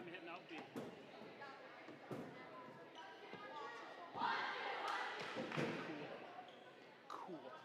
time hitting out B. Cool. Cool.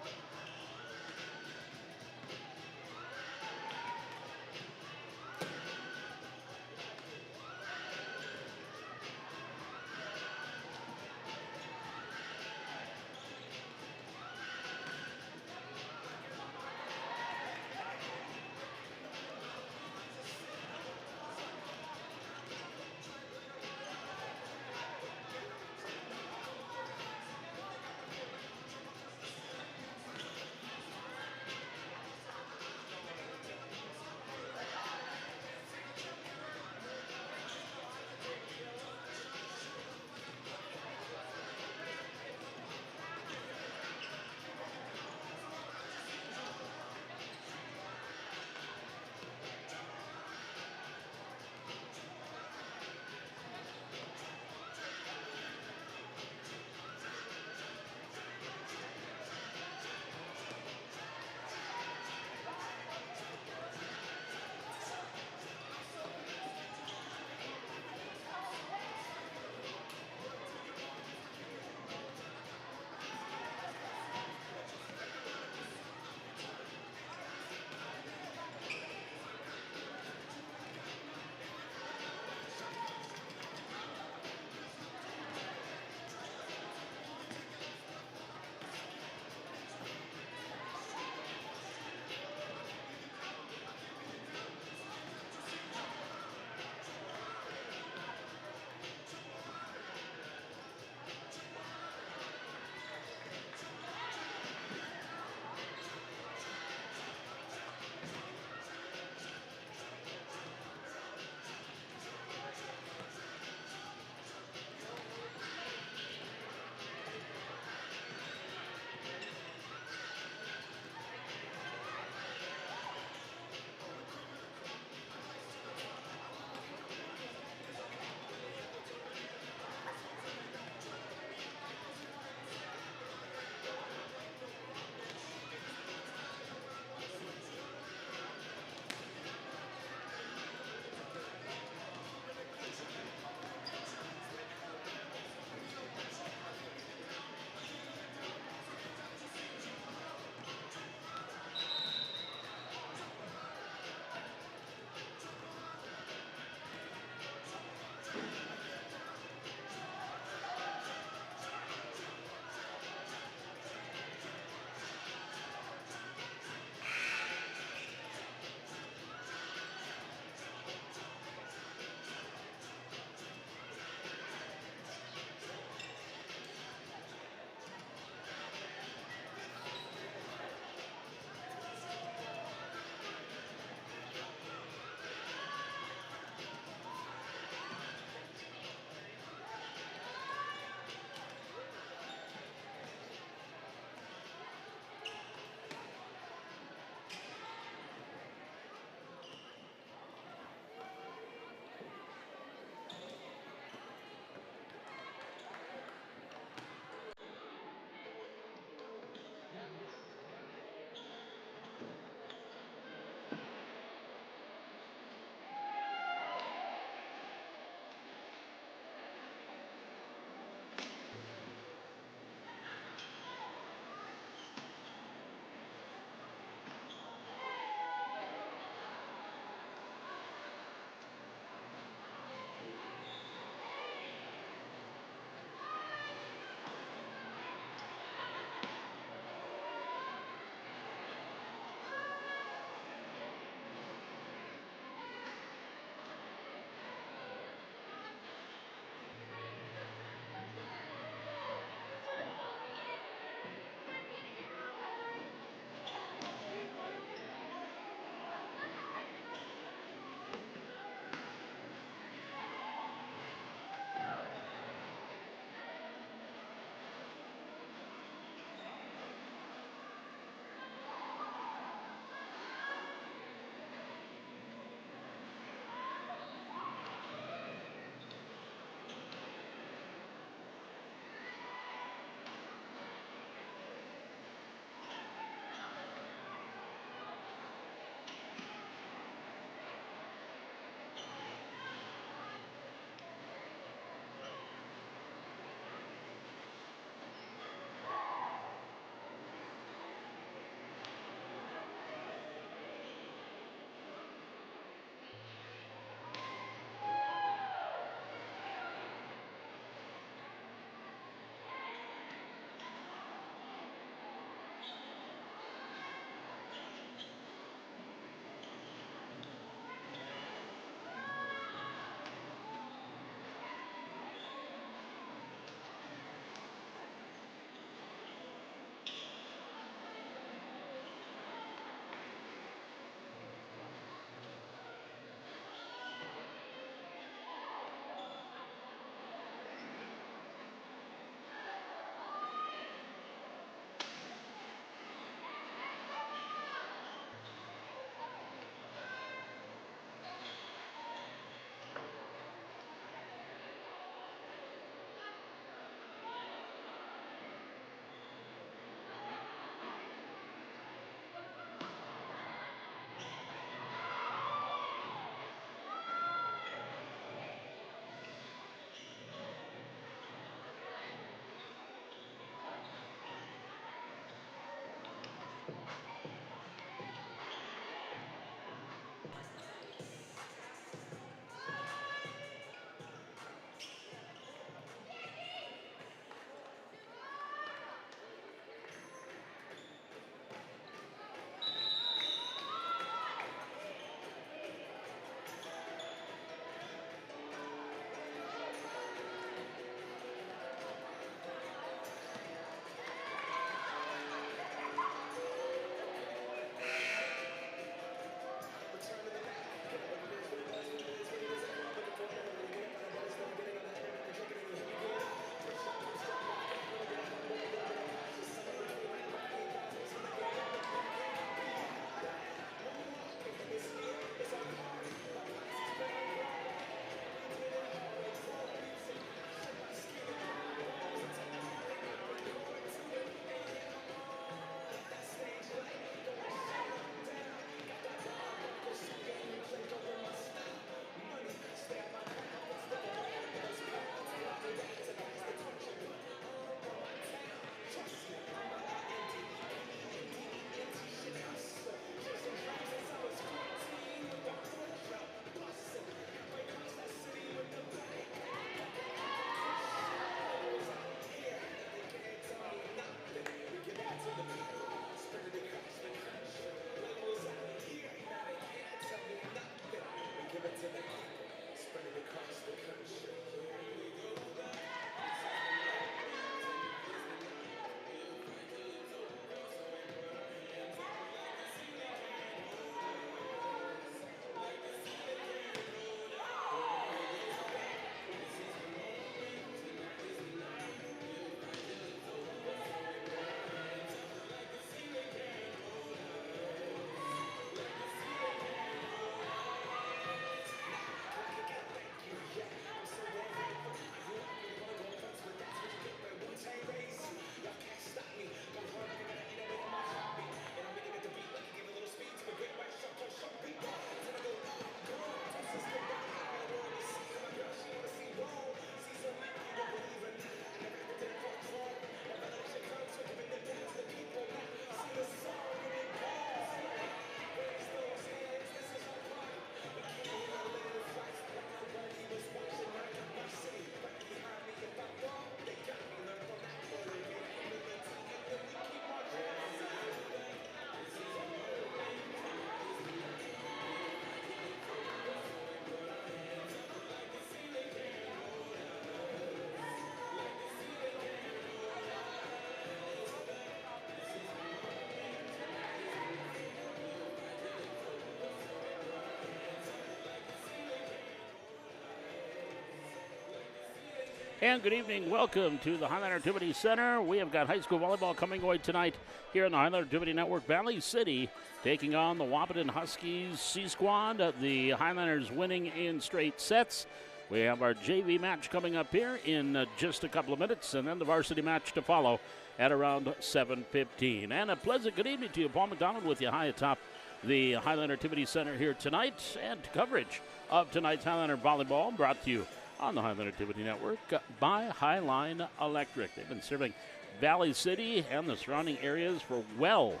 And good evening. Welcome to the Highland Activity Center. We have got high school volleyball coming away tonight here on the Highland Activity Network. Valley City taking on the Wahpeton Huskies C Squad. The Highlanders winning in straight sets. We have our JV match coming up here in just a couple of minutes, and then the varsity match to follow at around 7:15. And a pleasant good evening to you. Paul McDonald with you high atop the Highland Activity Center here tonight, and coverage of tonight's Highlander volleyball brought to you on the Highland Activity Network by Highline Electric. They've been serving Valley City and the surrounding areas for well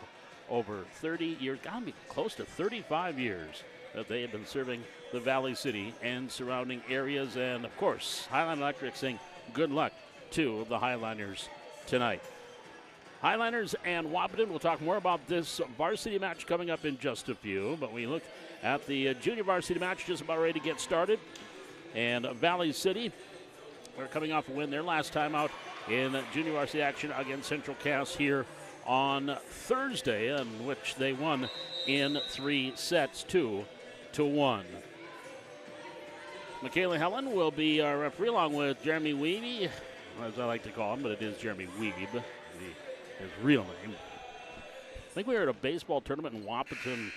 over 30 years, gotta be close to 35 years that they have been serving the Valley City and surrounding areas. And of course, Highline Electric saying good luck to the Highlanders tonight. Highlanders and Wahpeton, we'll talk more about this varsity match coming up in just a few, but we look at the junior varsity match just about ready to get started. And Valley City, they're coming off a win their last time out in junior varsity action against Central Cass here on Thursday, in which they won in 3 sets, 2-1. Michaela Helen will be our referee along with Jeremy Weeby, as I like to call him, but it is Jeremy Weeby, his real name. I think we were at a baseball tournament in Wahpeton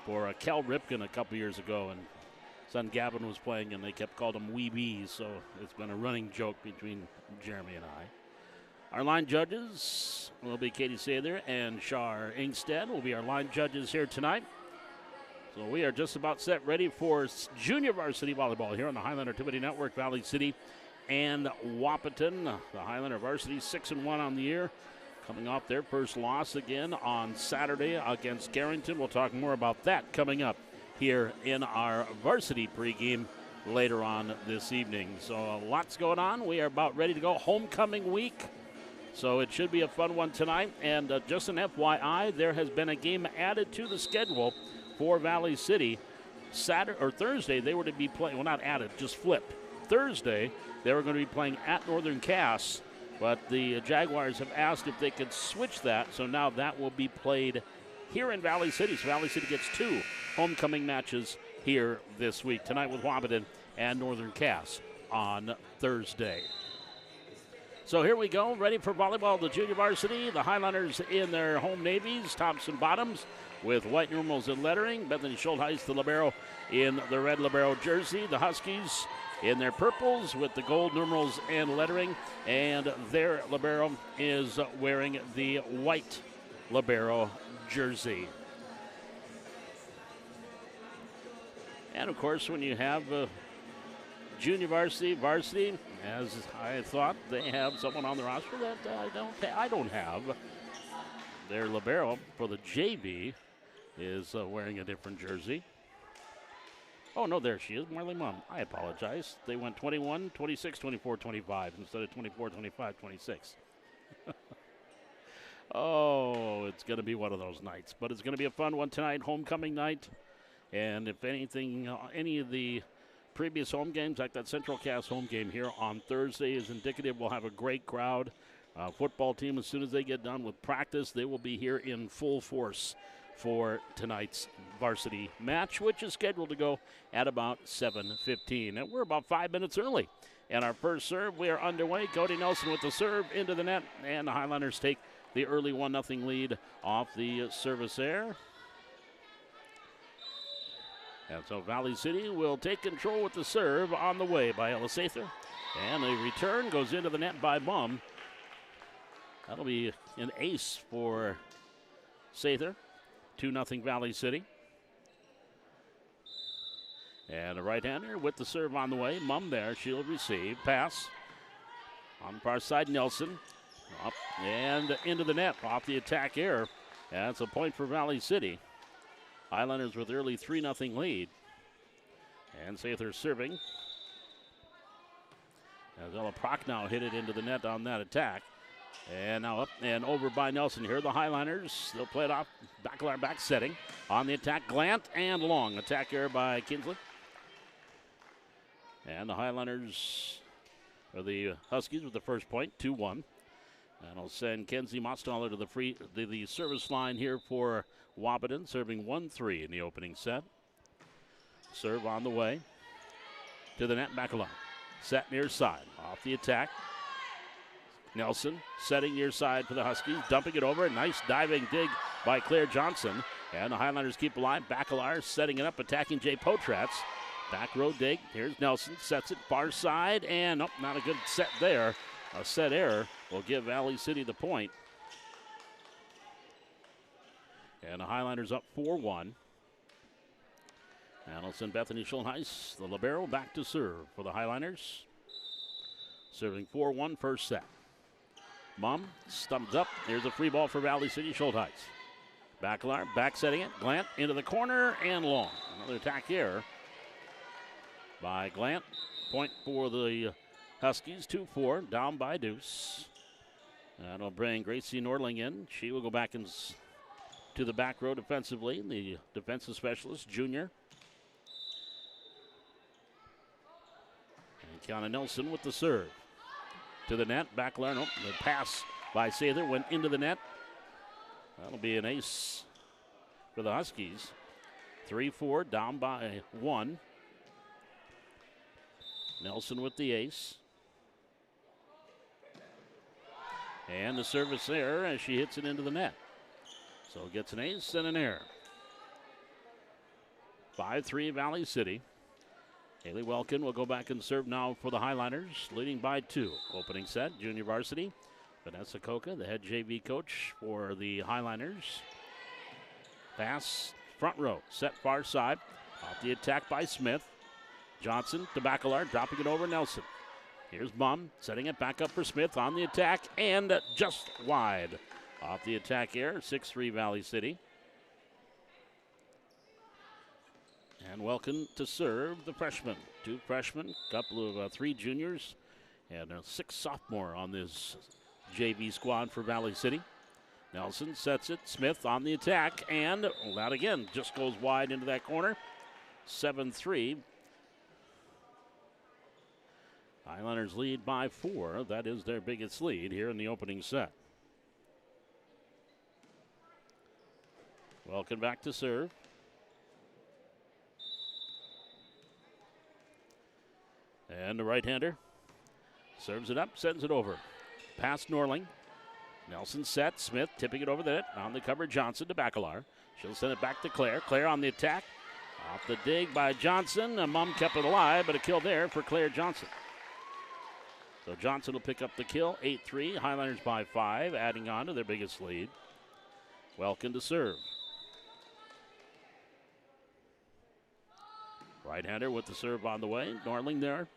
for Cal Ripken a couple years ago, and son Gavin was playing, and they kept calling him Weeby, so it's been a running joke between Jeremy and I. Our line judges will be Katie Sather and Shar Ingstead will be our line judges here tonight. So we are just about set ready for junior varsity volleyball here on the Highland Activity Network. Valley City and Wahpeton, the Highlander varsity 6-1 on the year, coming off their first loss again on Saturday against Carrington. We'll talk more about that coming up here in our varsity pregame later on this evening. So lots going on. We are about ready to go. Homecoming week, so it should be a fun one tonight. And just an FYI, there has been a game added to the schedule for Valley City. Saturday or Thursday, they were to be playing, well, not added, just flipped. Thursday, they were going to be playing at Northern Cass, but the Jaguars have asked if they could switch that, so now that will be played here in Valley City. So Valley City gets 2 homecoming matches here this week. Tonight with Wahpeton and Northern Cass on Thursday. So here we go, ready for volleyball, the junior varsity. The Highlanders in their home navies, tops and bottoms, with white numerals and lettering. Bethany Schultheis, the libero, in the red libero jersey. The Huskies in their purples with the gold numerals and lettering. And their libero is wearing the white libero jersey. And of course, when you have junior varsity, as I thought, they have someone on the roster that I don't have. Their libero for the JV is wearing a different jersey. Oh, no, there she is, Marley Mum. I apologize. They went 21, 26, 24, 25 instead of 24, 25, 26. Oh, it's going to be one of those nights. But it's going to be a fun one tonight, homecoming night. And if anything, any of the previous home games, like that Central Cass home game here on Thursday, is indicative, we'll have a great crowd. Football team, as soon as they get done with practice, they will be here in full force for tonight's varsity match, which is scheduled to go at about 7:15. And we're about 5 minutes early. And our first serve, we are underway. Cody Nelson with the serve into the net, and the Highlanders take the early 1-0 lead off the service air. And so Valley City will take control with the serve on the way by Ella Sather. And the return goes into the net by Bum. That'll be an ace for Sather. 2-0 Valley City. And a right-hander with the serve on the way. Mum there, she'll receive. Pass on the far side, Nelson. Up and into the net off the attack error. That's a point for Valley City. Highlanders with early 3-0 lead. And Sather serving. As Ella Prochnow hit it into the net on that attack. And now up and over by Nelson here. The Highlanders, they'll play it off. Bacalar back setting. On the attack, Glant and long. Attack error by Kinsley. And the Highlanders, or the Huskies with the first point, 2-1. And I'll send Kenzie Mostaller to the service line here for Wahpeton, serving 1-3 in the opening set. Serve on the way to the net, Bacalar. Set near side. Off the attack. Nelson setting near side for the Huskies. Dumping it over. Nice diving dig by Claire Johnson. And the Highlanders keep alive. Bacalar setting it up, attacking Jay Potratz. Back row dig. Here's Nelson. Sets it far side. And nope, not a good set there. A set error will give Valley City the point. And the Highlanders up 4-1. Allison Bethany Schulheis, the libero, back to serve for the Highlanders. Serving 4-1 first set. Mum stumps up. Here's a free ball for Valley City. Schulheis. Bacalar back setting it. Glant into the corner and long. Another attack error by Glant. Point for the Huskies. 2-4, down by deuce. That'll bring Gracie Norling in. She will go back to the back row defensively. The defensive specialist, junior. And Kiana Nelson with the serve. To the net. Bacalar. Nope. The pass by Sather went into the net. That'll be an ace for the Huskies. 3-4, down by 1. Nelson with the ace. And the service there as she hits it into the net. So gets an ace and an error. 5-3 Valley City. Haley Welkin will go back and serve now for the Highlanders, leading by 2. Opening set, junior varsity. Vanessa Coca, the head JV coach for the Highlanders. Pass, front row, set far side. Off the attack by Smith. Johnson to Bacalar, dropping it over Nelson. Here's Mum, setting it back up for Smith on the attack, and just wide. Off the attack error, 6-3 Valley City. And Welkin to serve the freshmen. 2 freshmen, couple of 3 juniors, and a 6 sophomore on this JV squad for Valley City. Nelson sets it. Smith on the attack, and that again just goes wide into that corner. 7-3. Highlanders lead by 4. That is their biggest lead here in the opening set. Welcome back to serve. And the right-hander serves it up, sends it over. Past Norling. Nelson set. Smith tipping it over the net. On the cover, Johnson to Bacalar. She'll send it back to Claire. Claire on the attack. Off the dig by Johnson. Mum kept it alive, but a kill there for Claire Johnson. So Johnson will pick up the kill. 8-3. Highlanders by 5, adding on to their biggest lead. Welkin to serve. Right-hander with the serve on the way. Norling there.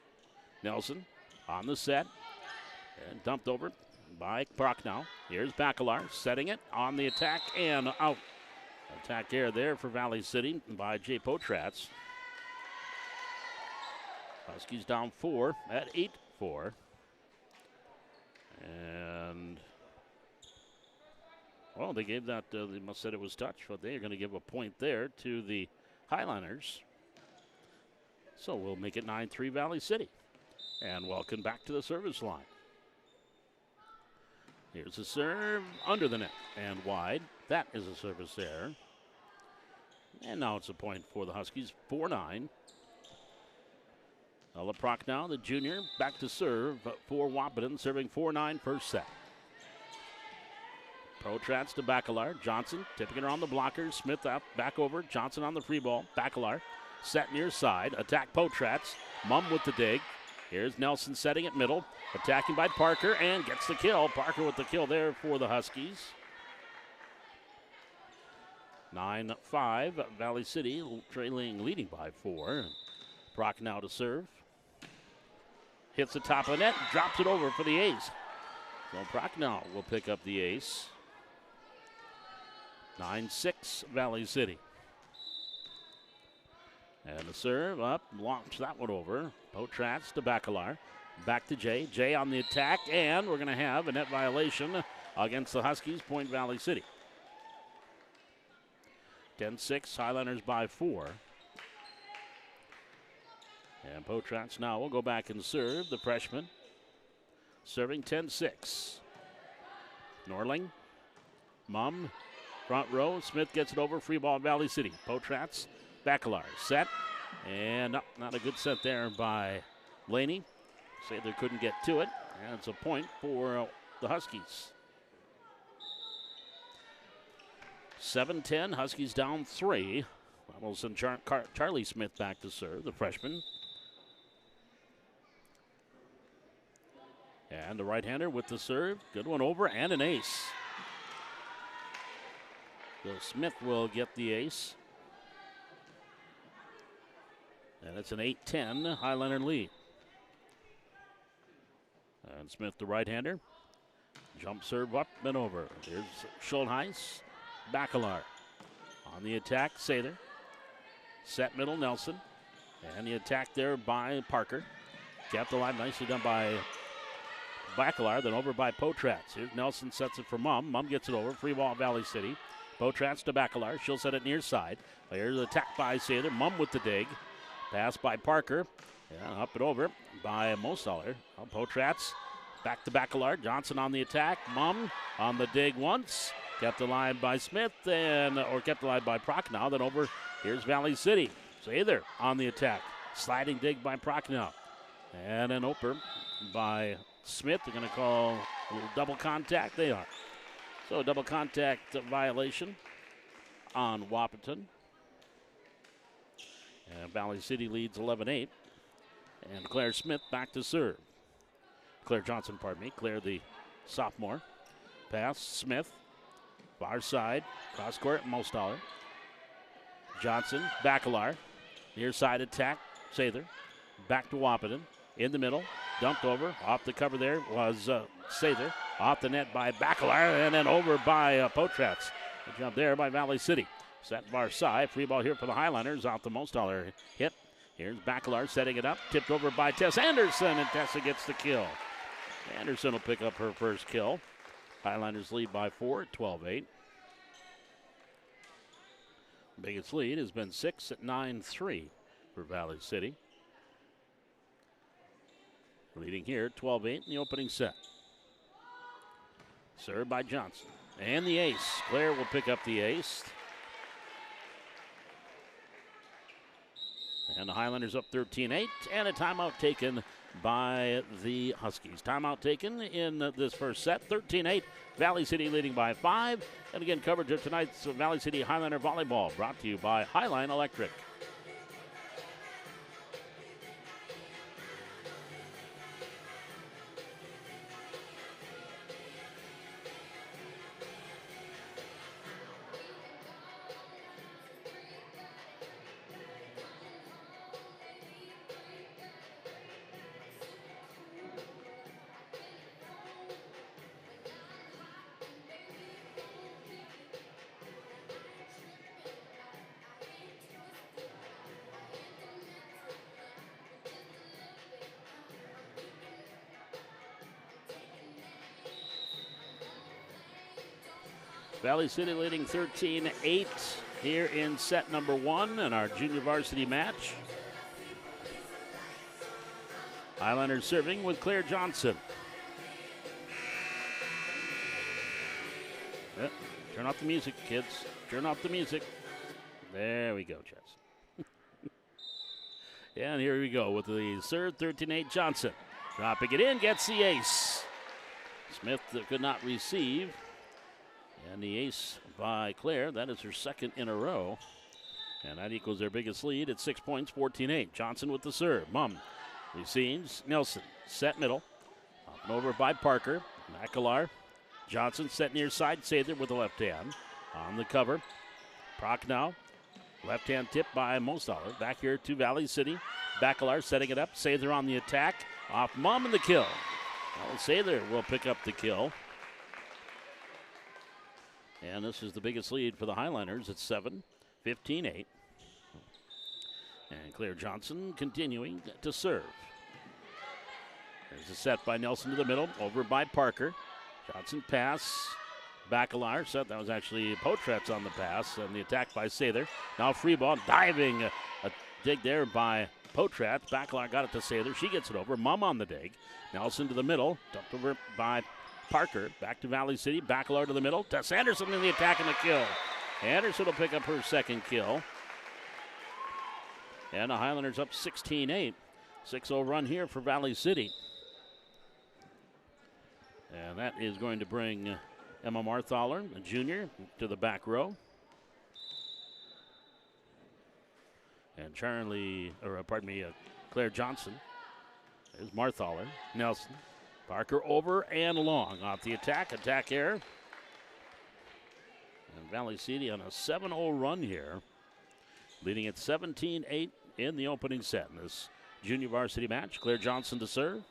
Nelson on the set. And dumped over by Prochnow. Here's Bacalar setting it on the attack and out. Attack air there for Valley City by Jay Potratz. Huskies down 4 at 8-4. And, well, they gave that, they must have said it was touch, but they are going to give a point there to the Highlanders. So we'll make it 9-3 Valley City. And Welcome back to the service line. Here's a serve under the net and wide. That is a service error. And now it's a point for the Huskies, 4-9. Ella Prochnow, the junior, back to serve for Wahpeton, serving 4-9 first set. Potratz to Bacalar. Johnson tipping it around the blockers. Smith up, back over. Johnson on the free ball. Bacalar set near side. Attack Potratz. Mum with the dig. Here's Nelson setting it middle. Attacking by Parker and gets the kill. Parker with the kill there for the Huskies. 9-5. Valley City leading by 4. Prochnow to serve. Hits the top of the net. Drops it over for the ace. So Prochnow will pick up the ace. 9-6 Valley City. And the serve up, launch that one over. Potratz to Bacalar. Back to Jay. Jay on the attack, and we're going to have a net violation against the Huskies, Point Valley City. 10-6, Highlanders by 4. And Potratz now will go back and serve, the freshman. Serving 10-6. Norling. Mum. Front row. Smith gets it over. Free ball, Valley City. Potratz. Bacalar set. And not a good set there by Laney. Sather couldn't get to it, and it's a point for the Huskies. 7-10, Huskies down 3. That'll send Charlie Smith back to serve, the freshman. And the right-hander with the serve. Good one over and an ace. So Smith will get the ace. And it's an 8-10 Highlander lead. And Smith, the right-hander. Jump serve up and over. Here's Schultheis. Bacalar. On the attack, Sather. Set middle, Nelson. And the attack there by Parker. Kept alive, nicely done by Bacalar, then over by Potratz. Here's Nelson, sets it for Mum. Mum gets it over. Free ball, Valley City. Potratz to Bacalar. She'll set it near side. Here's the attack by Sather. Mum with the dig. Pass by Parker. Yeah, up and over by Mostaller. Potratz back to Bacalar. Johnson on the attack. Mum on the dig once. Kept alive by Smith, or kept alive by Prochnow. Then over, here's Valley City. Sather on the attack. Sliding dig by Prochnow. And an opener by Smith. They're going to call a little double contact. They are. So a double contact violation on Wahpeton. And Valley City leads 11-8. And Claire Smith back to serve. Claire Johnson, pardon me. Claire, the sophomore. Pass, Smith. Far side. Cross court, Mostaller. Johnson, Bacalar. Near side attack, Sather. Back to Wahpeton. In the middle. Dumped over. Off the cover there was Sather. Off the net by Bacalar. And then over by Potratz. A jump there by Valley City. Set far side. Free ball here for the Highlanders. Off the Mostaller hit. Here's Bacalar setting it up. Tipped over by Tess Anderson. And Tessa gets the kill. Anderson will pick up her first kill. Highlanders lead by 4, 12-8. Biggest lead has been 6 at 9-3 for Valley City. Leading here 12-8 in the opening set. Served by Johnson. And the ace. Claire will pick up the ace. And the Highlanders up 13-8. And a timeout taken by the Huskies. Timeout taken in this first set. 13-8. Valley City leading by 5. And again, coverage of tonight's Valley City Highlander Volleyball brought to you by Highline Electric. Valley City leading 13-8 here in set number 1 in our junior varsity match. Highlanders serving with Claire Johnson. Yep. Turn off the music, kids. Turn off the music. There we go, Chess. And here we go with the serve, 13-8 Johnson. Dropping it in, gets the ace. Smith could not receive. And the ace by Claire. That is her second in a row. And that equals their biggest lead at 6 points, 14-8. Johnson with the serve. Mum receives. Nelson. Set middle. Up and over by Parker. Bacalar. Johnson set near side. Sather with the left hand. On the cover. Prochnow. Left hand tip by Mostaller. Back here to Valley City. Bacalar setting it up. Sather on the attack. Off Mum and the kill. Well, Sather will pick up the kill. And this is the biggest lead for the Highlanders at 7, 15-8. And Claire Johnson continuing to serve. There's a set by Nelson to the middle, over by Parker. Johnson pass, Bacalar set. That was actually Potratz on the pass, and the attack by Sather. Now free ball, diving, a dig there by Potratz. Bacalar got it to Sather. She gets it over. Mum on the dig. Nelson to the middle, dumped over by Parker. Back to Valley City. Bacalar to the middle. Tess Anderson in the attack and the kill. Anderson will pick up her second kill. And the Highlanders up 16-8. 6-0 run here for Valley City. And that is going to bring Emma Marthaler, a junior, to the back row. And Claire Johnson. There's Marthaler, Nelson, Parker over and long off the attack. Attack error. And Valley City on a 7-0 run here, leading at 17-8 in the opening set in this junior varsity match. Claire Johnson to serve.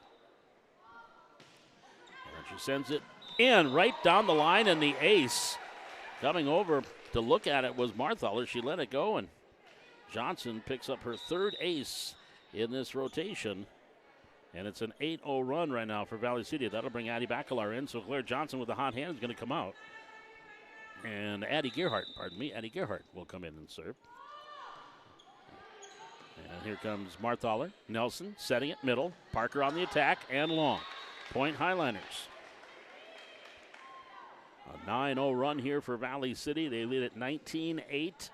And she sends it in right down the line, and the ace coming over to look at it was Marthaler. She let it go, and Johnson picks up her third ace in this rotation. And it's an 8-0 run right now for Valley City. That'll bring Addie Bacalar in, so Claire Johnson with the hot hand is going to come out. And Addie Gerhardt will come in and serve. And here comes Marthaler. Nelson setting it middle. Parker on the attack and long. Point Highliners. A 9-0 run here for Valley City. They lead at 19-8.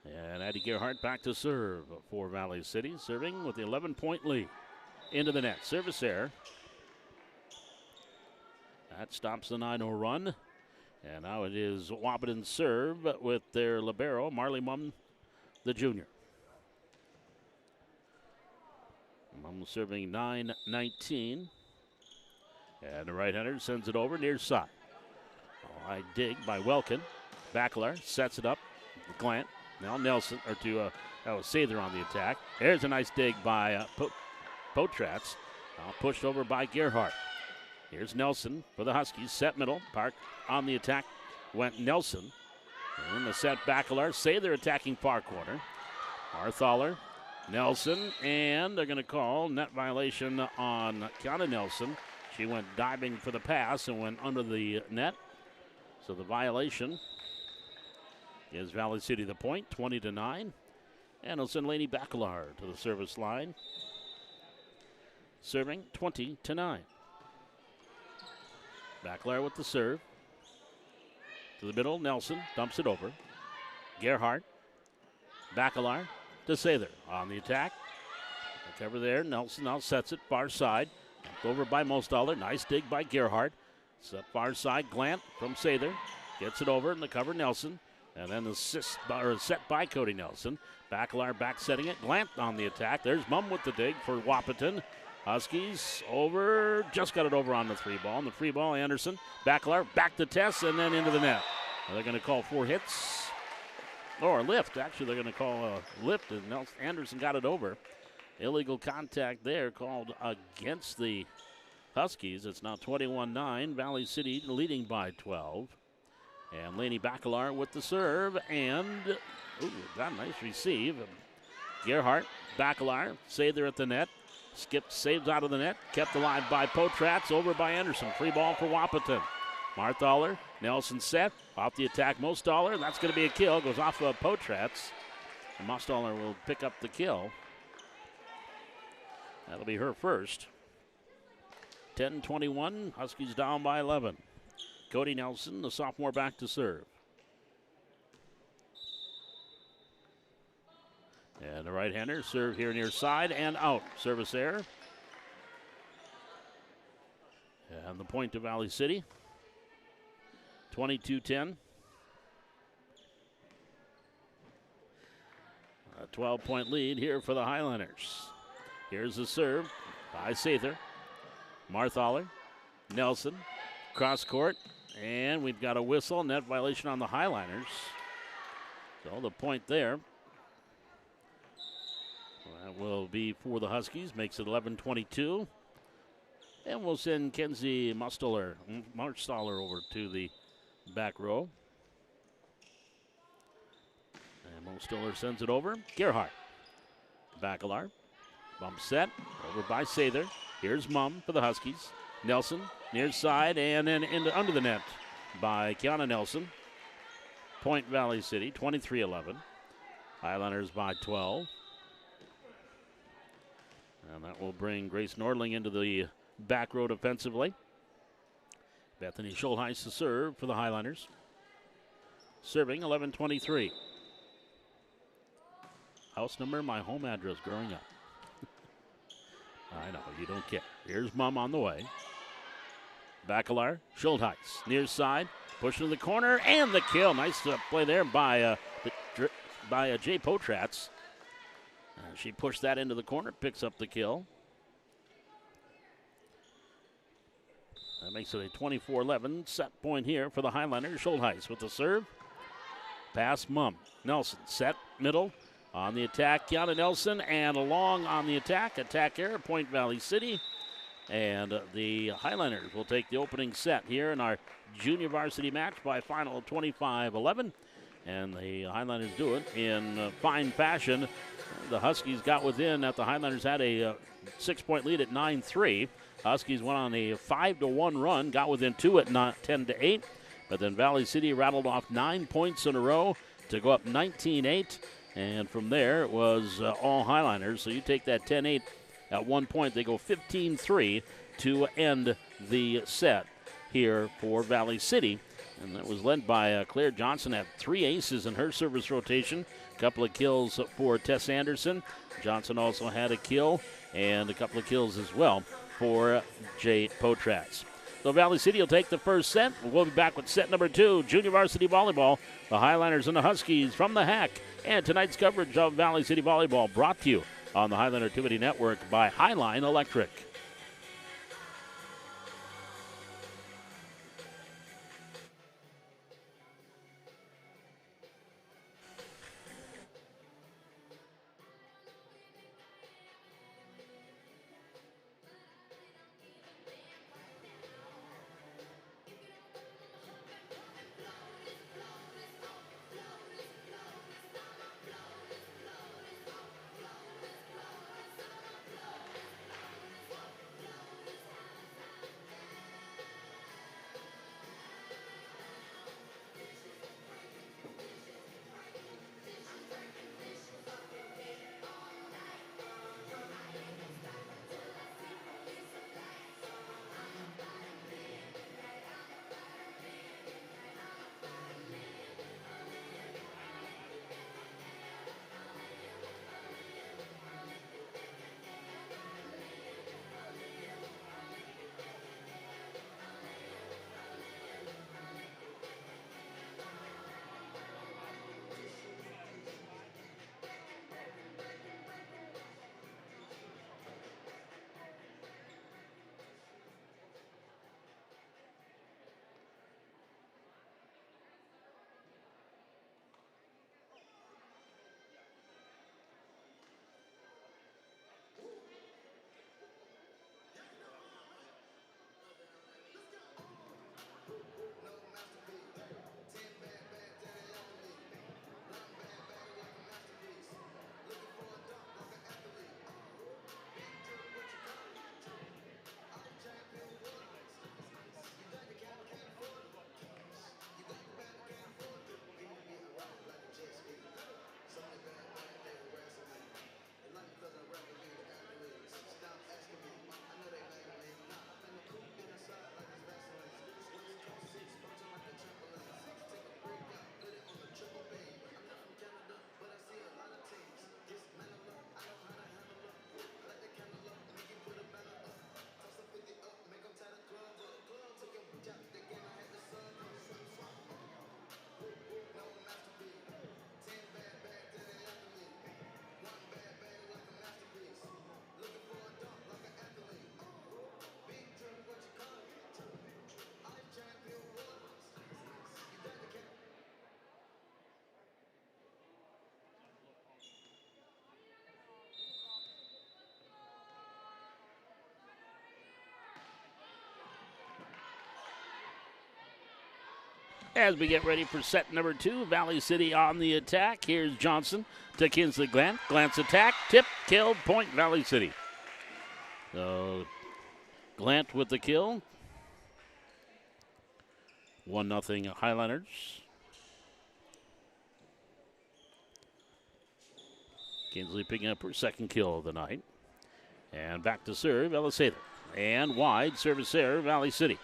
And Addie Gerhardt back to serve for Valley City, serving with the 11-point lead. Into the net. Service error. That stops the 9-0 run. And now it is Wahpeton serve with their libero, Marley Mum, the junior. Mum serving 9-19. And the right-hander sends it over near side. High dig by Welkin. Bacalar sets it up. Glant. Now Nelson, that was Sather on the attack. There's a nice dig by Potratz. Pushed over by Gerhardt. Here's Nelson for the Huskies. Set middle. Park on the attack. Went Nelson. And the set Bacalar. Sather attacking far corner. Marthaler. Nelson. And they're going to call net violation on Kiana Nelson. She went diving for the pass and went under the net. So the violation is Valley City the point, 20-9. And it'll send Lainey Bacalar to the service line. Serving 20-9. Bacalar with the serve. To the middle, Nelson dumps it over. Gerhardt. Bacalar to Sather on the attack. Cover there. Nelson now sets it far side. Over by Mostaller. Nice dig by Gerhardt. Set far side. Glant from Sather. Gets it over in the cover. Nelson. And then the set by Cody Nelson. Bacalar back setting it. Glant on the attack. There's Mum with the dig for Wahpeton. Huskies over. Just got it over on the 3-ball. And the free ball, Anderson. Bacalar back to Tess and then into the net. They're going to call 4 hits. Or a lift. Actually, they're going to call a lift. And Anderson got it over. Illegal contact there called against the Huskies. It's now 21-9. Valley City leading by 12. And Lainey Bacalar with the serve, and got a nice receive. Gerhardt, Bacalar, Sather at the net. Skipped, saves out of the net. Kept alive by Potratz, over by Anderson. Free ball for Wahpeton. Marthaler, Nelson set, off the attack, Mostaller. That's going to be a kill, goes off of Potratz. Mostaller will pick up the kill. That'll be her first. 10-21, Huskies down by 11. Cody Nelson, the sophomore, back to serve. And the right-hander serve here near side and out. Service error. And the point to Valley City. 22-10. A 12-point lead here for the Highlanders. Here's the serve by Sather. Marthaler, Nelson, cross court. And we've got a whistle, net violation on the Highliners. So the point there. That will be for the Huskies, makes it 11-22. And we'll send Kenzie Marstaller over to the back row. And Marstaller sends it over. Gerhardt. Bacalar. Bump set, over by Sather. Here's Mum for the Huskies. Nelson, near side, and then under the net by Kiana Nelson. Point Valley City, 23-11. Highlanders by 12. And that will bring Grace Nordling into the back row defensively. Bethany Schulheis to serve for the Highlanders. Serving 11-23. House number, my home address growing up. I know, you don't care. Here's Mum on the way. Bacalar, Schultheis, near side, push to the corner, and the kill. Nice play there by Jay Potratz. She pushed that into the corner, picks up the kill. That makes it a 24-11 set point here for the Highlanders. Schultheis with the serve. Pass Mum. Nelson set middle on the attack. Kiana Nelson and along on the attack. Attack error, Point Valley City. And the Highlanders will take the opening set here in our junior varsity match by a final of 25-11. And the Highlanders do it in fine fashion. The Huskies got within after the Highlanders had a 6-point lead at 9-3. Huskies went on a 5-1 run, got within 2 at 10-8. But then Valley City rattled off 9 points in a row to go up 19-8. And from there, it was all Highlanders. So you take that 10-8 at 1 point. They go 15-3 to end the set here for Valley City. And that was led by Claire Johnson, had 3 aces in her service rotation. A couple of kills for Tess Anderson. Johnson also had a kill and a couple of kills as well for Jay Potratz. So Valley City will take the first set. We'll be back with set number 2, Junior Varsity Volleyball. The Highlanders and the Huskies from the Hack. And tonight's coverage of Valley City Volleyball brought to you on the Highlander Activity Network by Highline Electric. As we get ready for set number 2, Valley City on the attack. Here's Johnson to Kinsley Glant. Glant's attack, tip, kill, Point Valley City. So Glant with the kill. 1-0 Highlanders. Kinsley picking up her second kill of the night. And back to serve, Eliseda. And wide, service error, Valley City.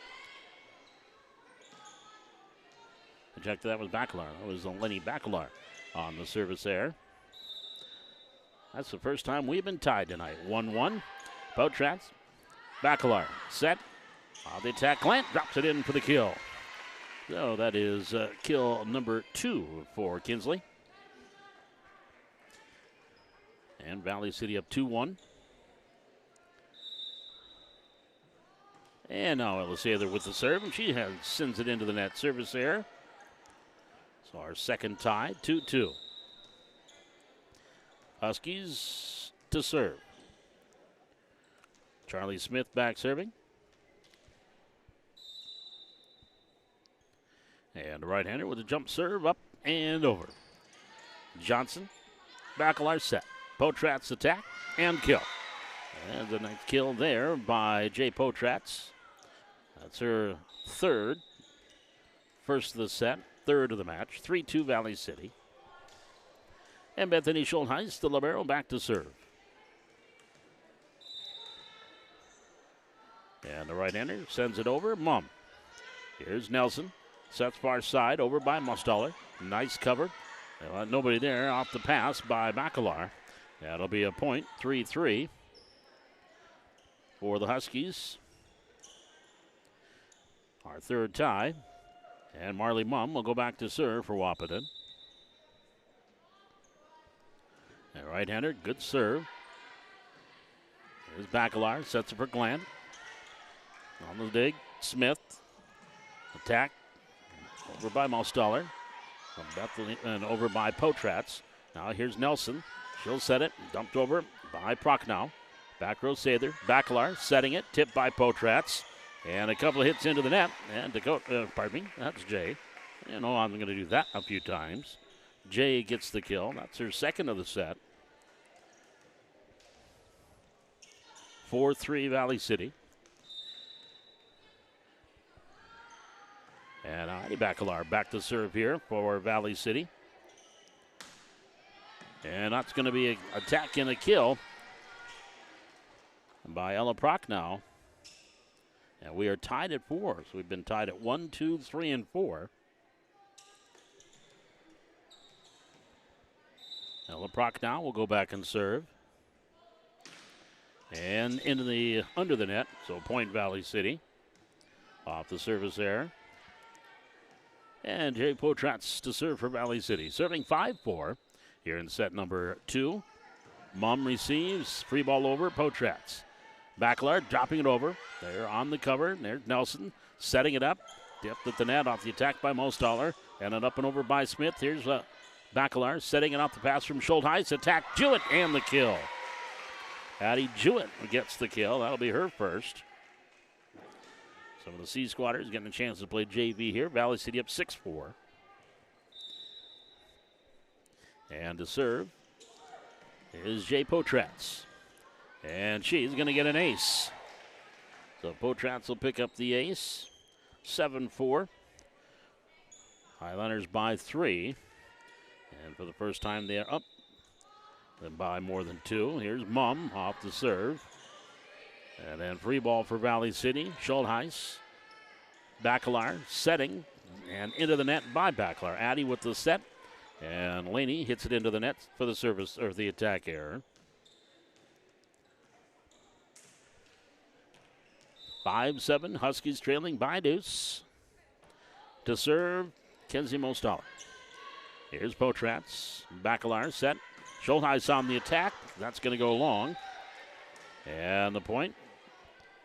Check that was Bacalar. That was Lenny Bacalar on the service there. That's the first time we've been tied tonight. 1-1. Potratz, Bacalar, set. On the attack, Glant drops it in for the kill. So that is kill number 2 for Kinsley. And Valley City up 2-1. And now Elisather with the serve, and she sends it into the net. Service error. So our second tie, 2-2. Huskies to serve. Charlie Smith back serving. And the right-hander with a jump serve up and over. Johnson, Bacalar set. Potratz attack and kill. And a nice kill there by Jay Potratz. That's her third. First of the set, third of the match. 3-2 Valley City. And Bethany Schultheis, the libero, back to serve. And the right-hander sends it over. Mum. Here's Nelson. Sets far side over by Mustaller. Nice cover. Nobody there off the pass by Bacalar. That'll be a point, 3-3 for the Huskies. Our third tie. And Marley Mum will go back to serve for Wahpeton. And right-hander, good serve. Here's Bacalar, sets it for Glant. On the dig, Smith. Attack. Over by Mustaller. And over by Potratz. Now here's Nelson. She'll set it. Dumped over by Prochnow. Back row Sather. Bacalar setting it. Tipped by Potratz. And a couple of hits into the net. And that's Jay. I'm going to do that a few times. Jay gets the kill. That's her second of the set. 4-3 Valley City. And Heidi Bacalar back to serve here for Valley City. And that's going to be an attack and a kill by Ella Prochnow. And we are tied at 4. So we've been tied at 1, 2, 3, and 4. Ella Prochnow will go back and serve. And into the under the net. So point Valley City. Off the service error. And Jay Potratz to serve for Valley City. Serving 5-4 here in set number 2. Mum receives. Free ball over. Potratz. Bacalar dropping it over. They're on the cover. There's Nelson setting it up. Dipped at the net off the attack by Mostaller. And it up and over by Smith. Here's Bacalar setting it off the pass from Schultheis. Attack Jewett and the kill. Addie Jewett gets the kill. That'll be her first. Some of the C Squatters getting a chance to play JV here. Valley City up 6-4. And to serve is Jay Potratz. And she's going to get an ace. So Potratz will pick up the ace. 7-4. Highlanders by 3. And for the first time they're up. Then by more than 2. Here's Mum off the serve. And then free ball for Valley City. Schultheis. Bacalar setting. And into the net by Bacalar. Addy with the set. And Laney hits it into the net for the service or the attack error. 5-7. Huskies trailing by deuce. To serve, Kenzie Mostaller. Here's Potratz. Bacalar set. Schultheis on the attack. That's going to go long. And the point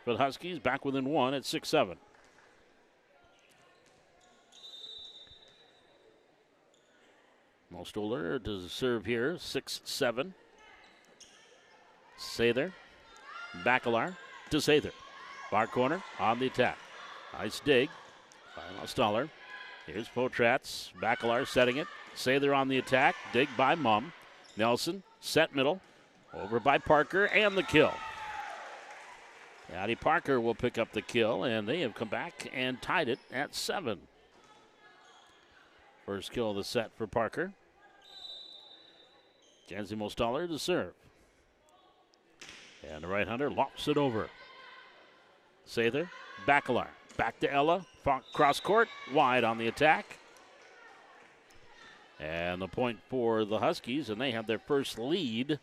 for the Huskies back within 1 at 6-7. Mostaller to serve here, 6-7. Sather. Bacalar to Sather. Far corner on the attack. Nice dig by Mostaller. Here's Potratz. Bacalar setting it. Sather on the attack. Dig by Mum. Nelson, set middle. Over by Parker, and the kill. Addie Parker will pick up the kill, and they have come back and tied it at 7. First kill of the set for Parker. Kenzie Mostaller to serve. And the right-hander lofts it over. Sather, Bacalar. Back to Ella. Cross court, wide on the attack. And the point for the Huskies, and they have their first lead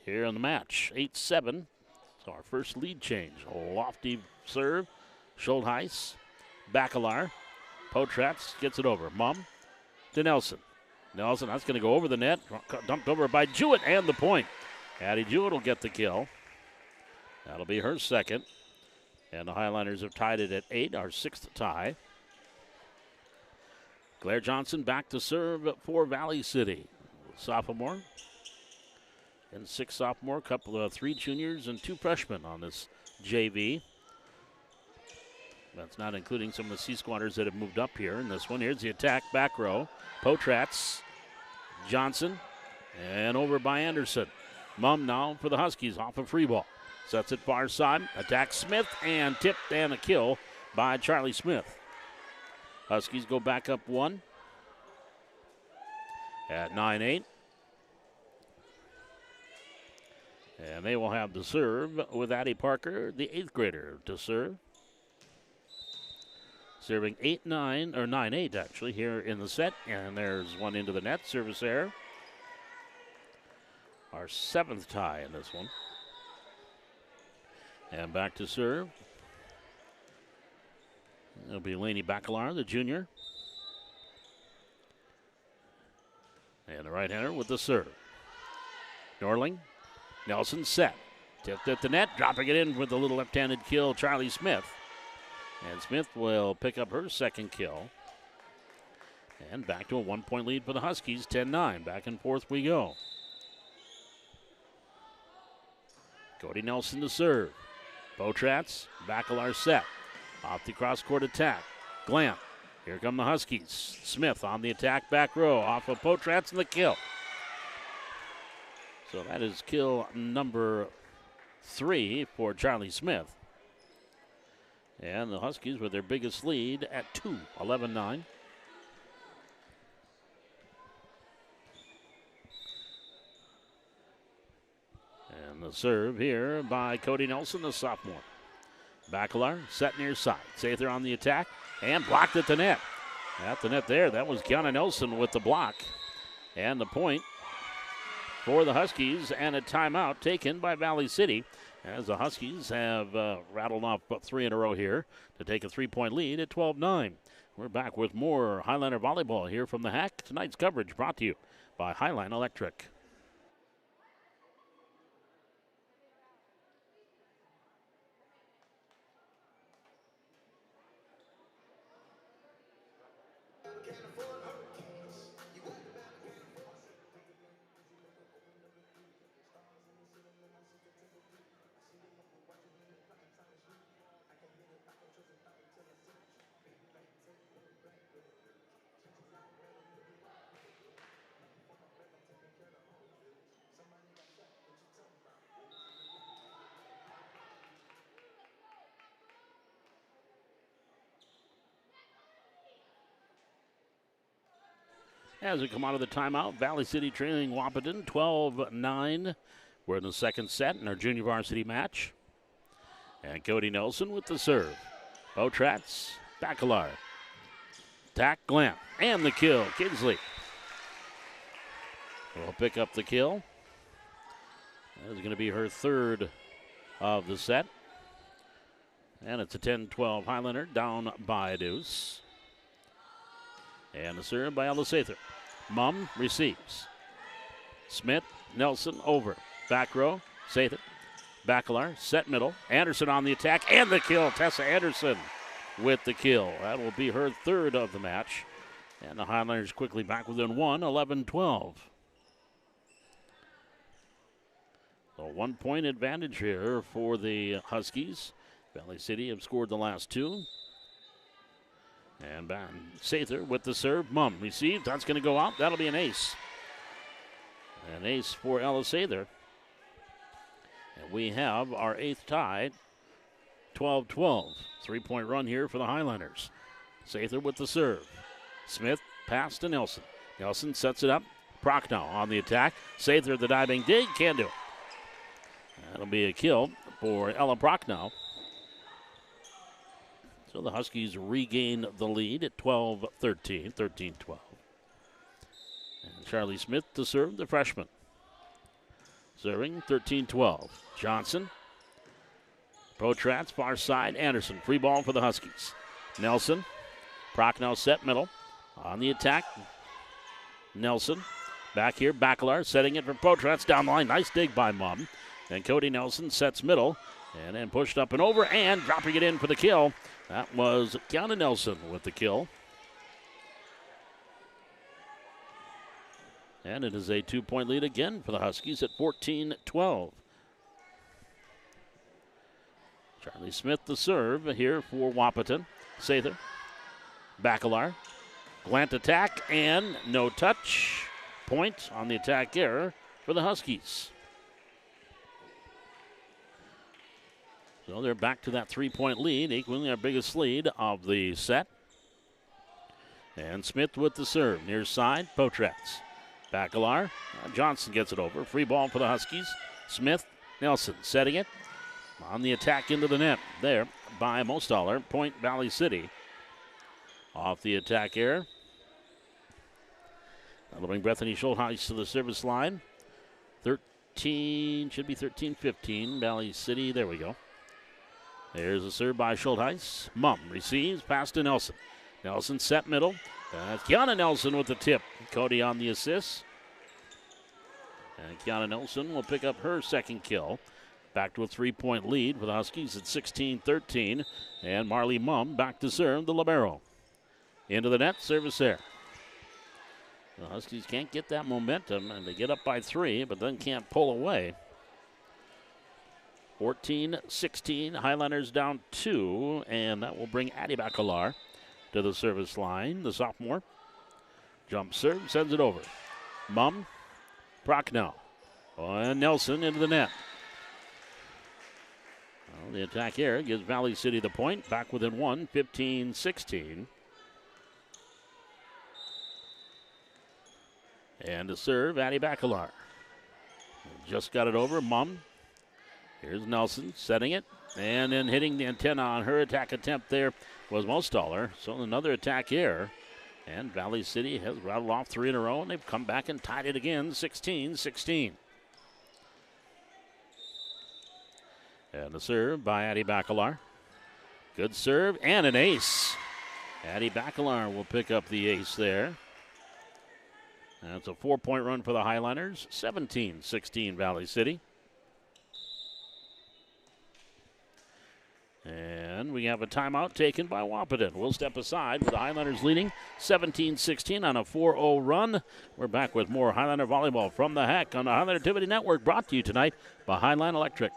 here in the match. 8-7. So our first lead change. A lofty serve. Schultheis. Bacalar. Potratz gets it over. Mum to Nelson. Nelson, that's going to go over the net. Dumped over by Jewett, and the point. Addie Jewett will get the kill. That'll be her second. And the Highlanders have tied it at 8, our 6th tie. Claire Johnson back to serve for Valley City. Sophomore. And 6 sophomore, couple of 3 juniors and 2 freshmen on this JV. That's not including some of the C-squatters that have moved up here in this one. Here's the attack, back row. Potratz, Johnson, and over by Anderson. Mum now for the Huskies off a free ball. Sets it far side, attacks Smith, and tipped, and a kill by Charlie Smith. Huskies go back up 1 at 9-8. And they will have the serve with Addie Parker, the 8th grader, to serve. Serving 8-9, or 9-8 actually, here in the set. And there's one into the net, service error. Our 7th tie in this one. And back to serve. It'll be Lainey Bacalar, the junior. And the right-hander with the serve. Norling, Nelson set. Tipped at the net, dropping it in with a little left-handed kill, Charlie Smith. And Smith will pick up her second kill. And back to a 1-point lead for the Huskies, 10-9. Back and forth we go. Cody Nelson to serve. Potratz, Bacalar set. Off the cross-court attack. Glant. Here come the Huskies. Smith on the attack, back row. Off of Potratz and the kill. So that is kill number 3 for Charlie Smith. And the Huskies with their biggest lead at 2, 11-9. And the serve here by Cody Nelson, the sophomore. Bacalar set near side. Sather on the attack and blocked at the net. At the net there, that was Kiana Nelson with the block. And the point for the Huskies, and a timeout taken by Valley City as the Huskies have rattled off 3 in a row here to take a 3-point lead at 12-9. We're back with more Highlander volleyball here from the Hack. Tonight's coverage brought to you by Highline Electric. As we come out of the timeout, Valley City trailing Wahpeton 12-9. We're in the second set in our junior varsity match. And Cody Nelson with the serve. Potratz, Bacalar. Tack, Glant, and the kill. Kinsley will pick up the kill. That is going to be her third of the set. And it's a 10-12 Highlander down by a deuce. And the serve by Ella Sather. Mum receives. Smith, Nelson over. Back row, Sather. Bacalar, set middle. Anderson on the attack, and the kill. Tessa Anderson with the kill. That will be her third of the match. And the Highlanders quickly back within 1, 11-12. So 1-point advantage here for the Huskies. Valley City have scored the last 2. And Sather with the serve. Mum received. That's going to go out. That'll be an ace. An ace for Ella Sather. And we have our 8th tie. 12-12. 3-point run here for the Highlanders. Sather with the serve. Smith pass to Nelson. Nelson sets it up. Prochnow on the attack. Sather the diving dig. Can't do it. That'll be a kill for Ella Prochnow. So the Huskies regain the lead at 12-13, 13-12. And Charlie Smith to serve, the freshman. Serving 13-12. Johnson. Potrats, far side. Anderson. Free ball for the Huskies. Nelson. Prochnow set middle. On the attack. Nelson. Back here. Bacalar setting it for Potrats down the line. Nice dig by Mum. And Cody Nelson sets middle. And then pushed up and over and dropping it in for the kill. That was Kiana Nelson with the kill. And it is a 2-point lead again for the Huskies at 14-12. Charlie Smith the serve here for Wahpeton. Sather. Bacalar. Glant attack and no touch. Point on the attack error for the Huskies. So they're back to that 3-point lead, equaling our biggest lead of the set. And Smith with the serve. Near side, Potrats. Bacalar. Johnson gets it over. Free ball for the Huskies. Smith, Nelson setting it. On the attack into the net. There by Mostaller. Point Valley City. Off the attack error. That'll bring Bethany Schultheis to the service line. 13, should be 13-15. Valley City, there we go. There's a serve by Schultheis. Mum receives, pass to Nelson. Nelson set middle. That's Kiana Nelson with the tip. Cody on the assist. And Kiana Nelson will pick up her second kill. Back to a 3-point lead for the Huskies at 16-13. And Marley Mum back to serve the libero. Into the net, service there. The Huskies can't get that momentum, and they get up by 3, but then can't pull away. 14-16, Highlanders down 2, and that will bring Addie Bacalar to the service line, the sophomore. Jump serve, sends it over. Mum, Prochnow, and Nelson into the net. Well, the attack here gives Valley City the point, back within 1, 15-16. And to serve, Addie Bacalar. Just got it over, Mum. Here's Nelson setting it, and then hitting the antenna on her attack attempt there was Mostaller. So another attack error, and Valley City has rattled off 3 in a row, and they've come back and tied it again, 16-16. And the serve by Addie Bacalar. Good serve, and an ace. Addie Bacalar will pick up the ace there. That's a 4-point run for the Highlanders, 17-16 Valley City. And we have a timeout taken by Wahpeton. We'll step aside with the Highlanders leading 17-16 on a 4-0 run. We're back with more Highlander volleyball from the HEC on the Highlander Activity Network, brought to you tonight by Highline Electric.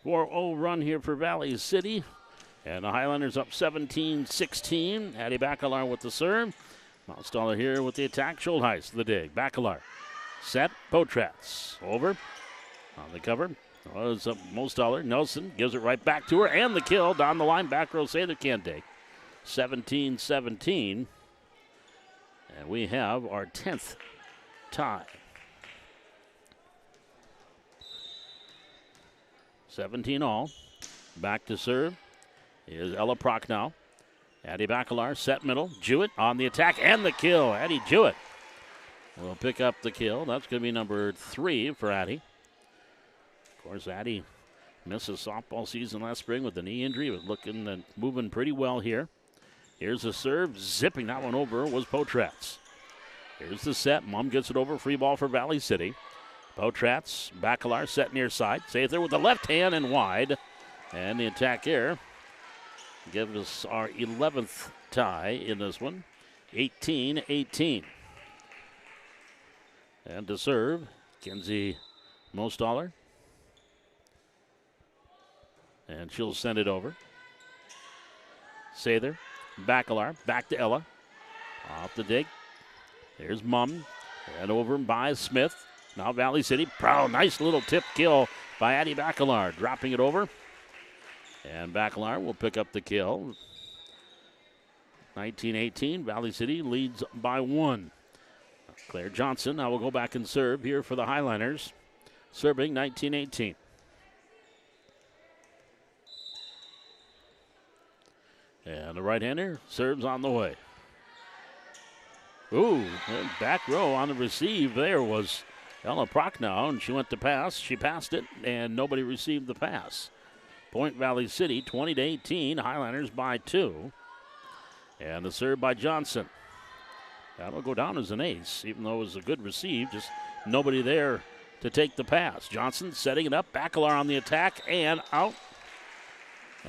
.40 run here for Valley City. And the Highlanders up 17-16. Addie Bacalar with the serve. Mostaller here with the attack. Schultheis the dig. Bacalar set. Potrats over. On the cover was Mostaller. Nelson gives it right back to her. And the kill down the line. Back row Sather can't dig. 17-17. And we have our 10th tie. 17 all. Back to serve is Ella Prochnow. Addie Bacalar set middle. Jewett on the attack and the kill. Addie Jewett will pick up the kill. That's going to be number 3 for Addie. Of course, Addie missed a softball season last spring with a knee injury. Was looking and moving pretty well here. Here's the serve. Zipping that one over was Potrats. Here's the set. Mum gets it over. Free ball for Valley City. Potrats, Bacalar set near side. Sather with the left hand and wide. And the attack here gives us our 11th tie in this one. 18-18. And to serve, Kenzie Mostaller. And she'll send it over. Sather, Bacalar, back to Ella. Off the dig. There's Mum. And over by Smith. Now Valley City. Nice little tip kill by Addie Bacalar. Dropping it over. And Bacalar will pick up the kill. 19-18. Valley City leads by 1. Claire Johnson now will go back and serve here for the Highliners. Serving 19-18. And the right-hander serves on the way. Ooh, back row on the receive there was Ella Prochnow, and she went to pass. She passed it, and nobody received the pass. Point Valley City, 20-18. Highliners by 2. And the serve by Johnson. That'll go down as an ace, even though it was a good receive. Just nobody there to take the pass. Johnson setting it up. Bacalar on the attack, and out.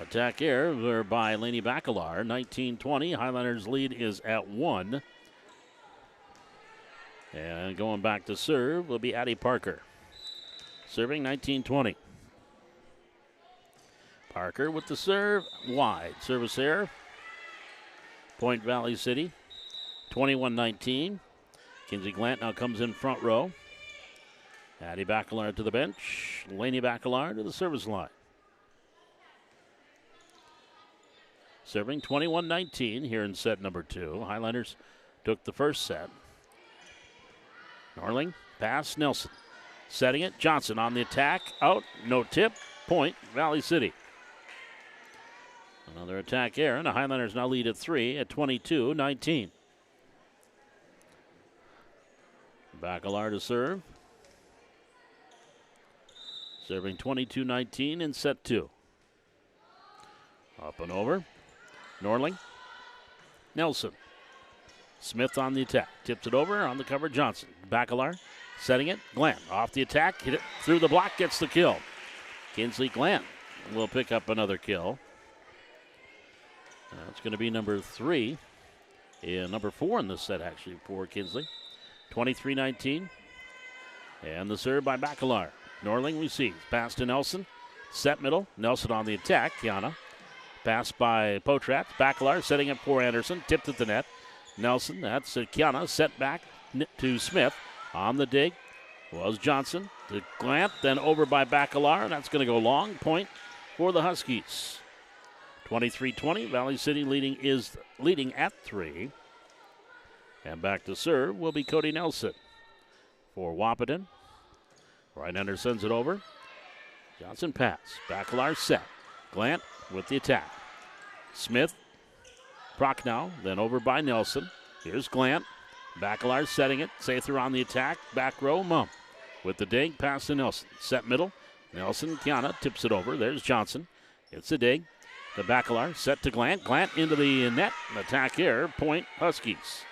Attack error by Lainey Bacalar. 19-20. Highliners lead is at 1. And going back to serve will be Addie Parker. Serving 19-20. Parker with the serve. Wide. Service error. Point Valley City. 21-19. Kinsey Glant now comes in front row. Addie Bacalar to the bench. Lainey Bacalar to the service line. Serving 21-19 here in set number 2. Highliners took the first set. Norling, pass, Nelson. Setting it, Johnson on the attack. Out, no tip. Point, Valley City. Another attack error, and the Highlanders now lead at 3 at 22-19. Bacalar to serve. Serving 22-19 in set 2. Up and over. Norling. Nelson. Smith on the attack. Tips it over on the cover, Johnson. Bacalar setting it. Glant off the attack. Hit it through the block. Gets the kill. Kinsley Glant will pick up another kill. It's going to be number 3. Number 4 in this set, actually, for Kinsley. 23-19. And the serve by Bacalar. Norling receives. Pass to Nelson. Set middle. Nelson on the attack. Kiana. Pass by Potrat. Bacalar setting it for Anderson. Tipped at the net. Nelson, that's Kiana. Set back to Smith. On the dig was Johnson. To Glant, then over by Bacalar. That's going to go long. Point for the Huskies. 23-20. Valley City leading at 3. And back to serve will be Cody Nelson for Wahpeton. Right-hander sends it over. Johnson pass. Bacalar set. Glant with the attack. Smith. Prochnow, then over by Nelson. Here's Glant. Bacalar setting it. Sather on the attack. Back row, Mum. With the dig, pass to Nelson. Set middle. Nelson, Kiana tips it over. There's Johnson. It's a dig. The Bacalar set to Glant. Glant into the net. Attack error. Point Huskies.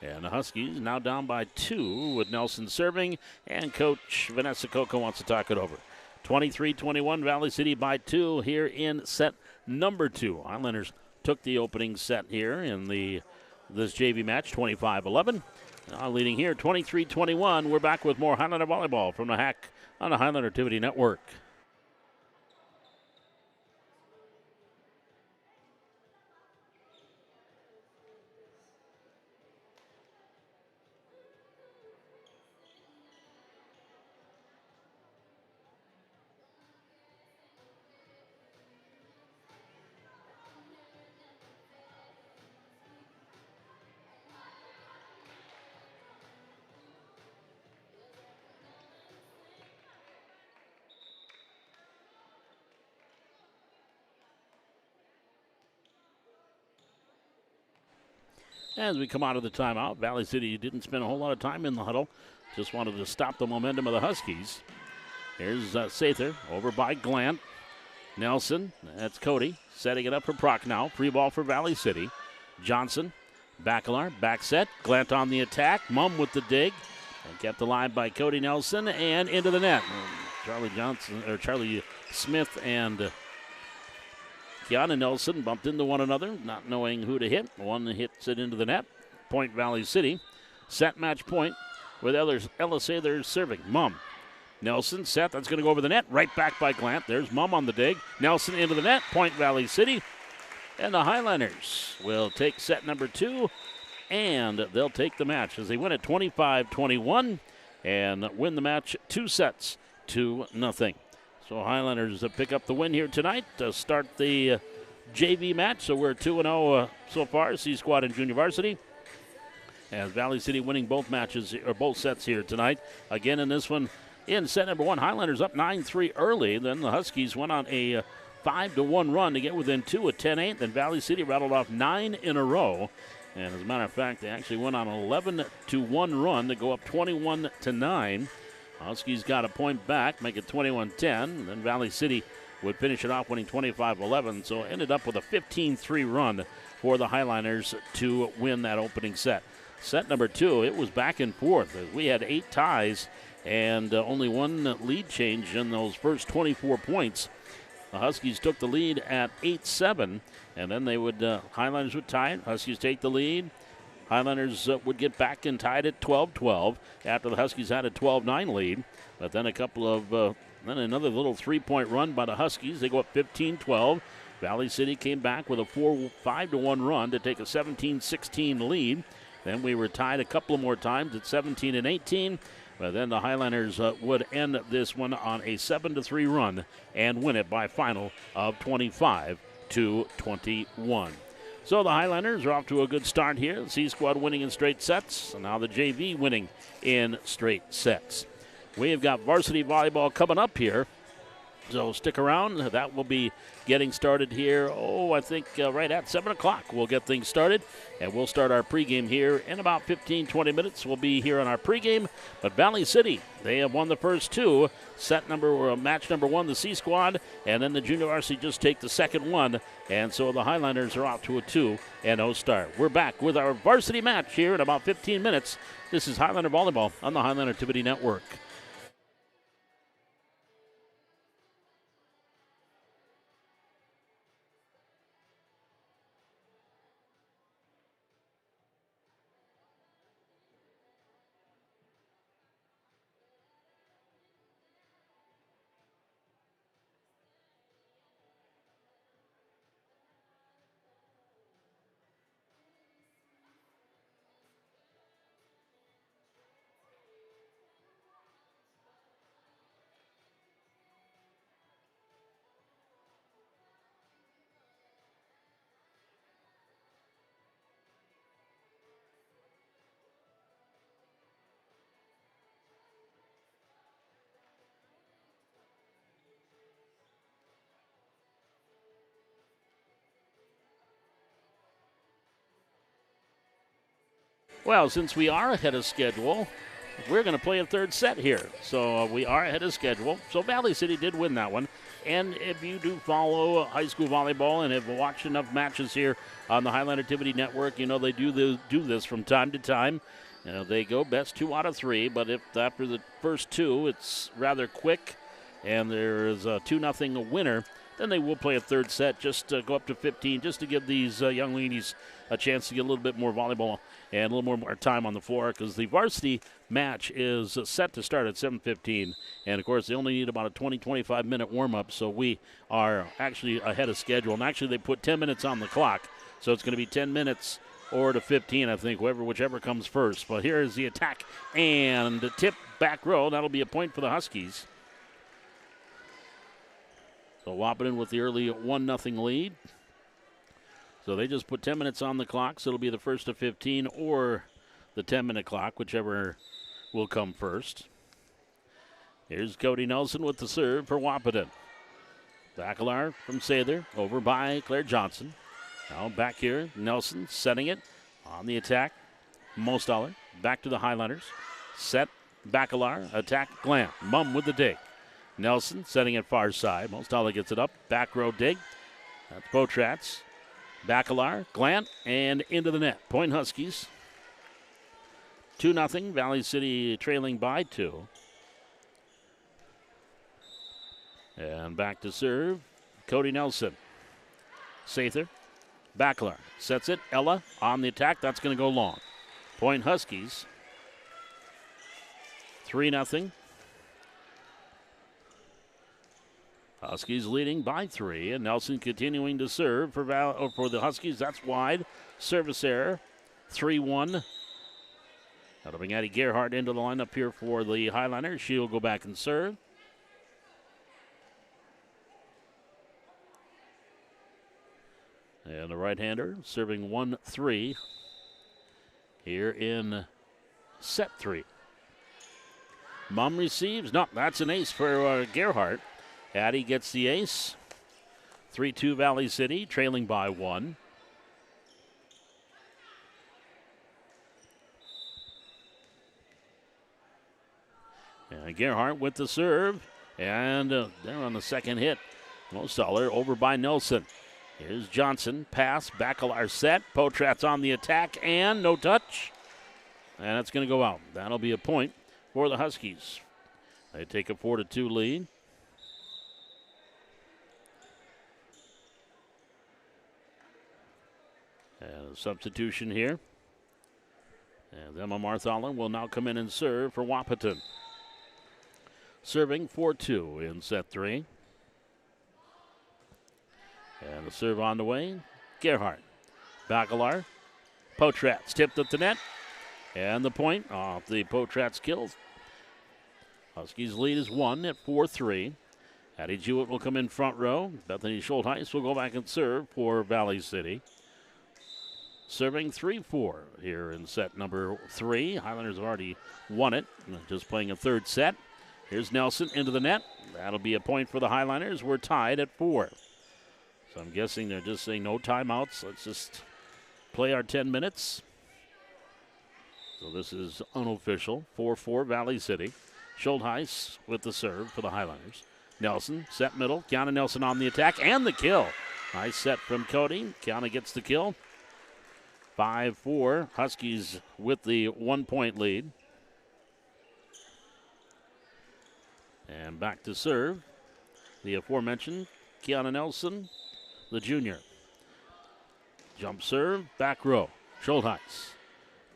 And the Huskies now down by 2 with Nelson serving. And Coach Vanessa Coco wants to talk it over. 23-21, Valley City by 2 here in set number 2. Highlanders took the opening set here in this JV match, 25-11. Now leading here, 23-21. We're back with more Highlander volleyball from the Hack on the Highlander Activity Network. As we come out of the timeout, Valley City didn't spend a whole lot of time in the huddle. Just wanted to stop the momentum of the Huskies. Here's Sather over by Glant. Nelson, that's Cody, setting it up for Prochnow. Free ball for Valley City. Johnson, Bacalar, back set. Glant on the attack. Mum with the dig. And kept alive by Cody Nelson and into the net. Charlie Smith and Kiana Nelson bumped into one another, not knowing who to hit. One hits it into the net. Point Valley City. Set match point with LSA. They're serving. Mum. Nelson, set. That's going to go over the net. Right back by Glant. There's Mum on the dig. Nelson into the net. Point Valley City. And the Highlanders will take set number 2. And they'll take the match as they win at 25-21 and win the match 2 sets to 0. So Highlanders pick up the win here tonight to start the JV match. So we're 2-0 so far, C Squad and Junior Varsity. As Valley City winning both matches or both sets here tonight. Again in this one, in set number 1, Highlanders up 9-3 early. Then the Huskies went on a 5-1 run to get within 2 at 10-8. Then Valley City rattled off 9 in a row. And as a matter of fact, they actually went on an 11-1 run to go up 21-9. Huskies got a point back, make it 21-10. Then Valley City would finish it off winning 25-11. So ended up with a 15-3 run for the Highlanders to win that opening set. Set number 2, it was back and forth. We had 8 ties and only one lead change in those first 24 points. The Huskies took the lead at 8-7, and then they would Highlanders would tie it. Huskies take the lead. Highlanders would get back and tied at 12-12 after the Huskies had a 12-9 lead. But then a couple of then another little 3-point run by the Huskies. They go up 15-12. Valley City came back with a 5-1 run to take a 17-16 lead. Then we were tied a couple more times at 17-18. But then the Highlanders would end this one on a 7-3 run and win it by a final of 25-21. So the Highlanders are off to a good start here. The C Squad winning in straight sets, and now the JV winning in straight sets. We have got varsity volleyball coming up here. So stick around. That will be getting started here, I think right at 7 o'clock we'll get things started. And we'll start our pregame here in about 15-20 minutes. We'll be here on our pregame. But Valley City, they have won the first 2. Match number 1, the C Squad. And then the Junior Varsity just take the second one. And so the Highlanders are off to a 2-0 start. We're back with our varsity match here in about 15 minutes. This is Highlander Volleyball on the Highlander Activity Network. Well, since we are ahead of schedule, we're going to play a third set here. So we are ahead of schedule. So Valley City did win that one. And if you do follow high school volleyball and have watched enough matches here on the Highland Activity Network, you know they do this from time to time. They go best 2 out of 3, but if after the first 2 it's rather quick and there is a 2-0 winner, then they will play a third set just to go up to 15, just to give these young ladies a chance to get a little bit more volleyball and a little more time on the floor, because the varsity match is set to start at 7:15. And, of course, they only need about a 20-25 minute warm-up, so we are actually ahead of schedule. And actually they put 10 minutes on the clock, so it's going to be 10 minutes or to 15, I think, whichever comes first. But here is the attack and the tip back row. That'll be a point for the Huskies. So Wahpeton with the early 1-0 lead. So they just put 10 minutes on the clock, so it'll be the first to 15 or the 10-minute clock, whichever will come first. Here's Cody Nelson with the serve for Wahpeton. Bacalar from Sather, over by Claire Johnson. Now back here, Nelson setting it on the attack. Mostaller back to the Highlanders. Set, Bacalar, attack, Glant. Mum with the dig. Nelson setting it far side. Mostaller gets it up. Back row dig. That's Botratz. Bacalar, Glant, and into the net. Point Huskies. 2-0. Valley City trailing by 2. And back to serve, Cody Nelson. Sather. Bacalar sets it. Ella on the attack. That's going to go long. Point Huskies. 3-0. Huskies leading by 3, and Nelson continuing to serve for the Huskies. That's wide. Service error. 3-1. That'll bring Addie Gerhardt into the lineup here for the Highlanders. She'll go back and serve. And the right-hander serving 1-3 here in set 3. Mum receives. No, that's an ace for Gerhardt. Addie gets the ace. 3-2 Valley City, trailing by 1. And Gerhardt with the serve. And they're on the second hit. Mostaller over by Nelson. Here's Johnson. Pass. Bacalar set. Potrat's on the attack. And no touch. And that's going to go out. That'll be a point for the Huskies. They take a 4-2 lead. And a substitution here. And Emma Marthaler will now come in and serve for Wahpeton. Serving 4-2 in set 3. And the serve on the way. Gerhardt. Bacalar. Potrat's tipped at the net. And the point off the Potrat's kills. Huskies lead is 1 at 4-3. Addie Jewett will come in front row. Bethany Schultheis will go back and serve for Valley City. Serving 3-4 here in set number 3. Highlanders have already won it. Just playing a third set. Here's Nelson into the net. That'll be a point for the Highlanders. We're tied at 4. So I'm guessing they're just saying no timeouts. Let's just play our 10 minutes. So this is unofficial. 4-4 Valley City. Schultheis with the serve for the Highlanders. Nelson, set middle. Kiana Nelson on the attack and the kill. Nice set from Cody. Kiana gets the kill. 5-4. Huskies with the 1-point lead. And back to serve. The aforementioned Kiana Nelson, the junior. Jump serve, back row. Schultheis.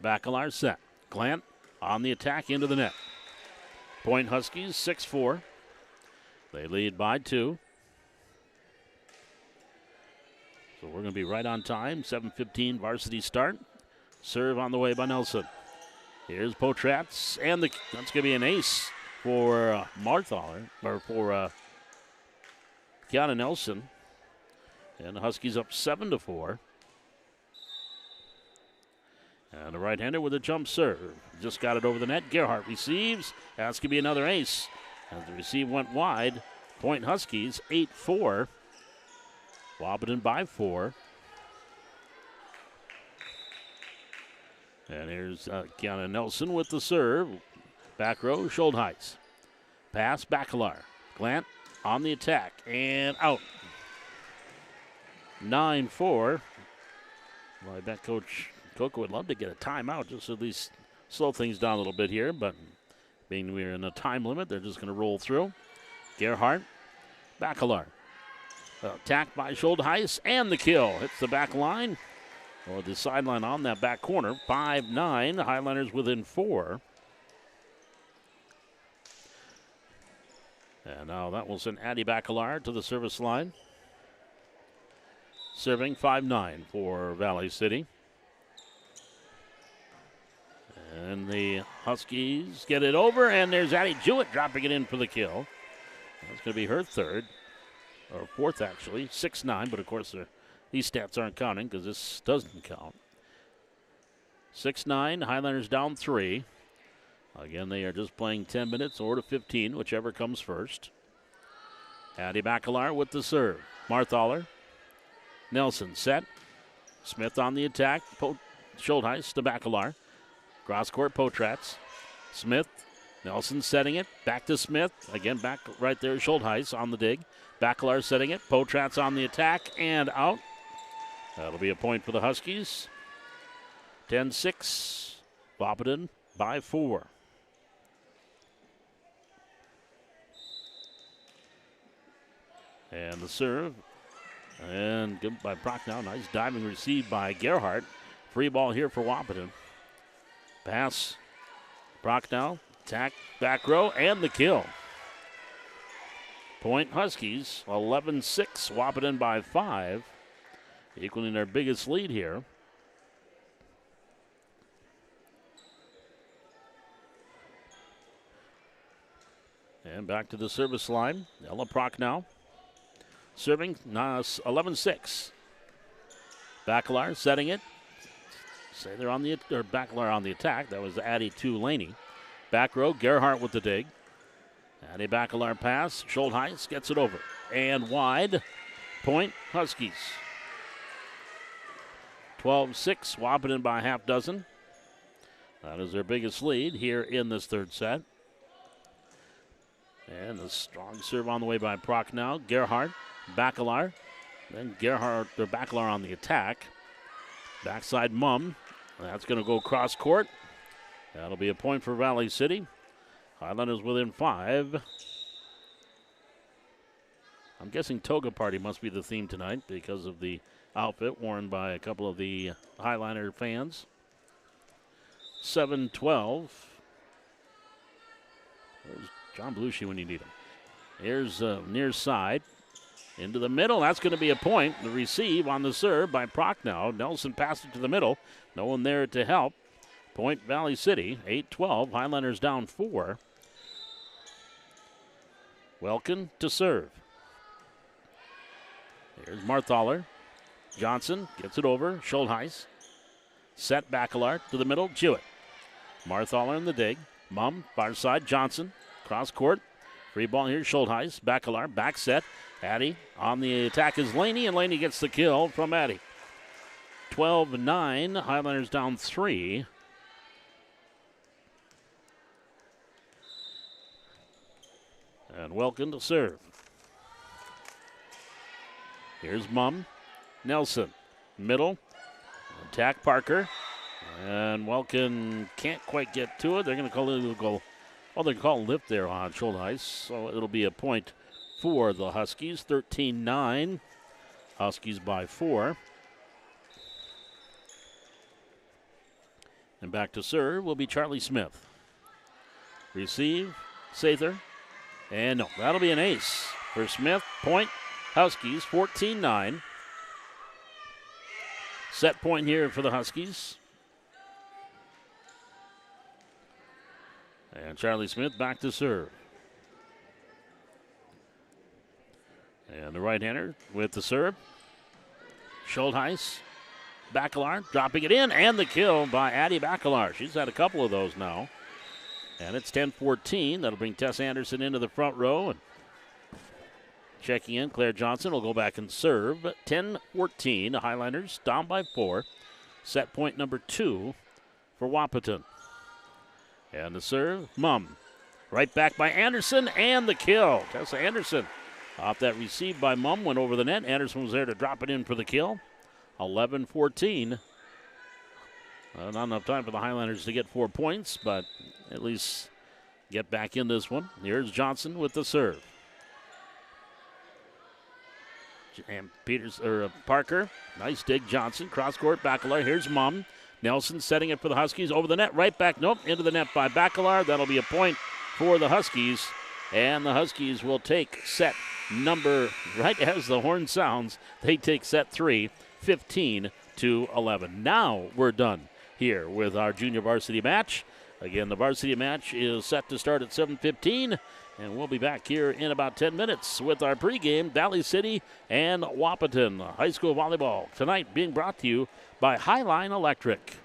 Bacalar set. Glant on the attack into the net. Point Huskies 6-4. They lead by 2. So we're going to be right on time. 7:15 varsity start. Serve on the way by Nelson. Here's Potrat's, and that's going to be an ace for Marthaler, or for Kiana Nelson. And the Huskies up 7-4. And the right-hander with a jump serve. Just got it over the net. Gerhardt receives. That's going to be another ace. As the receive went wide. Point Huskies 8-4. Wahpeton by 4. And here's Kiana Nelson with the serve. Back row, Schultheis. Pass, Bacalar. Glant on the attack and out. 9-4. Well, I bet Coach Coco would love to get a timeout just to at least slow things down a little bit here, but being we're in a time limit, they're just going to roll through. Gerhardt, Bacalar. Attacked by Schultheis and the kill. Hits the back line or the sideline on that back corner. 5-9. Highlanders within 4. And now that will send Addie Bacalar to the service line. Serving 5-9 for Valley City. And the Huskies get it over, and there's Addie Jewett dropping it in for the kill. That's going to be her third, or fourth actually, 6-9, but of course these stats aren't counting because this doesn't count. 6-9, Highlanders down 3. Again, they are just playing 10 minutes or to 15, whichever comes first. Addie Bacalar with the serve. Marthaler. Nelson set. Smith on the attack. Schultheis to Bacalar. Cross court, Potrat's. Smith. Nelson setting it. Back to Smith. Again, back right there, Schultheis on the dig. Bacalar setting it. Potrat's on the attack and out. That'll be a point for the Huskies. 10-6. Wahpeton by 4. And the serve And good by Prochnow. Nice diving receive by Gerhardt. Free ball here for Wahpeton. Pass. Prochnow. Attack. Back row. And the kill. Point Huskies. 11-6. Wahpeton by 5. Equaling their biggest lead here. And back to the service line. Ella Prochnow. Serving 11-6. Bacalar setting it. Say they're on the Bacalar on the attack. That was Addie to Laney. Back row, Gerhardt with the dig. Addie Bacalar pass. Schultheis gets it over. And wide. Point Huskies. 12-6. Wahpeton by half dozen. That is their biggest lead here in this third set. And a strong serve on the way by Prochnow. Gerhardt. Bacalar. Then Gerhardt or Bacalar on the attack. Backside Mum. That's going to go cross court. That'll be a point for Valley City. Highlanders within 5. I'm guessing Toga Party must be the theme tonight because of the outfit worn by a couple of the Highliner fans. 7-12. There's John Belushi when you need him. Here's near side. Into the middle. That's going to be a point. The receive on the serve by Prochnow. Nelson passed it to the middle. No one there to help. Point Valley City. 8-12. Highlanders down 4. Welkin to serve. Here's Marthaler. Johnson gets it over. Schultheis. Set Bacalar to the middle. Jewett. Marthaler in the dig. Mum, far side. Johnson. Cross court. Free ball here. Schultheis. Bacalar. Back set. Addie on the attack is Laney, and Laney gets the kill from Addie. 12-9. Highlanders down 3. And Welkin to serve. Here's Mum. Nelson. Middle. Attack Parker. And Welkin can't quite get to it. They're going to call it a goal. Well, they're calling lift there on Schultheis, so it'll be a point for the Huskies. 13-9. Huskies by 4. And back to serve will be Charlie Smith. Receive. Sather. And no, that'll be an ace for Smith. Point Huskies. 14-9. Set point here for the Huskies. And Charlie Smith back to serve. And the right-hander with the serve. Schultheis. Bacalar dropping it in, and the kill by Addie Bacalar. She's had a couple of those now. And it's 10-14. That'll bring Tess Anderson into the front row. And checking in, Claire Johnson will go back and serve. 10-14. The Highlanders down by 4. Set point number 2 for Wahpeton. And the serve, Mum. Right back by Anderson, and the kill. Tessa Anderson off that receive by Mum, went over the net. Anderson was there to drop it in for the kill. 11-14. Not enough time for the Highlanders to get 4 points, but at least get back in this one. Here's Johnson with the serve. And Parker, nice dig, Johnson. Cross court, Bacalar. Here's Mum. Nelson setting it for the Huskies. Over the net, right back. Nope, into the net by Bacalar. That'll be a point for the Huskies. And the Huskies will take set number, right as the horn sounds, they take set 3, 15-11. Now we're done here with our junior varsity match. Again, the varsity match is set to start at 7:15. And we'll be back here in about 10 minutes with our pregame, Valley City and Wahpeton High School Volleyball. Tonight being brought to you by Highline Electric.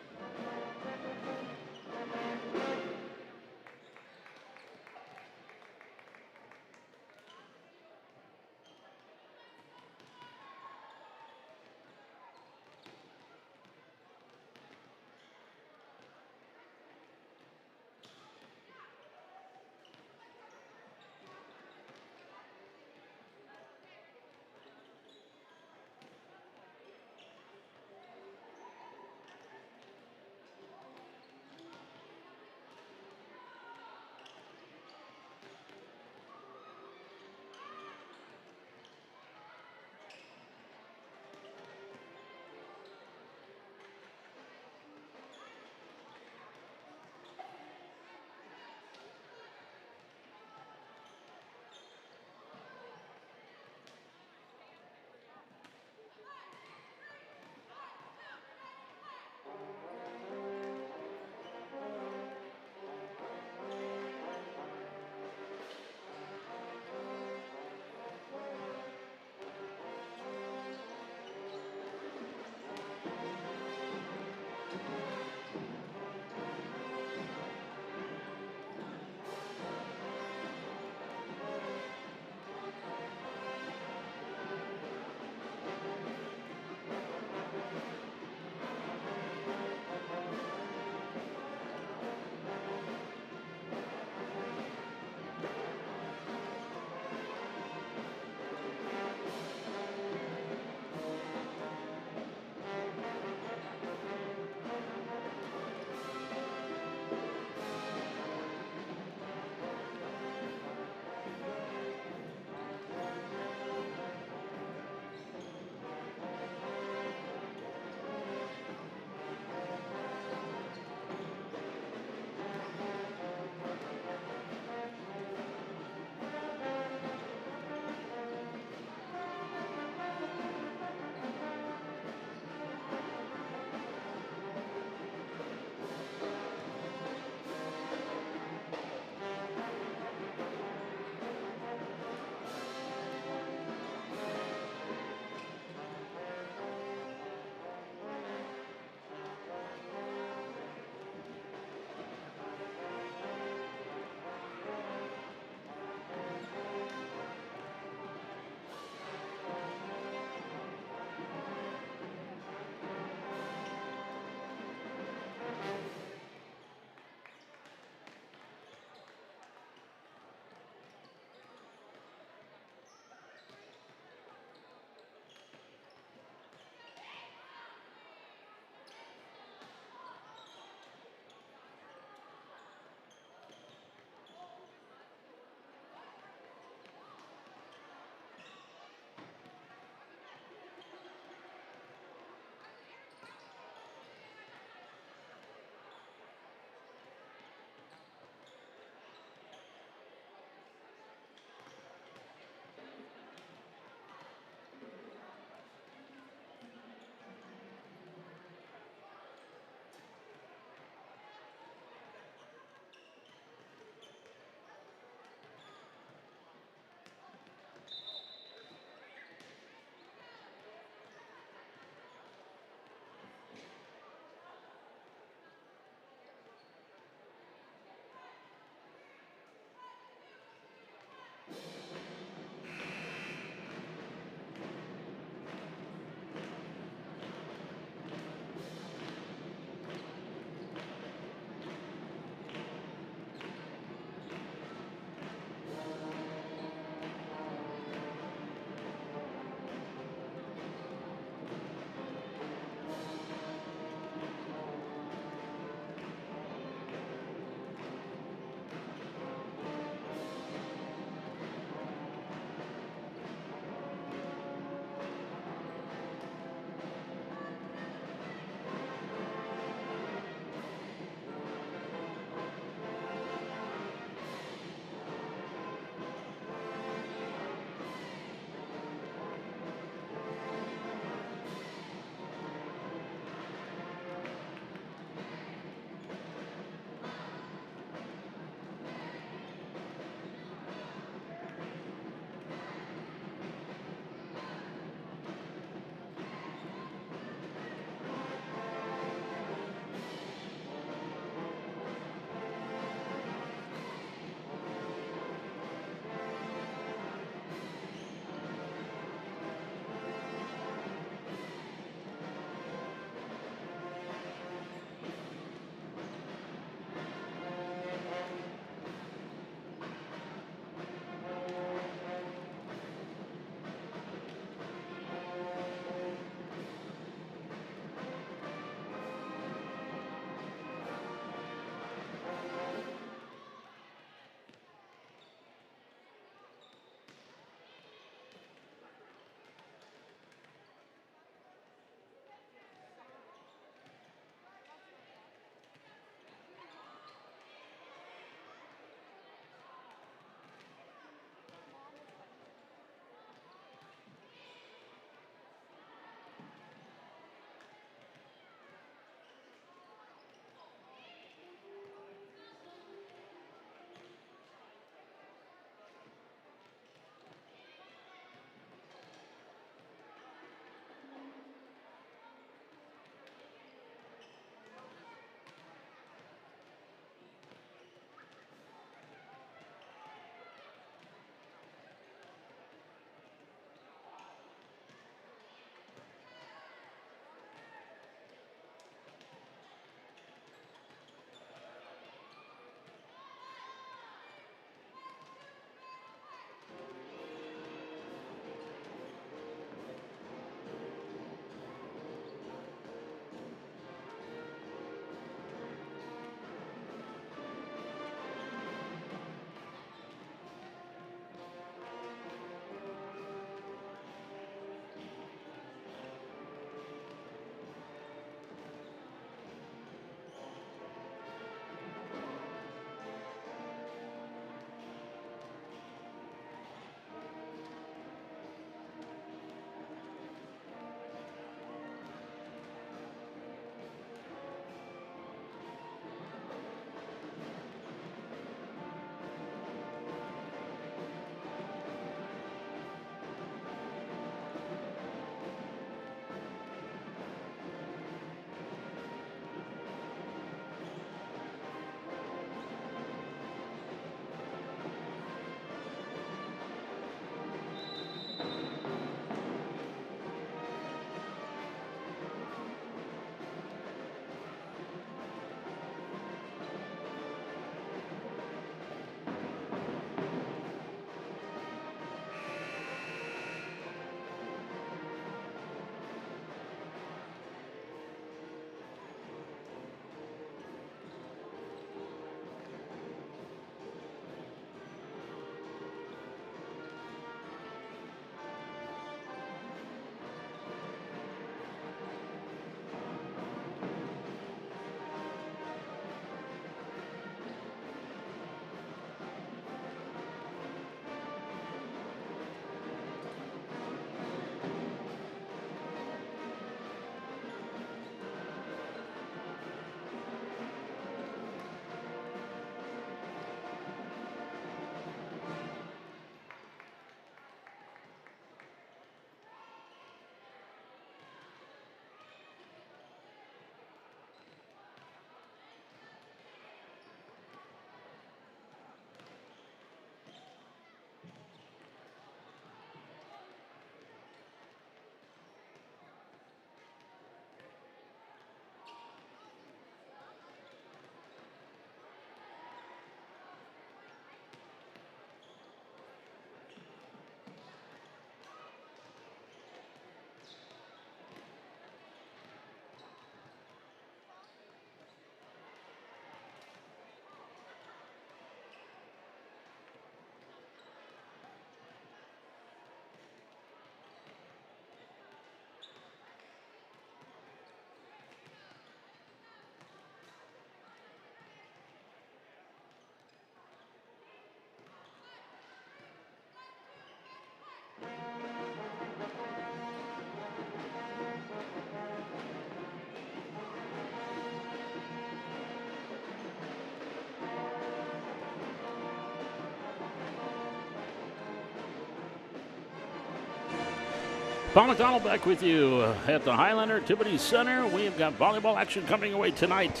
Paul McDonald back with you at the Highlander Activity Center. We've got volleyball action coming away tonight.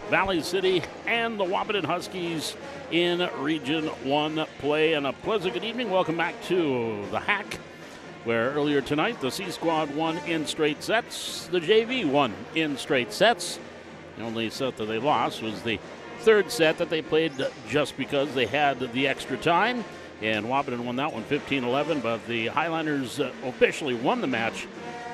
Valley City and the Wahpeton Huskies in Region 1 play. And a pleasant good evening. Welcome back to the Hack, where earlier tonight the C Squad won in straight sets. The JV won in straight sets. The only set that they lost was the third set that they played just because they had the extra time. And Wahpeton won that one 15-11, but the Highlanders officially won the match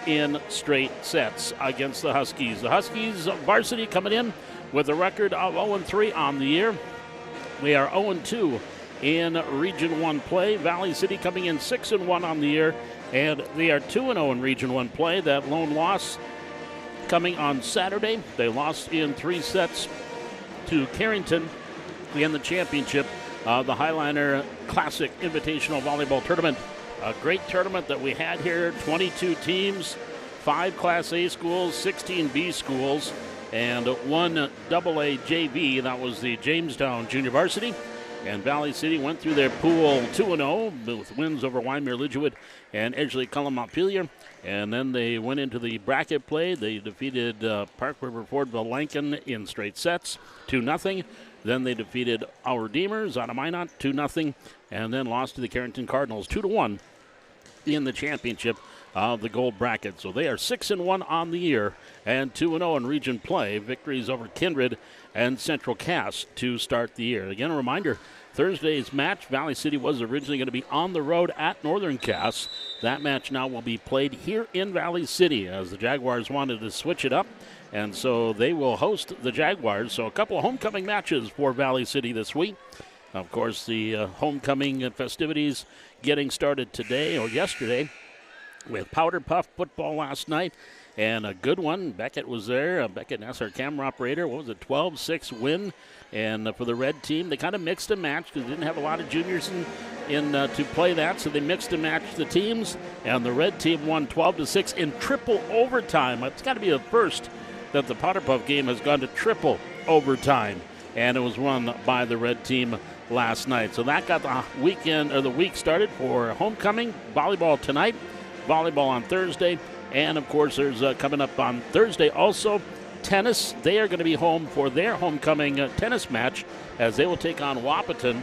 in straight sets against the Huskies. The Huskies varsity coming in with a record of 0-3 on the year. We are 0-2 in Region 1 play. Valley City coming in 6-1 on the year, and they are 2-0 in Region 1 play. That lone loss coming on Saturday. They lost in 3 sets to Carrington in the championship of the Highlander Classic Invitational Volleyball Tournament. A great tournament that we had here, 22 teams, 5 Class A schools, 16 B schools, and 1 AA JV. That was the Jamestown Junior Varsity. And Valley City went through their pool 2-0 with wins over Wyndmere Lidgewood and Edgeley Cullen Montpelier. And then they went into the bracket play. They defeated Park River Fordville Lankin in straight sets, 2-0. Then they defeated our Deemers out of Minot, 2-0. And then lost to the Carrington Cardinals, 2-1 in the championship of the gold bracket. So they are 6-1 on the year and 2-0 in region play. Victories over Kindred and Central Cass to start the year. Again, a reminder, Thursday's match, Valley City was originally going to be on the road at Northern Cass. That match now will be played here in Valley City as the Jaguars wanted to switch it up. And so they will host the Jaguars. So a couple of homecoming matches for Valley City this week. Of course, the homecoming festivities getting started today or yesterday with Powder Puff football last night. And a good one. Beckett was there. Beckett, that's our camera operator. What was it, 12-6 win? And for the red team, they kind of mixed and matched because they didn't have a lot of juniors in to play that. So they mixed and matched the teams. And the red team won 12-6 in triple overtime. It's got to be the first that the Powder Puff game has gone to triple overtime. And it was won by the red team last night. So that got the weekend or the week started for homecoming. Volleyball tonight, volleyball on Thursday. And, of course, there's coming up on Thursday also tennis. They are going to be home for their homecoming tennis match as they will take on Wahpeton.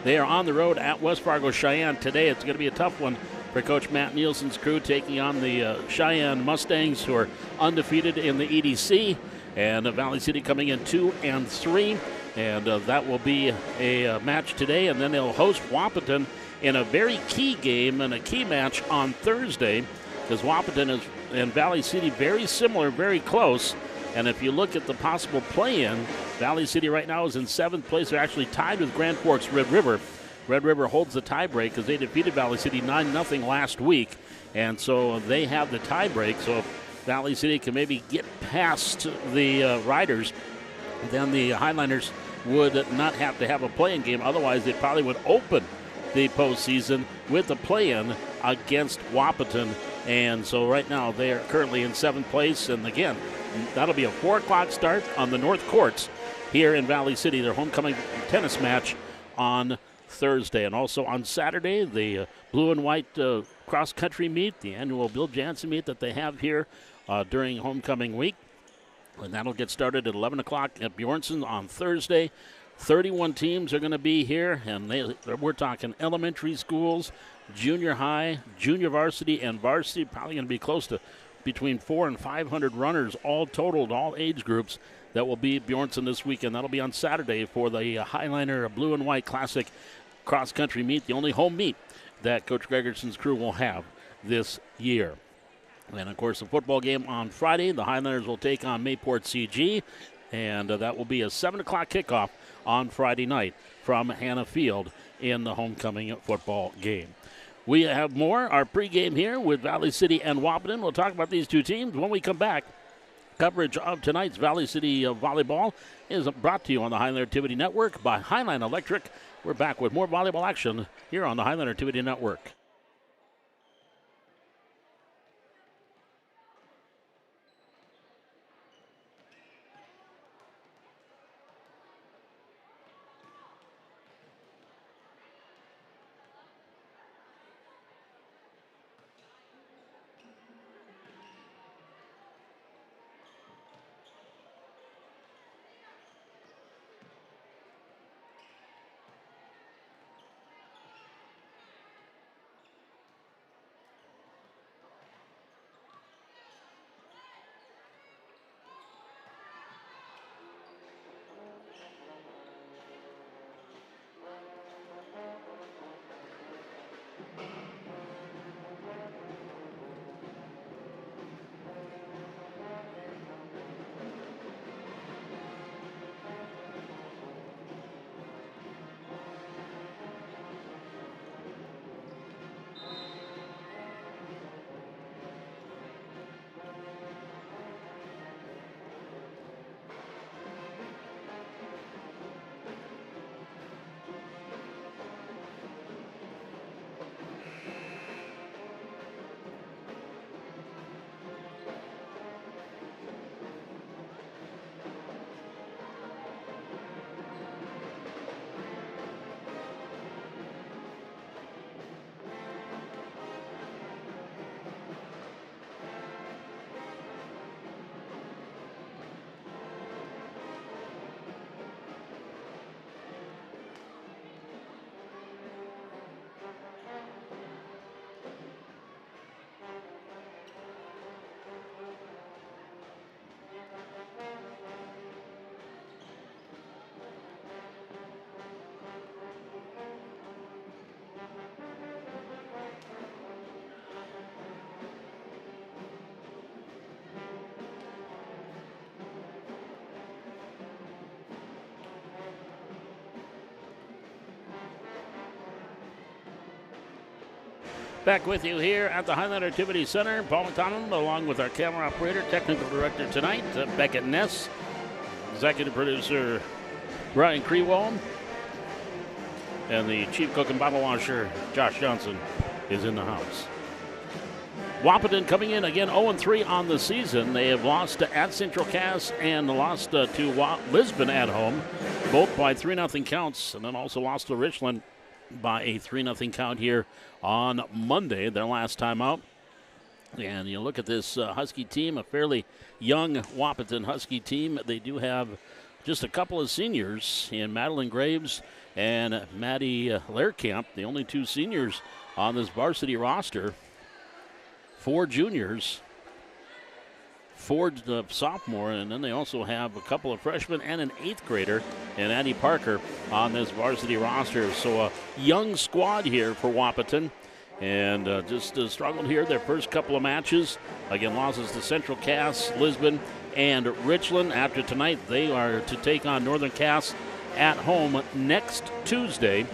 They are on the road at West Fargo Cheyenne today. It's going to be a tough one for Coach Matt Nielsen's crew, taking on the Cheyenne Mustangs, who are undefeated in the EDC. And Valley City coming in 2-3. And that will be a match today. And then they'll host Wahpeton in a very key game and a key match on Thursday, because Wahpeton is and Valley City very similar, very close. And if you look at the possible play-in, Valley City right now is in 7th place. They're actually tied with Grand Forks Red River. Red River holds the tiebreak because they defeated Valley City 9-0 last week. And so they have the tiebreak. So if Valley City can maybe get past the Riders, then the Highlanders would not have to have a play-in game. Otherwise, they probably would open the postseason with a play-in against Wahpeton. And so right now they are currently in 7th place. And again, that'll be a 4 o'clock start on the North Courts here in Valley City, their homecoming tennis match on Thursday. And also on Saturday, the blue and white cross-country meet, the annual Bill Jansen meet that they have here during homecoming week. And that'll get started at 11 o'clock at Bjornsson on Thursday. 31 teams are going to be here, and we're talking elementary schools, junior high, junior varsity, and varsity. Probably going to be close to between 400 and 500 runners, all totaled, all age groups, that will be at Bjornsson this weekend. That'll be on Saturday for the Highlander Blue and White Classic cross-country meet, the only home meet that Coach Gregerson's crew will have this year. And, of course, the football game on Friday, the Highlanders will take on Mayport CG, and that will be a 7 o'clock kickoff on Friday night from Hannah Field in the homecoming football game. We have more, our pregame here with Valley City and Wahpeton. We'll talk about these two teams when we come back. Coverage of tonight's Valley City volleyball is brought to you on the Highlander Activity Network by Highline Electric. We're back with more volleyball action here on the Highlander Activity Network. Back with you here at the Highland Activity Center. Paul McDonald, along with our camera operator, technical director tonight, Beckett Ness, executive producer Brian Krewald, and the chief cook and bottle washer, Josh Johnson, is in the house. Wahpeton coming in again 0-3 on the season. They have lost at Central Cass and lost to Lisbon at home, both by 3-0 counts, and then also lost to Richland by a 3-0 count here on Monday, their last time out. And you look at this Husky team, a fairly young Wahpeton Husky team. They do have just a couple of seniors in Madeline Graves and Maddie Lehrkamp, the only two seniors on this varsity roster. 4 juniors, 4 sophomore, and then they also have a couple of freshmen and an 8th grader, and Addie Parker on this varsity roster. So a young squad here for Wahpeton, and just struggled here their first couple of matches. Again, losses to Central Cass, Lisbon, and Richland. After tonight, they are to take on Northern Cass at home next Tuesday.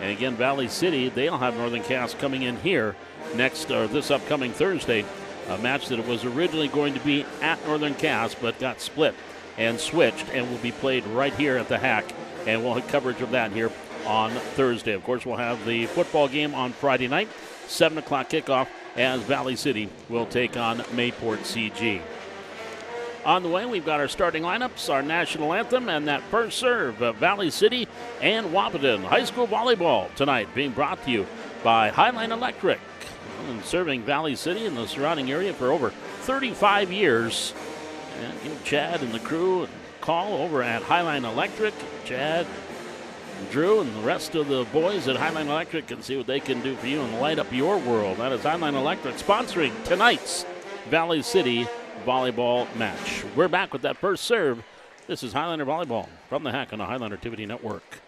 And again, Valley City, they'll have Northern Cass coming in here this upcoming Thursday. A match that was originally going to be at Northern Cass, but got split and switched and will be played right here at the Hack. And we'll have coverage of that here on Thursday. Of course, we'll have the football game on Friday night, 7 o'clock kickoff, as Valley City will take on Mayport CG. On the way, we've got our starting lineups, our national anthem, and that first serve of Valley City and Wahpeton High School Volleyball tonight, being brought to you by Highline Electric, and serving Valley City and the surrounding area for over 35 years. And give Chad and the crew a call over at Highline Electric. Chad, Drew, and the rest of the boys at Highline Electric can see what they can do for you and light up your world. That is Highline Electric sponsoring tonight's Valley City volleyball match. We're back with that first serve. This is Highlander Volleyball from the Hack on the Highland Activity Network.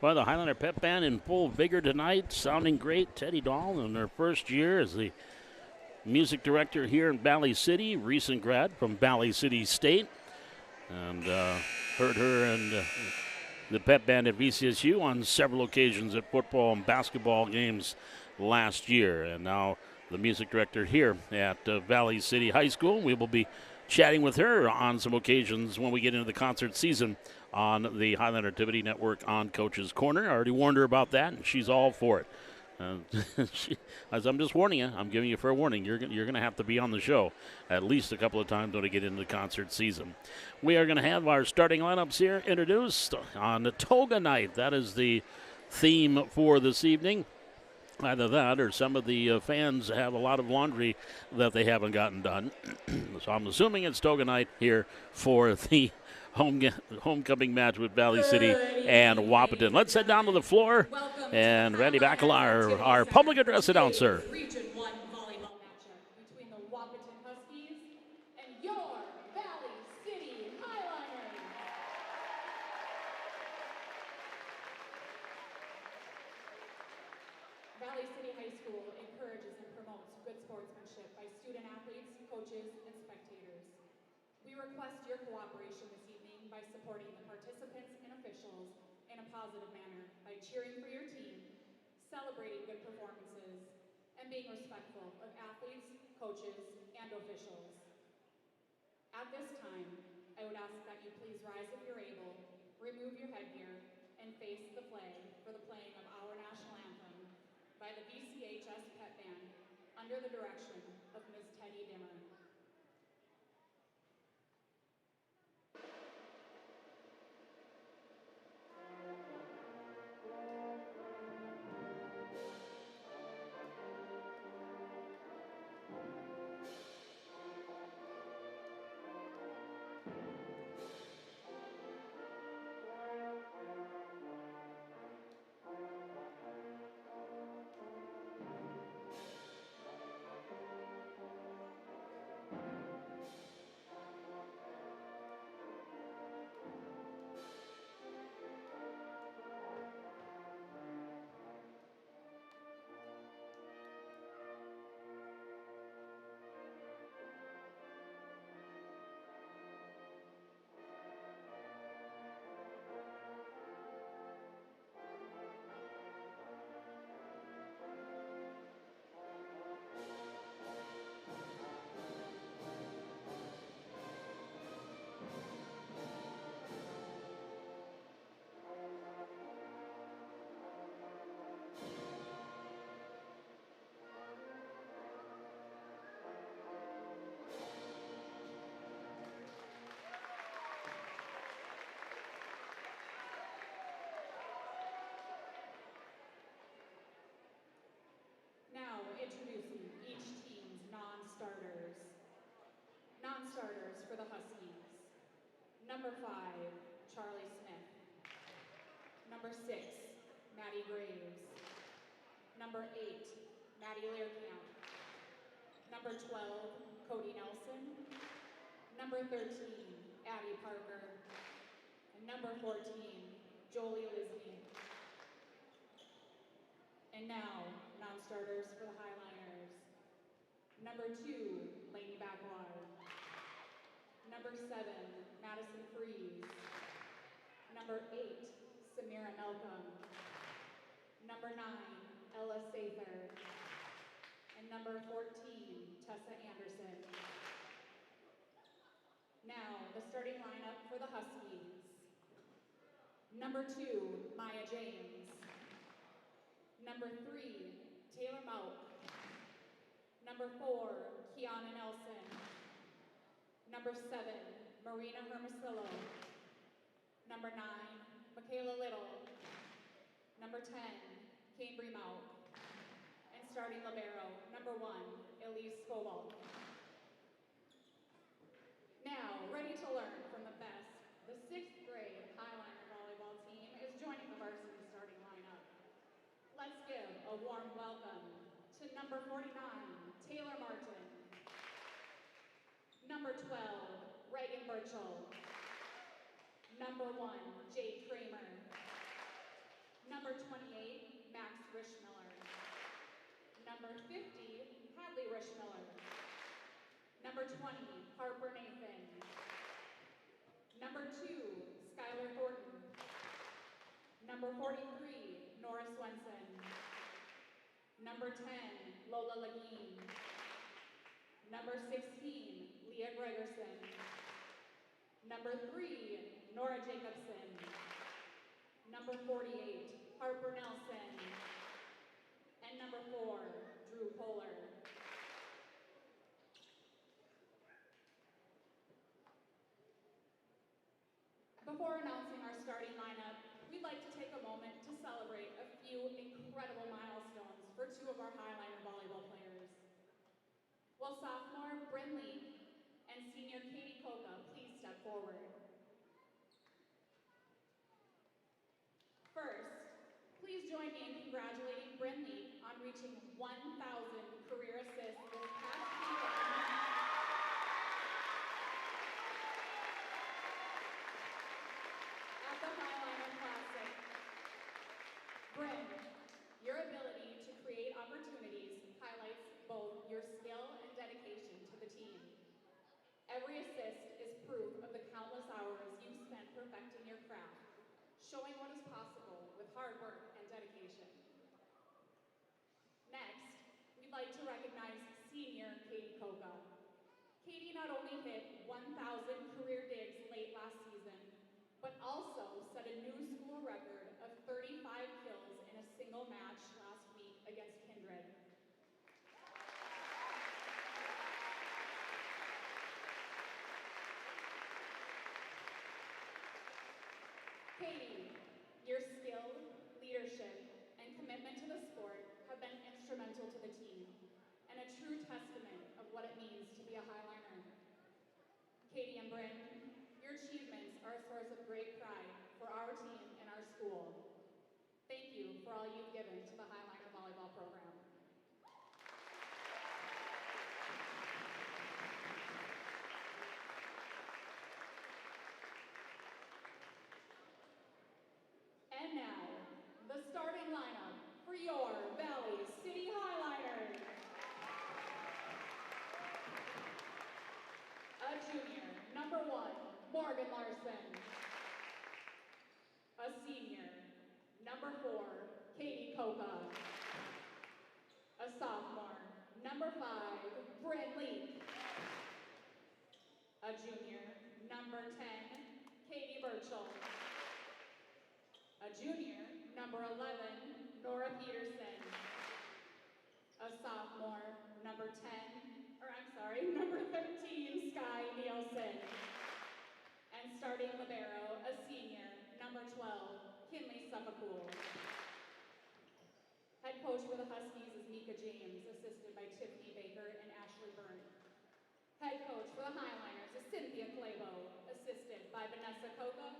Well, the Highlander Pep Band in full vigor tonight, sounding great. Teddy Dahl in her first year as the music director here in Valley City, recent grad from Valley City State. And heard her and the Pep Band at VCSU on several occasions at football and basketball games last year. And now the music director here at Valley City High School. We will be chatting with her on some occasions when we get into the concert season on the Highland Activity Network on Coach's Corner. I already warned her about that, and she's all for it. As I'm just warning you, I'm giving you fair warning, you're going to have to be on the show at least a couple of times when we get into the concert season. We are going to have our starting lineups here introduced on the Toga Night. That is the theme for this evening. Either that or some of the fans have a lot of laundry that they haven't gotten done. So I'm assuming it's Toga Night here for the homecoming match with Valley City and Wahpeton. Let's head down to the floor, and Randy Baccalar, our public address announcer. Region 1 volleyball matchup between the Wahpeton Huskies and your Valley City Highlanders. school encourages and promotes good sportsmanship by student athletes, coaches, and spectators. We request your cooperation this evening by supporting the participants and officials in a positive manner by cheering for your team, celebrating good performances, and being respectful of athletes, coaches, and officials. At this time, I would ask that you please rise if you're able, remove your headgear, and face the flag for the playing of our national anthem by the VCHS Pet Band under the direction of Ms. Teddy Dimmer. Now introducing each team's non-starters. Non-starters for the Huskies. Number 5, Charlie Smith. Number 6, Maddie Graves. Number 8, Maddie Learcamp. Number 12, Cody Nelson. Number 13, Addie Parker. And number 14, Jolie Lisney. And now, non-starters for the Highliners. Number 2, Lainey Backwater. Number 7, Madison Freeze. Number 8, Samira Malcolm. Number 9, Ella Sather. And number 14, Tessa Anderson. Now, the starting lineup for the Huskies. Number 2, Maya James. Number 3, Taylor Mauk. Number 4, Kiana Nelson. Number 7, Marina Hermosillo. Number 9, Michaela Little. Number 10, Cambry Mauk. And starting libero, number 1, Elise Scovald. Now, ready to learn from the best, the 6th grade Highliner volleyball team is joining the varsity starting lineup. Let's give a warm welcome to number 49, Taylor Martin. Number 12, Reagan Burchell. Number 1, Jade Kramer. Number 28, Max Rishmiller. Number 50, Hadley Rishmiller. Number 20, Harper Nathan. Number 2, Skylar Thornton. Number 43, Nora Swenson. Number 10, Lola Lagine. Number 16, Leah Gregerson. Number 3, Nora Jacobson. Number 48, Harper Nelson. And number 4, Drew Polar. Before announcing our starting lineup, we'd like to take a moment to celebrate a few incredible milestones for 2 of our Highliner volleyball players. Will sophomore Bryn Lee and senior Katie Coca please step forward? First, please join me in congratulating Bryn Lee on reaching 1,000 career assists this past weekend. At the Highliner Classic. Bryn, your ability to create opportunities skill and dedication to the team. Every assist is proof of the countless hours you spent perfecting your craft, showing what is possible with hard work and dedication. Next, we'd like to recognize senior Katie Koka. Katie not only hit 1,000 career digs late last season, but also set a new school record of 35 kills in a single match last week against Kindred. Katie, your skill, leadership, and commitment to the sport have been instrumental to the team and a true testament of what it means to be a Highliner. Katie and Bryn, your achievements are a source of great pride for our team and our school. Thank you for all you've given to the Highliner volleyball program. And now, the starting lineup for your Valley City Highliners. A junior, number 1, Morgan Larson. A senior, number 4, Katie Koka. A sophomore, number 5, Bryn Leak. A junior, number 10, Katie Birchall. A junior, number 11, Nora Peterson. A sophomore, number 13, Sky Nielsen. And starting libero, a senior, number 12, Kinley Suffolk. Head coach for the Huskies is Mika James, assisted by Tiffany Baker and Ashley Byrne. Head coach for the Highliners is Cynthia Clabo, assisted by Vanessa Koga.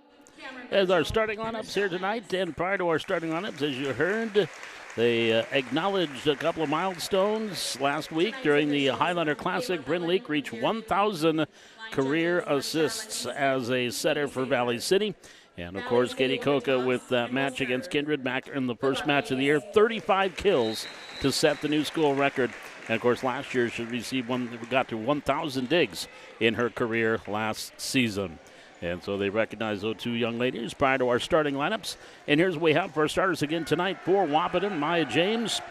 As our starting lineups here tonight, and prior to our starting lineups, as you heard, they acknowledged a couple of milestones last week during the Highliner Classic. Bryn Leak reached 1,000 career assists as a setter for Valley City. And, of course, Katie Koka with that match against Kindred back in the first match of the year, 35 kills to set the new school record. And, of course, last year she got to 1,000 digs in her career last season. And so they recognize those two young ladies prior to our starting lineups. And here's what we have for our starters again tonight for Wahpeton: Maya James,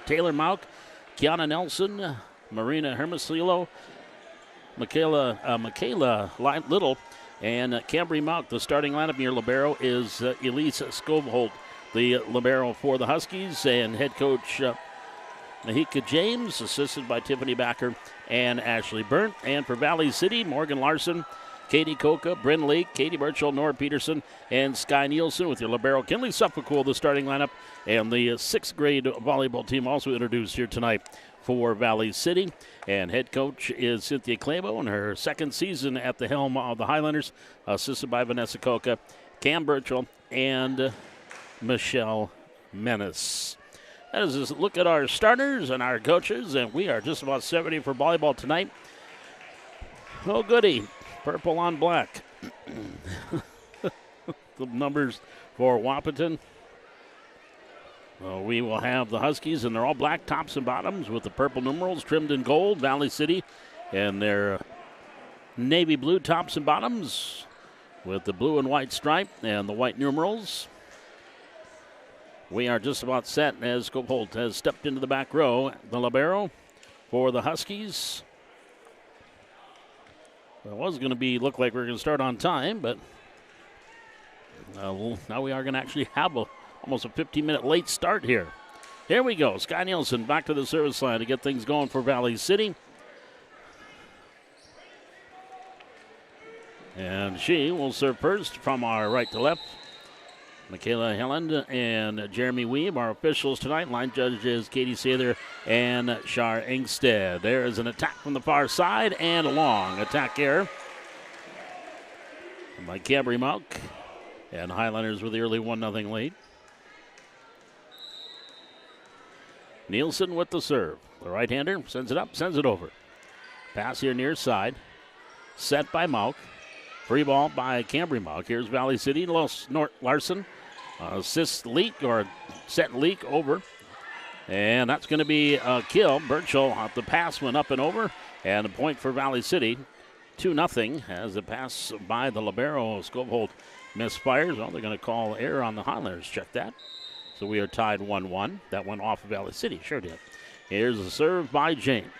Taylor Mauk, Kiana Nelson, Marina Hermosillo, Michaela Little, and Cambry Mauk. The starting lineup near libero is Elise Scoveholt, the libero for the Huskies, and head coach Nahika James, assisted by Tiffany Backer and Ashley Byrne. And for Valley City, Morgan Larson, Katie Koka, Bryn Leak, Katie Birchall, Nora Peterson, and Sky Nielsen with your libero Kinley Suffolk, the starting lineup. And the 6th grade volleyball team also introduced here tonight for Valley City. And head coach is Cynthia Clabo in her 2nd season at the helm of the Highlanders, assisted by Vanessa Koka, Cam Birchall, and Michelle Menace. That is a look at our starters and our coaches, and we are just about set ready for volleyball tonight. Oh, goody. Purple on black. The numbers for Wahpeton. We will have the Huskies, and they're all black tops and bottoms with the purple numerals trimmed in gold. Valley City and their navy blue tops and bottoms with the blue and white stripe and the white numerals. We are just about set as Scope Holt has stepped into the back row. The libero for the Huskies. It was going to look like we are going to start on time, but now we are going to actually have almost a 15-minute late start here. Here we go. Sky Nielsen back to the service line to get things going for Valley City. And she will serve first from our right to left. Michaela Helland and Jeremy Weeb, our officials tonight. Line judges Katie Sather and Shar Ingstead. There is an attack from the far side and a long attack error by Cambry Mauk. And Highlanders with the early 1-0 lead. Nielsen with the serve. The right-hander sends it up, sends it over. Pass here near side. Set by Mauk. Free ball by Cambry Mauk. Here's Valley City. Larson. Assist leak or set leak over. And that's going to be a kill. Burchell, the pass went up and over, and a point for Valley City. 2-0 as the pass by the libero. Scopehold misfires. Well, they're going to call error on the Highlanders. Check that. So we are tied 1-1. That went off of Valley City. Sure did. Here's the serve by James.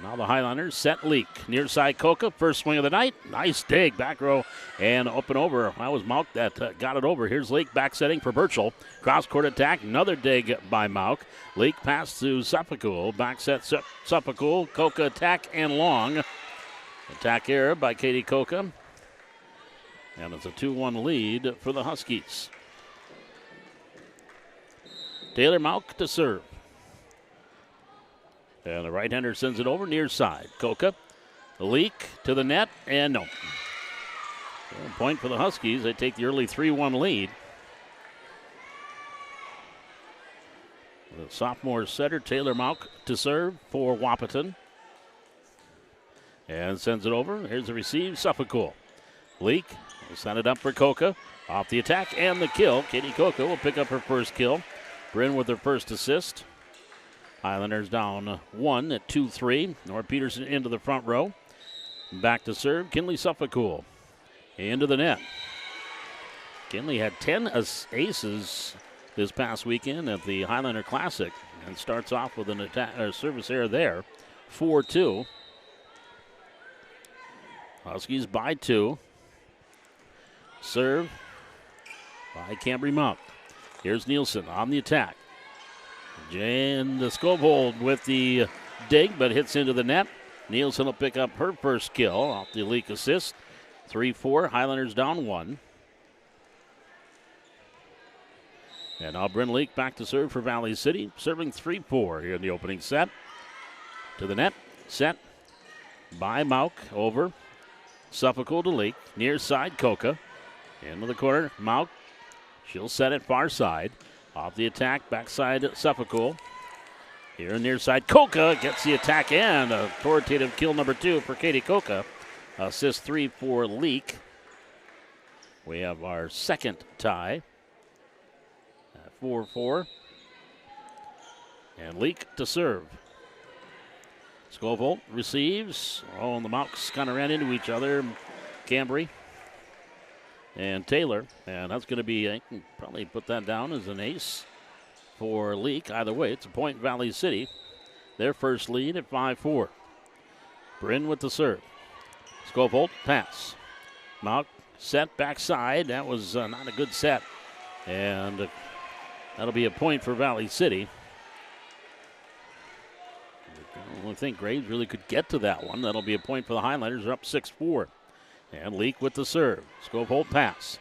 Now the Highlanders set Leak. Near side Coca. First swing of the night. Nice dig. Back row and up and over. That was Mauk that got it over. Here's Leak back setting for Burchell. Cross court attack. Another dig by Mauk. Leak pass to Suppacool. Back set Suppacool. Coca attack and long. Attack error by Katie Coca. And it's a 2-1 lead for the Huskies. Taylor Mauk to serve. And the right-hander sends it over near side. Coca, the Leak to the net, and no. Point for the Huskies. They take the early 3-1 lead. The sophomore setter, Taylor Mauk, to serve for Wahpeton. And sends it over. Here's the receive, Suppacool. Leak will send it up for Coca. Off the attack and the kill. Katie Coca will pick up her first kill. Bryn with her first assist. Highlanders down 1 at 2-3. Nora Peterson into the front row. Back to serve, Kinley Suppacool. Into the net. Kinley had 10 aces this past weekend at the Highlander Classic and starts off with an attack, service error there. 4-2. Huskies by 2. Serve by Cambry Monk. Here's Nielsen on the attack. And the Scopehold with the dig, but hits into the net. Nielsen will pick up her first kill off the Leak assist. 3-4, Highlanders down 1. And now Bryn Leak back to serve for Valley City, serving 3-4 here in the opening set. To the net, set by Mauk, over. Suppacool to Leak, near side Coca. Into the corner, Mauk. She'll set it far side. Off the attack, backside Suppacool. Here near side, Coca gets the attack and authoritative kill number 2 for Katie Coca. Assist 3 for Leak. We have our second tie at 4-4. And Leak to serve. Scopehold receives. Oh, and the Mauks kind of ran into each other. Cambry and Taylor. And that's going to be, I can probably put that down as an ace for Leak. Either way, it's a point Valley City. Their first lead at 5-4. Bryn with the serve. Scopehold, pass. Mauk set backside. That was not a good set. And that'll be a point for Valley City. I don't think Graves really could get to that one. That'll be a point for the Highlanders. They're up 6-4. And Leak with the serve. Scopehold pass.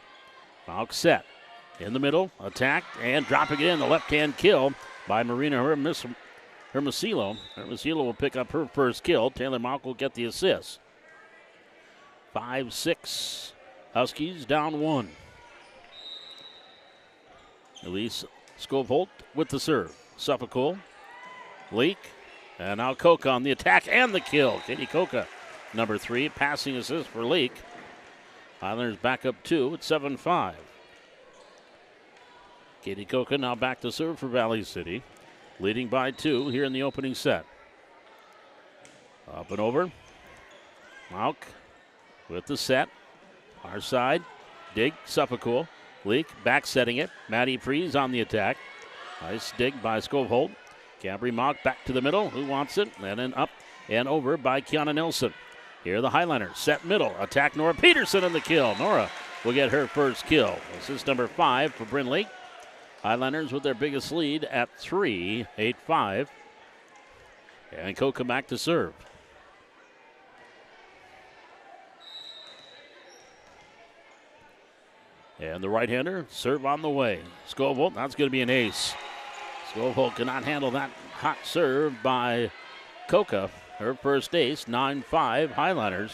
Mauk set. In the middle, attacked, and dropping it in. The left-hand kill by Marina Hermosillo. Hermosillo will pick up her first kill. Taylor Mauk will get the assist. 5-6. Huskies down 1. Elise Scopehold with the serve. Suppacool. Leak. And now Coca on the attack and the kill. Katie Coca, number 3, passing assist for Leak. Highlanders back up 2 at 7-5. Katie Coca now back to serve for Valley City, leading by 2 here in the opening set. Up and over. Mauk with the set. Our side. Dig. Suppacool. Leak back setting it. Maddie Freeze on the attack. Nice dig by Scopehold. Cambry Mauk back to the middle. Who wants it? And then up and over by Kiana Nelson. Here are the Highlanders. Set middle. Attack Nora Peterson and the kill. Nora will get her first kill. Assist number 5 for Bryn Leak. Highlanders with their biggest lead at 3, 8-5. And Coca back to serve. And the right-hander, serve on the way. Scopehold, that's going to be an ace. Scopehold cannot handle that hot serve by Coca. Her first ace, 9-5 Highlanders.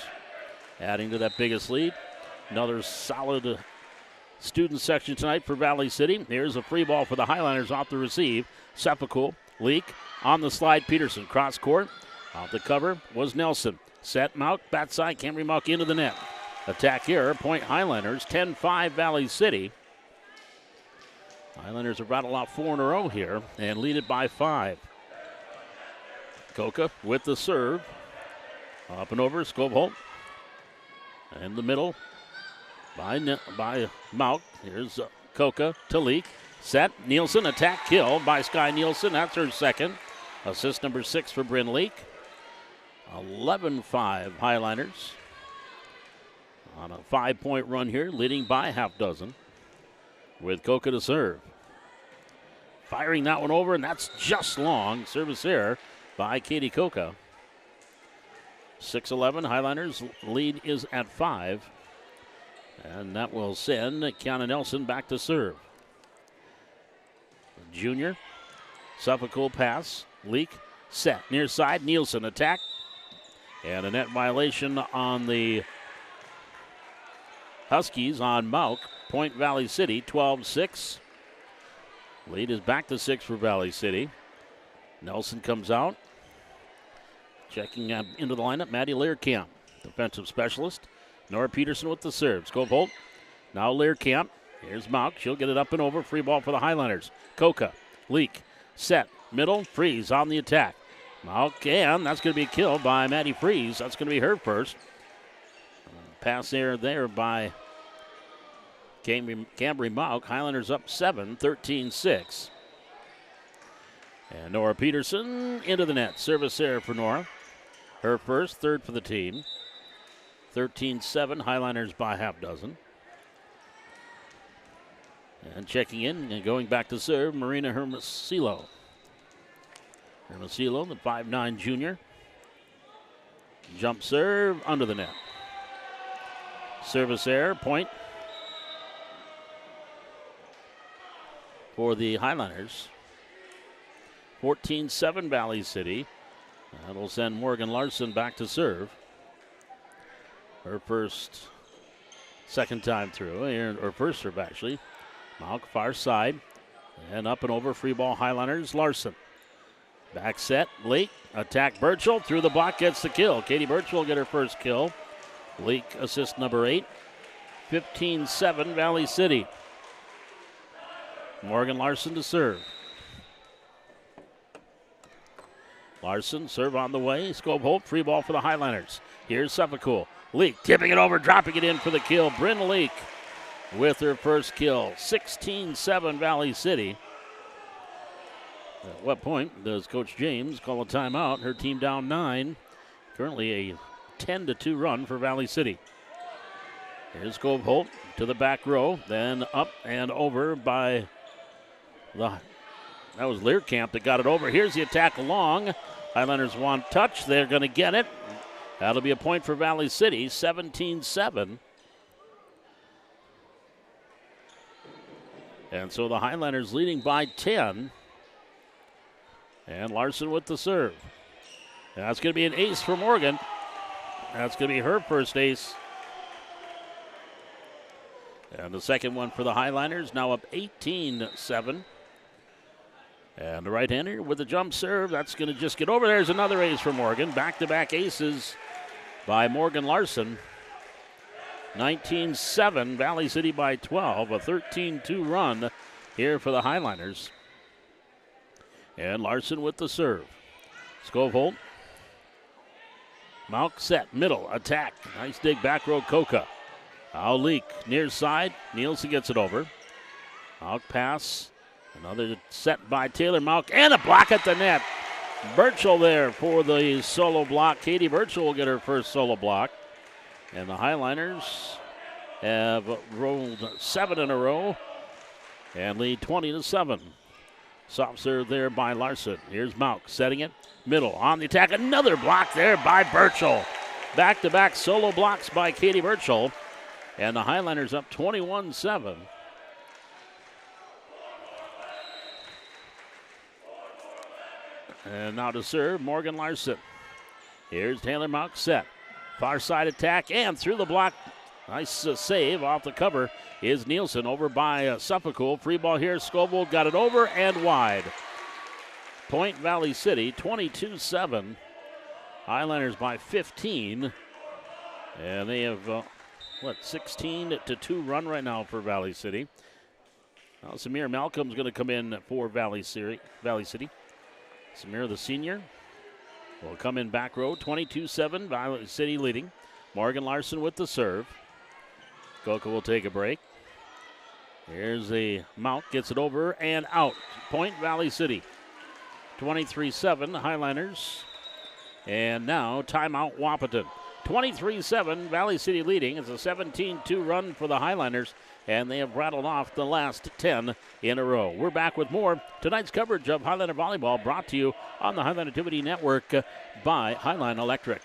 Adding to that biggest lead. Another solid student section tonight for Valley City. Here's a free ball for the Highlanders off the receive. Suppacool, Leak, on the slide, Peterson. Cross court, off the cover was Nelson. Set Mauk, bat side, Cambry Mauk into the net. Attack here, point Highlanders, 10-5 Valley City. Highlanders have rattled off 4 in a row here and lead it by 5. Coca with the serve. Up and over, Skobholt. In the middle by Mauk. Here's Coca to Leak. Set, Nielsen, attack, kill by Sky Nielsen. That's her second. Assist number 6 for Bryn Leak. 11-5 Highlanders on a 5-point run here, leading by half dozen with Coca to serve. Firing that one over, and that's just long. Service error by Katie Coca. 6-11, Highlanders lead is at 5. And that will send Kiana Nelson back to serve. Junior, Suffolk pass, Leak, set, near side, Nielsen attack. And a net violation on the Huskies on Mauk. Point Valley City, 12-6. Lead is back to 6 for Valley City. Nelson comes out. Checking into the lineup, Maddie Learcamp, defensive specialist. Nora Peterson with the serve. Skobholt, now Learcamp. Here's Mauk. She'll get it up and over. Free ball for the Highlanders. Coca, Leak, set, middle, Freeze on the attack. Mauk, and that's going to be a kill by Maddie Freeze. That's going to be her first. Pass there by Cambry Mauk. Highlanders up 7, 13-6. And Nora Peterson into the net. Service there for Nora. Her first, third for the team. 13-7, Highlanders by half dozen. And checking in and going back to serve, Marina Hermosillo. Hermosillo, the 5'9 junior. Jump serve under the net. Service error, point for the Highlanders. 14-7 Valley City. That'll send Morgan Larson back to serve. Her second time through, or first serve actually. Mauk far side, and up and over, free ball Highlanders, Larson. Back set, Leak, attack Birchall, through the block, gets the kill. Katie Birchall will get her first kill. Leak assist number 8. 15-7 Valley City. Morgan Larson to serve. Larson, serve on the way. Skobholt, free ball for the Highlanders. Here's Suffolk. Leak, tipping it over, dropping it in for the kill. Bryn Leak with her first kill. 16-7 Valley City. At what point does Coach James call a timeout? Her team down 9. Currently a 10-2 run for Valley City. Here's Skobholt to the back row, then up and over by that was Learcamp that got it over. Here's the attack long. Highlanders want touch. They're going to get it. That'll be a point for Valley City, 17-7. And so the Highlanders leading by 10. And Larson with the serve. That's going to be an ace for Morgan. That's going to be her first ace. And the second one for the Highlanders, now up 18-7. And the right-hander with the jump serve. That's going to just get over. There's another ace for Morgan. Back-to-back aces by Morgan Larson. 19-7, Valley City by 12. A 13-2 run here for the Highlanders. And Larson with the serve. Skobholt. Mauk set, middle, attack. Nice dig back row, Coca. Now Leak, near side. Nielsen gets it over. Mauk pass. Another set by Taylor Mauk, and a block at the net. Birchall there for the solo block. Katie Birchall will get her first solo block. And the Highlanders have rolled 7 in a row and lead 20-7. Soft serve there by Larson. Here's Mauk setting it. Middle on the attack. Another block there by Birchall. Back-to-back solo blocks by Katie Birchall. And the Highlanders up 21-7. And now to serve, Morgan Larson. Here's Taylor Mauk set. Far side attack and through the block. Nice save off the cover is Nielsen over by Suffolk. Free ball here. Scoble got it over and wide. Point Valley City, 22-7. Highlanders by 15. And they have, 16-2 run right now for Valley City. Now, Samir Malcolm's going to come in for Valley City. Samir, the senior, will come in back row. 22-7, Valley City leading. Morgan Larson with the serve. Coca will take a break. Here's the mount, gets it over and out. Point Valley City. 23-7, Highliners. And now timeout Wahpeton. 23-7, Valley City leading. It's a 17-2 run for the Highliners, and they have rattled off the last 10 in a row. We're back with more. Tonight's coverage of Highliner Volleyball brought to you on the Highline Activity Network by Highline Electric.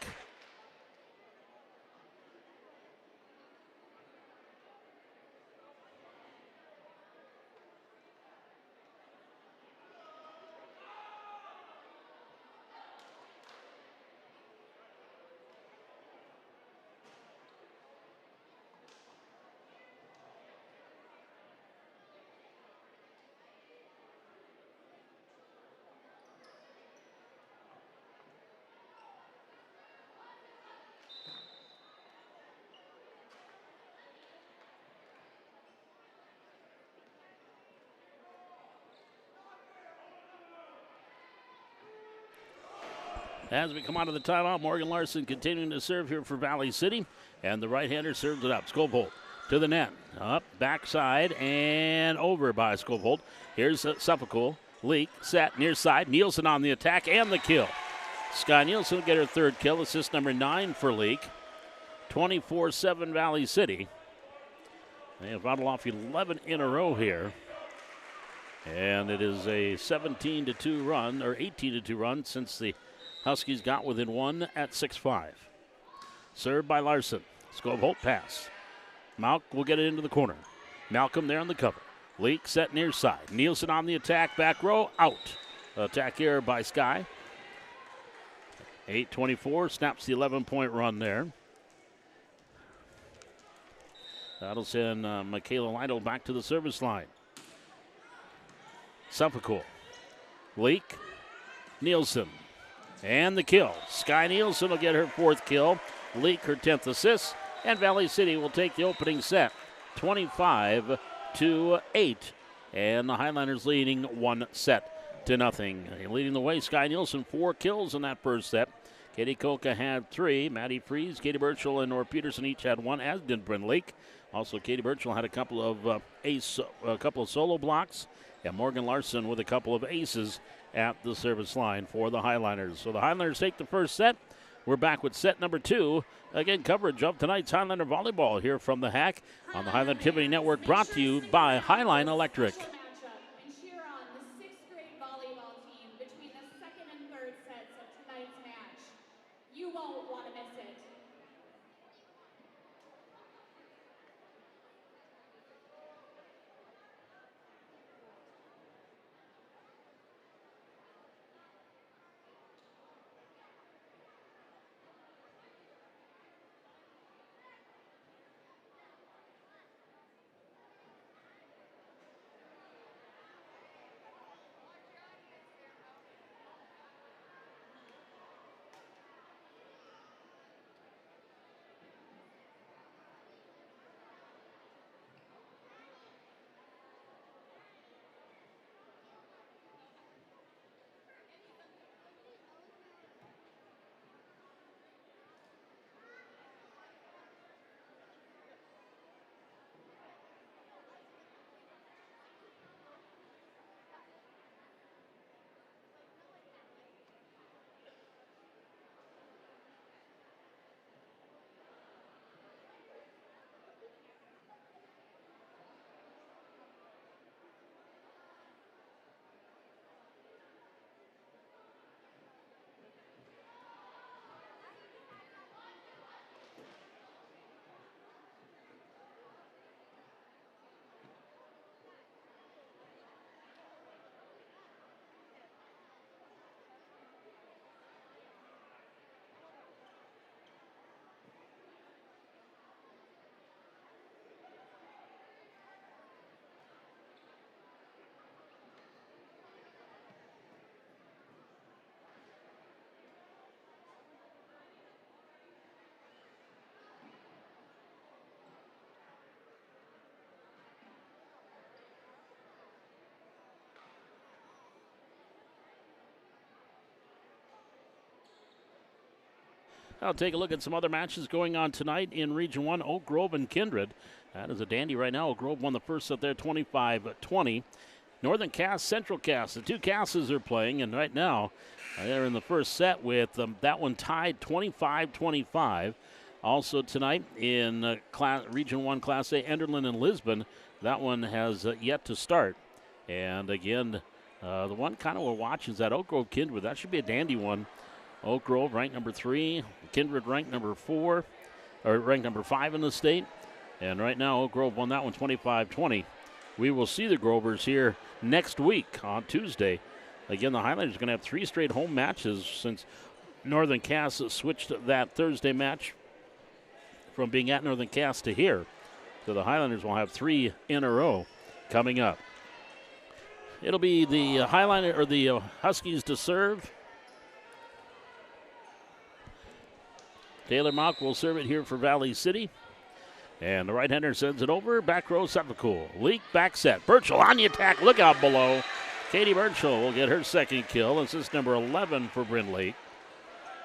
As we come out of the timeout, Morgan Larson continuing to serve here for Valley City. And the right-hander serves it up. Scopeholt to the net. Up, backside, and over by Scopeholt. Here's Suffolk. Leak, set, near side. Nielsen on the attack and the kill. Sky Nielsen will get her third kill. Assist number 9 for Leak. 24-7 Valley City. They have rattled off 11 in a row here. And it is a 17-2 run, or 18-2 run since the Huskies got within one at 6-5. Served by Larson. Scopeholt pass. Malk will get it into the corner. Malcolm there on the cover. Leak set near side. Nielsen on the attack. Back row. Out. Attack here by Sky. 8:24. Snaps the 11-point run there. That'll send Michaela Lytle back to the service line. Suffolk. Leak. Nielsen. And the kill. Sky Nielsen will get her 4th kill. Leak her 10th assist. And Valley City will take the opening set 25-8. And the Highliners leading 1-0. Leading the way, Sky Nielsen, 4 kills in that first set. Katie Koka had 3. Maddie Fries, Katie Birchall, and Nora Peterson each had 1, as did Bryn Leak. Also, Katie Birchall had a couple of solo blocks. And Morgan Larson with a couple of aces at the service line for the Highliners. So the Highliners take the first set. We're back with set number 2. Again, coverage of tonight's Highliner Volleyball here from the Hack on the Highline Activity Network, brought to you by Highline Electric. And cheer on the 6th grade volleyball team between the 2nd and 3rd sets of tonight's match. You won't want to miss it. I'll take a look at some other matches going on tonight in Region 1, Oak Grove and Kindred. That is a dandy right now. Oak Grove won the first set there, 25-20. Northern Cass, Central Cass, the two Casses are playing, and right now they're in the first set with that one tied 25-25. Also tonight in Region 1 Class A, Enderlin and Lisbon, that one has yet to start. And again, the one kind of we're watching is that Oak Grove Kindred. That should be a dandy one. Oak Grove ranked number 3, Kindred ranked number 4, or ranked number 5 in the state. And right now, Oak Grove won that one 25-20. We will see the Grovers here next week on Tuesday. Again, the Highlanders are going to have 3 straight home matches since Northern Cass switched that Thursday match from being at Northern Cass to here. So the Highlanders will have 3 in a row coming up. It'll be the Highlander or the Huskies to serve. Taylor Mock will serve it here for Valley City. And the right-hander sends it over. Back row, Septicool. Leak, back set. Birchall on the attack. Look out below. Katie Birchall will get her second kill. This is number 11 for Bryn Lake.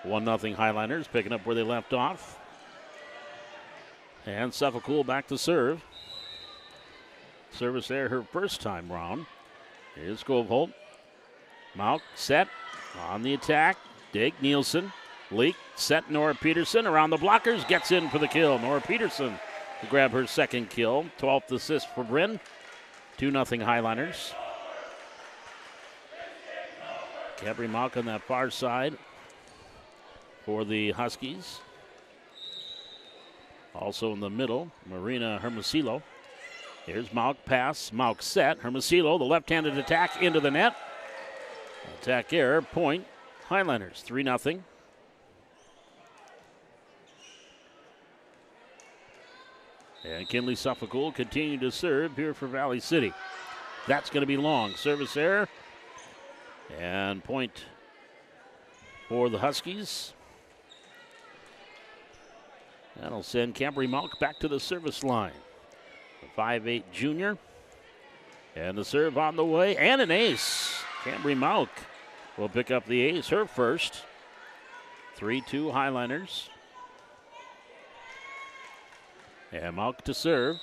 1-0 Highlanders picking up where they left off. And Septicool back to serve. Service there her first time round. Here's Scoveholt. Mount, set. On the attack. Dig, Nielsen. Leak, set, Nora Peterson around the blockers, gets in for the kill. Nora Peterson to grab her second kill. 12th assist for Bryn. 2-0 Highlanders. Cabri Mock on that far side for the Huskies. Also in the middle, Marina Hermosillo. Here's Mauk pass, Mauk set. Hermosillo, the left-handed attack into the net. Attack error, point. Highlanders, 3-0. And Kinley Suffolk will continue to serve here for Valley City. That's going to be long. Service error. And point for the Huskies. That'll send Cambry Malk back to the service line. The 5'8 junior. And the serve on the way. And an ace. Cambry Malk will pick up the ace, her first. 3-2 Highlanders. And Malk to serve.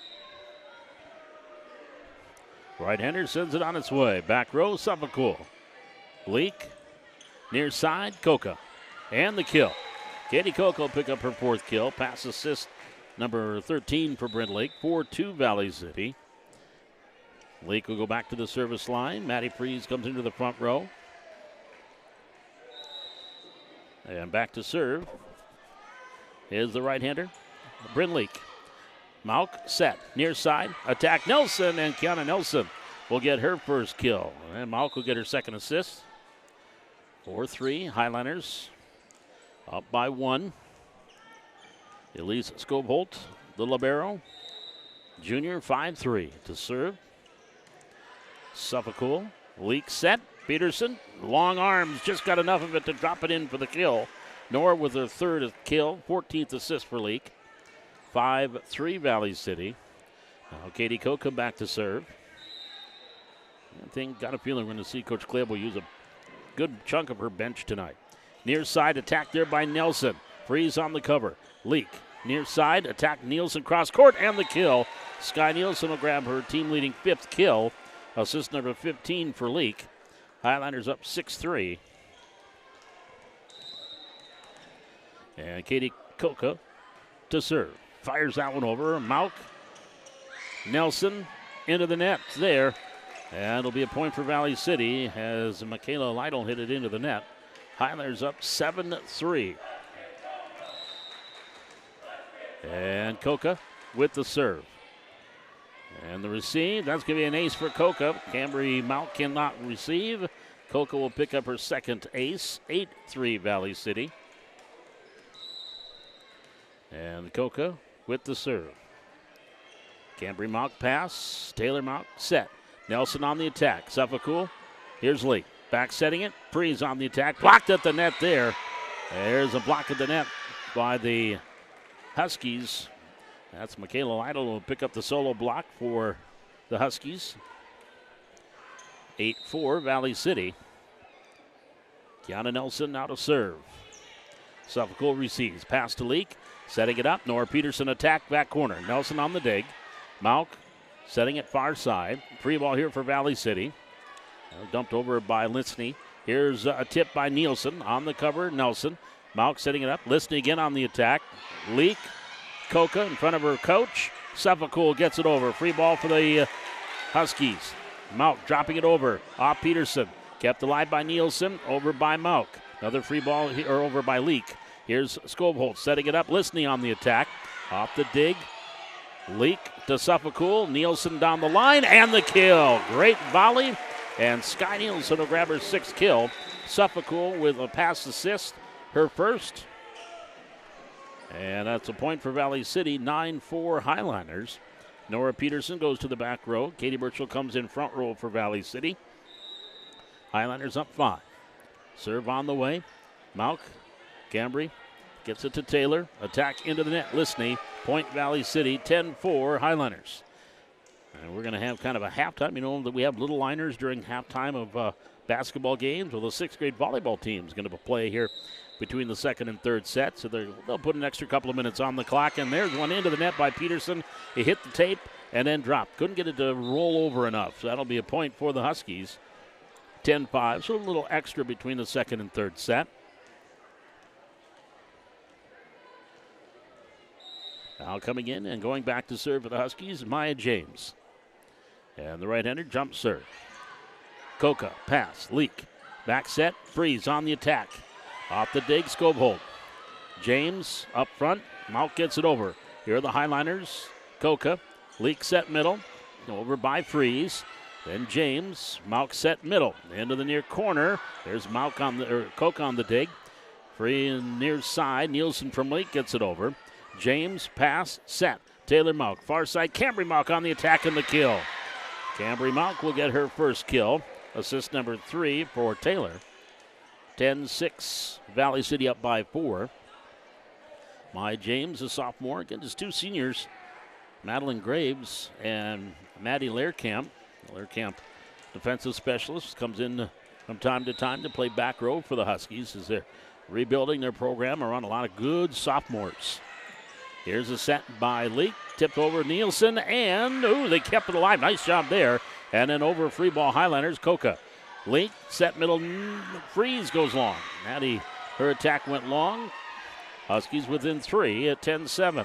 Right-hander sends it on its way. Back row, Suffolk. Leak, near side, Coca. And the kill. Katie Coca will pick up her 4th kill. Pass assist number 13 for Brent Lake. 4-2 Valley City. Leak will go back to the service line. Maddie Freeze comes into the front row. And back to serve is the right-hander, Bryn Leak. Mauk set, near side, attack Nelson, and Kiana Nelson will get her first kill. And Mauk will get her second assist. 4-3, Highlanders up by 1. Elise Scoveholt, the libero, junior, 5-3 to serve. Suffolk, Leak set, Peterson, long arms, just got enough of it to drop it in for the kill. Nora with her 3rd kill, 14th assist for Leak. 5-3 Valley City. Now Katie Coca back to serve. Got a feeling we're going to see Coach Clable use a good chunk of her bench tonight. Near side attack there by Nelson. Freeze on the cover. Leak. Near side attack Nielsen cross court and the kill. Sky Nielsen will grab her team leading 5th kill. Assist number 15 for Leak. Highlanders up 6-3. And Katie Coca to serve. Fires that one over. Mauk. Nelson into the net there. And it'll be a point for Valley City as Michaela Lytle hit it into the net. Highlanders up 7-3. And Coca with the serve. And the receive, that's going to be an ace for Coca. Cambry Mauk cannot receive. Coca will pick up her 2nd ace. 8-3 Valley City. And Coca with the serve. Cambry Mauk pass. Taylor Mauk set. Nelson on the attack. Suffolk. Here's Lee. Back setting it. Freeze on the attack. Blocked at the net there. There's a block at the net by the Huskies. That's Michaela Lytle who will pick up the solo block for the Huskies. 8-4 Valley City. Kiana Nelson now to serve. Suffolk receives. Pass to Leak. Setting it up. Nora Peterson attack back corner. Nelson on the dig. Mauk setting it far side. Free ball here for Valley City. Dumped over by Linsney. Here's a tip by Nielsen. On the cover, Nelson. Mauk setting it up. Linsney again on the attack. Leak. Coca in front of her coach. Suffolk gets it over. Free ball for the Huskies. Mauk dropping it over. Off Peterson. Kept alive by Nielsen. Over by Mauk. Another free ball here over by Leak. Here's Skovholt setting it up. Linsney on the attack. Off the dig. Leak to Suffolk. Nielsen down the line and the kill. Great volley. And Sky Nielsen will grab her 6th kill. Suffolk with a pass assist. Her first. And that's a point for Valley City. 9-4 Highliners. Nora Peterson goes to the back row. Katie Burchell comes in front row for Valley City. Highliners up 5. Serve on the way. Mauk. Cambry gets it to Taylor. Attack into the net. Linsney. Point Valley City. 10-4 Highliners. And we're going to have kind of a halftime. You know that we have little liners during halftime of basketball games. Well, the 6th grade volleyball team is going to play here between the 2nd and 3rd set. So they'll put an extra couple of minutes on the clock. And there's one into the net by Peterson. He hit the tape and then dropped. Couldn't get it to roll over enough. So that'll be a point for the Huskies. 10-5. So a little extra between the 2nd and 3rd set. Now coming in and going back to serve for the Huskies, Maya James. And the right-hander jump serve. Coca, pass, Leak. Back set, Freeze on the attack. Off the dig, Skovholt. James up front, Mauk gets it over. Here are the Highliners. Coca, Leak set middle, over by Freeze. Then James, Mauk set middle. Into the near corner. There's Mauk Coca on the dig. Free in near side, Nielsen from Leak gets it over. James, pass, set. Taylor Mauk, far side, Cambry Mauk on the attack and the kill. Cambry Mauk will get her first kill. Assist number 3 for Taylor. 10-6, Valley City up by 4. Maya James, a sophomore, again, just 2 seniors, Madeline Graves and Maddie Lehrkamp. Lehrkamp, defensive specialist, comes in from time to time to play back row for the Huskies as they're rebuilding their program around a lot of good sophomores. Here's a set by Leak, tipped over Nielsen, and they kept it alive. Nice job there. And then over free ball Highliners, Coca. Leak, set middle, Freeze goes long. Maddie, her attack went long. Huskies within 3 at 10-7.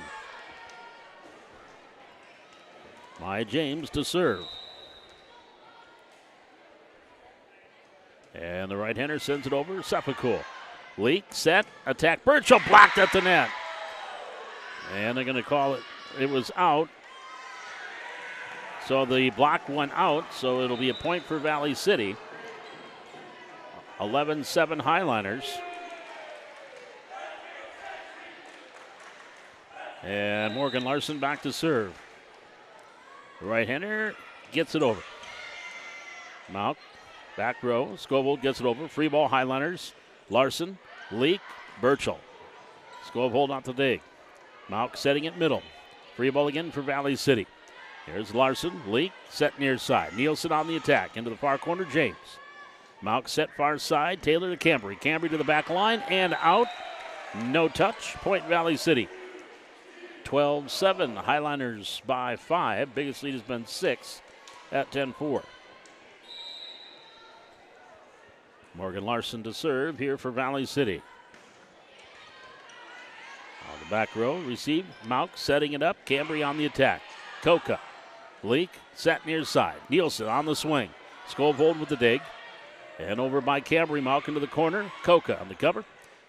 Maya James to serve. And the right-hander sends it over, Suffolk. Leak, set, attack, Burchell blocked at the net. And they're going to call it was out. So the block went out, so it'll be a point for Valley City. 11-7 Highliners. And Morgan Larson back to serve. The right-hander gets it over. Mauk, back row. Skovholt gets it over. Free ball Highliners. Larson, Leak, Burchell. Skovholt off the dig. Mauk setting it middle. Free ball again for Valley City. Here's Larson, Leak, set near side. Nielsen on the attack. Into the far corner, James. Mauk set far side. Taylor to Cambry. Cambry to the back line and out. No touch. Point Valley City. 12-7. Highliners by 5. Biggest lead has been 6 at 10-4. Morgan Larson to serve here for Valley City. On the back row, receive. Mauk setting it up. Cambry on the attack. Coca. Leak, set near side. Nielsen on the swing. Skovholt with the dig. And over by Cambry. Mauk into the corner. Coca on the cover.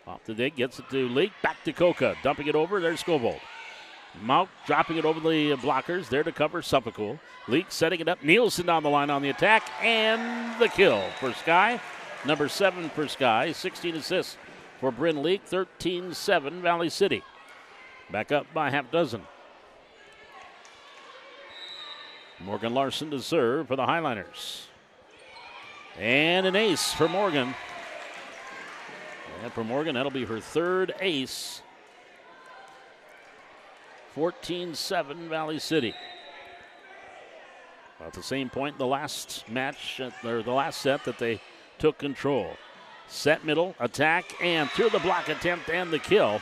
Off the dig, gets it to Leak. Back to Coca. Dumping it over. There's Skovholt. Mauk dropping it over the blockers. There to cover Suffolk. Leak setting it up. Nielsen down the line on the attack. And the kill for Sky. Number 7 for Sky. 16 assists for Bryn Leak. 13-7 Valley City. Back up by half dozen. Morgan Larson to serve for the Highliners. And an ace for Morgan. And for Morgan, that'll be her 3rd ace. 14-7 Valley City. At the same point, the last match, or the last set that they took control. Set middle, attack, and through the block attempt and the kill.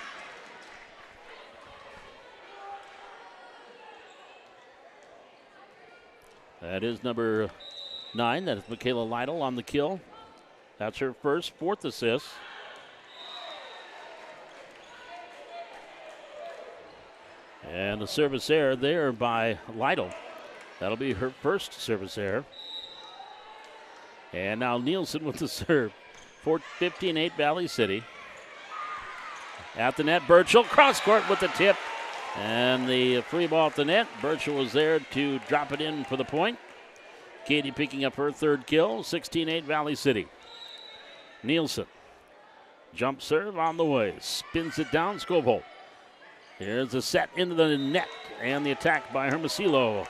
That is number 9. That is Michaela Lytle on the kill. That's her first, 4th assist. And the service error there by Lytle. That'll be her first service error. And now Nielsen with the serve. 15-8 Valley City. At the net, Birchall, cross court with the tip. And the free ball at the net. Birchall was there to drop it in for the point. Katie picking up her 3rd kill, 16-8 Valley City. Nielsen, jump serve on the way, spins it down, Scoville. Here's a set into the net, and the attack by Hermosillo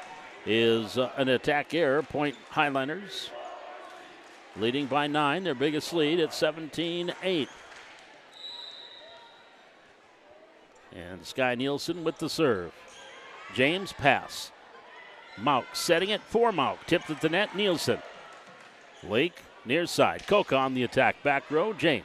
is an attack error. Point Highliners leading by 9, their biggest lead at 17-8. And Sky Nielsen with the serve. James pass. Mauk setting it for Mauk. Tipped at the net, Nielsen. Lake near side. Coca on the attack. Back row, James.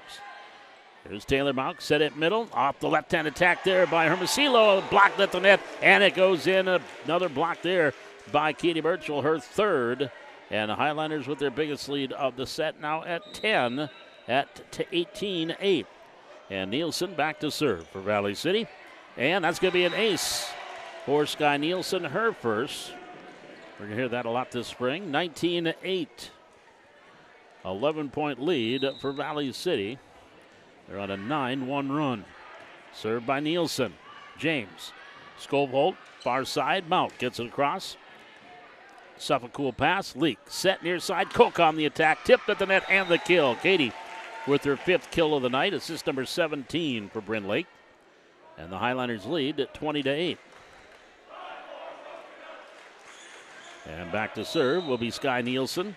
Here's Taylor Mauk. Set it middle. Off the left-hand attack there by Hermosillo. Blocked at the net, and it goes in. Another block there by Katie Birchall, her 3rd. And the Highliners with their biggest lead of the set now at 10 at 18-8. And Nielsen back to serve for Valley City. And that's going to be an ace for Sky Nielsen, her first. We're going to hear that a lot this spring. 19-8. 11-point lead for Valley City. They're on a 9-1 run. Served by Nielsen. James. Scoville, far side. Mount gets it across. Suffolk cool pass. Leak. Set near side. Coke on the attack. Tipped at the net and the kill. Katie with her 5th kill of the night. Assist number 17 for Bryn Lake. And the Highliners lead at 20-8. And back to serve will be Sky Nielsen.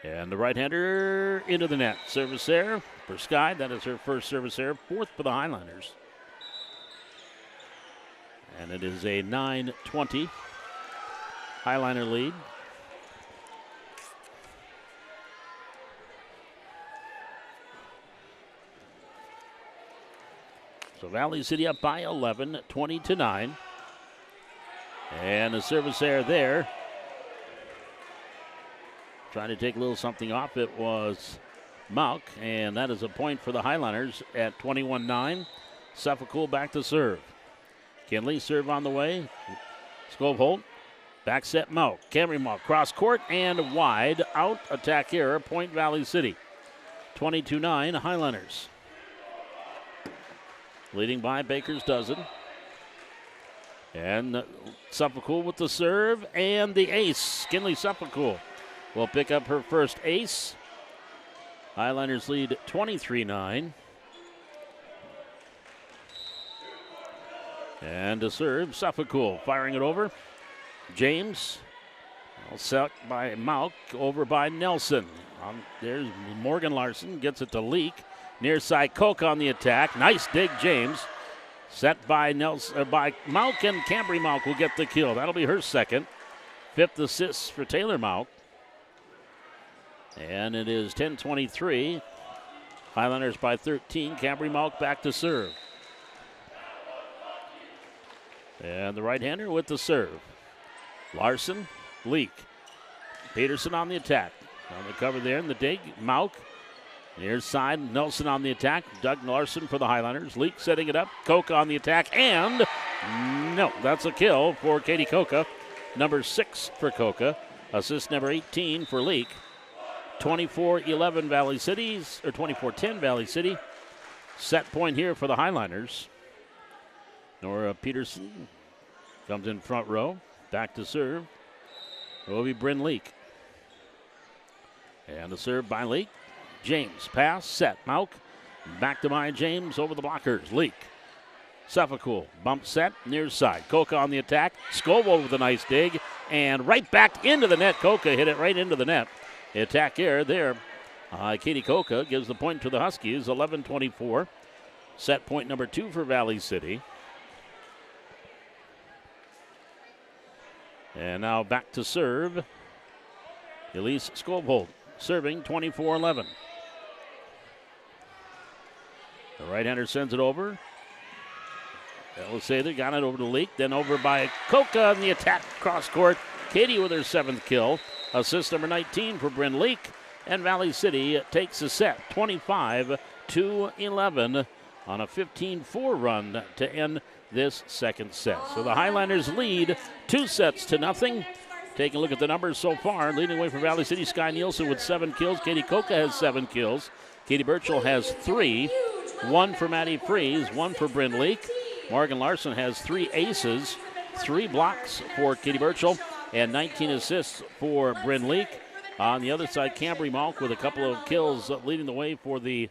And the right-hander into the net. Service error for Sky. That is her first service error. 4th for the Highliners. And it is a 9-20 Highliner lead. So Valley City up by 11, 20-9. And the service error there. Trying to take a little something off. It was Mauk, and that is a point for the Highliners at 21-9. Suffolk back to serve. Kinley serve on the way. Scoville. Back set Mauk. Camry Mauk cross court and wide out. Attack error. Point Valley City. 22-9 Highliners. Leading by Baker's dozen. And Suffolk with the serve and the ace. Kinley Suffolk will pick up her first ace. Highliners lead 23-9. And to serve, Suffolk firing it over. James, all set by Mauk, over by Nelson. There's Morgan Larson, gets it to Leak. Near side, Koch on the attack. Nice dig, James. Set by by Mauk, and Cambry Mauk will get the kill. That'll be her 2nd. 5th assist for Taylor Mauk. And it is 10-23. Highlanders by 13. Cambry Mauk back to serve. And the right-hander with the serve. Larson, Leak. Peterson on the attack. On the cover there in the dig. Mauk. Near side, Nelson on the attack. Doug Larson for the Highlanders. Leak setting it up. Coca on the attack. And no, that's a kill for Katie Coca. Number 6 for Coca. Assist number 18 for Leak. 24-11 Valley Cities, or 24-10 Valley City. Set point here for the Highliners. Nora Peterson comes in front row. Back to serve. It will be Bryn Leak. And the serve by Leak. James, pass, set, Mauk. Back to my James over the blockers. Leak. Suffolk, bump set, near side. Coca on the attack. Scoville with a nice dig. And right back into the net. Coca hit it right into the net. The attack error there. Katie Coca gives the point to the Huskies, 11-24. Set point number 2 for Valley City. And now back to serve. Elise Scoville. serving 24-11. The right-hander sends it over. Elisather got it over to Leak, then over by Coca in the attack cross court. Katie with her 7th kill. Assist number 19 for Bryn Leak. And Valley City takes a set 25-11 on a 15-4 run to end this second set. So the Highlanders lead 2-0. Taking a look at the numbers so far, leading away from Valley City, Sky Nielsen with 7 kills. Katie Coca has 7 kills. Katie Birchall has 3. 1 for Maddie Freeze, 1 for Bryn Leak. Morgan Larson has 3 aces, 3 blocks for Katie Birchall, and 19 assists for Bryn Leak. On the other side, Cambry Malk with a couple of kills leading the way for the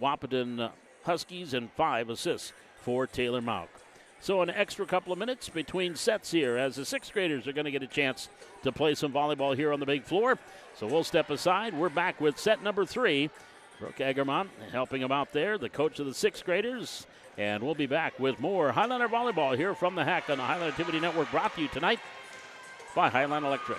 Wahpeton Huskies and 5 assists for Taylor Malk. So an extra couple of minutes between sets here as the 6th graders are going to get a chance to play some volleyball here on the big floor. So we'll step aside. We're back with set number 3. Brooke Egermont helping them out there, the coach of the 6th graders. And we'll be back with more Highlander volleyball here from the Hack on the Highland Activity Network, brought to you tonight by Highland Electric.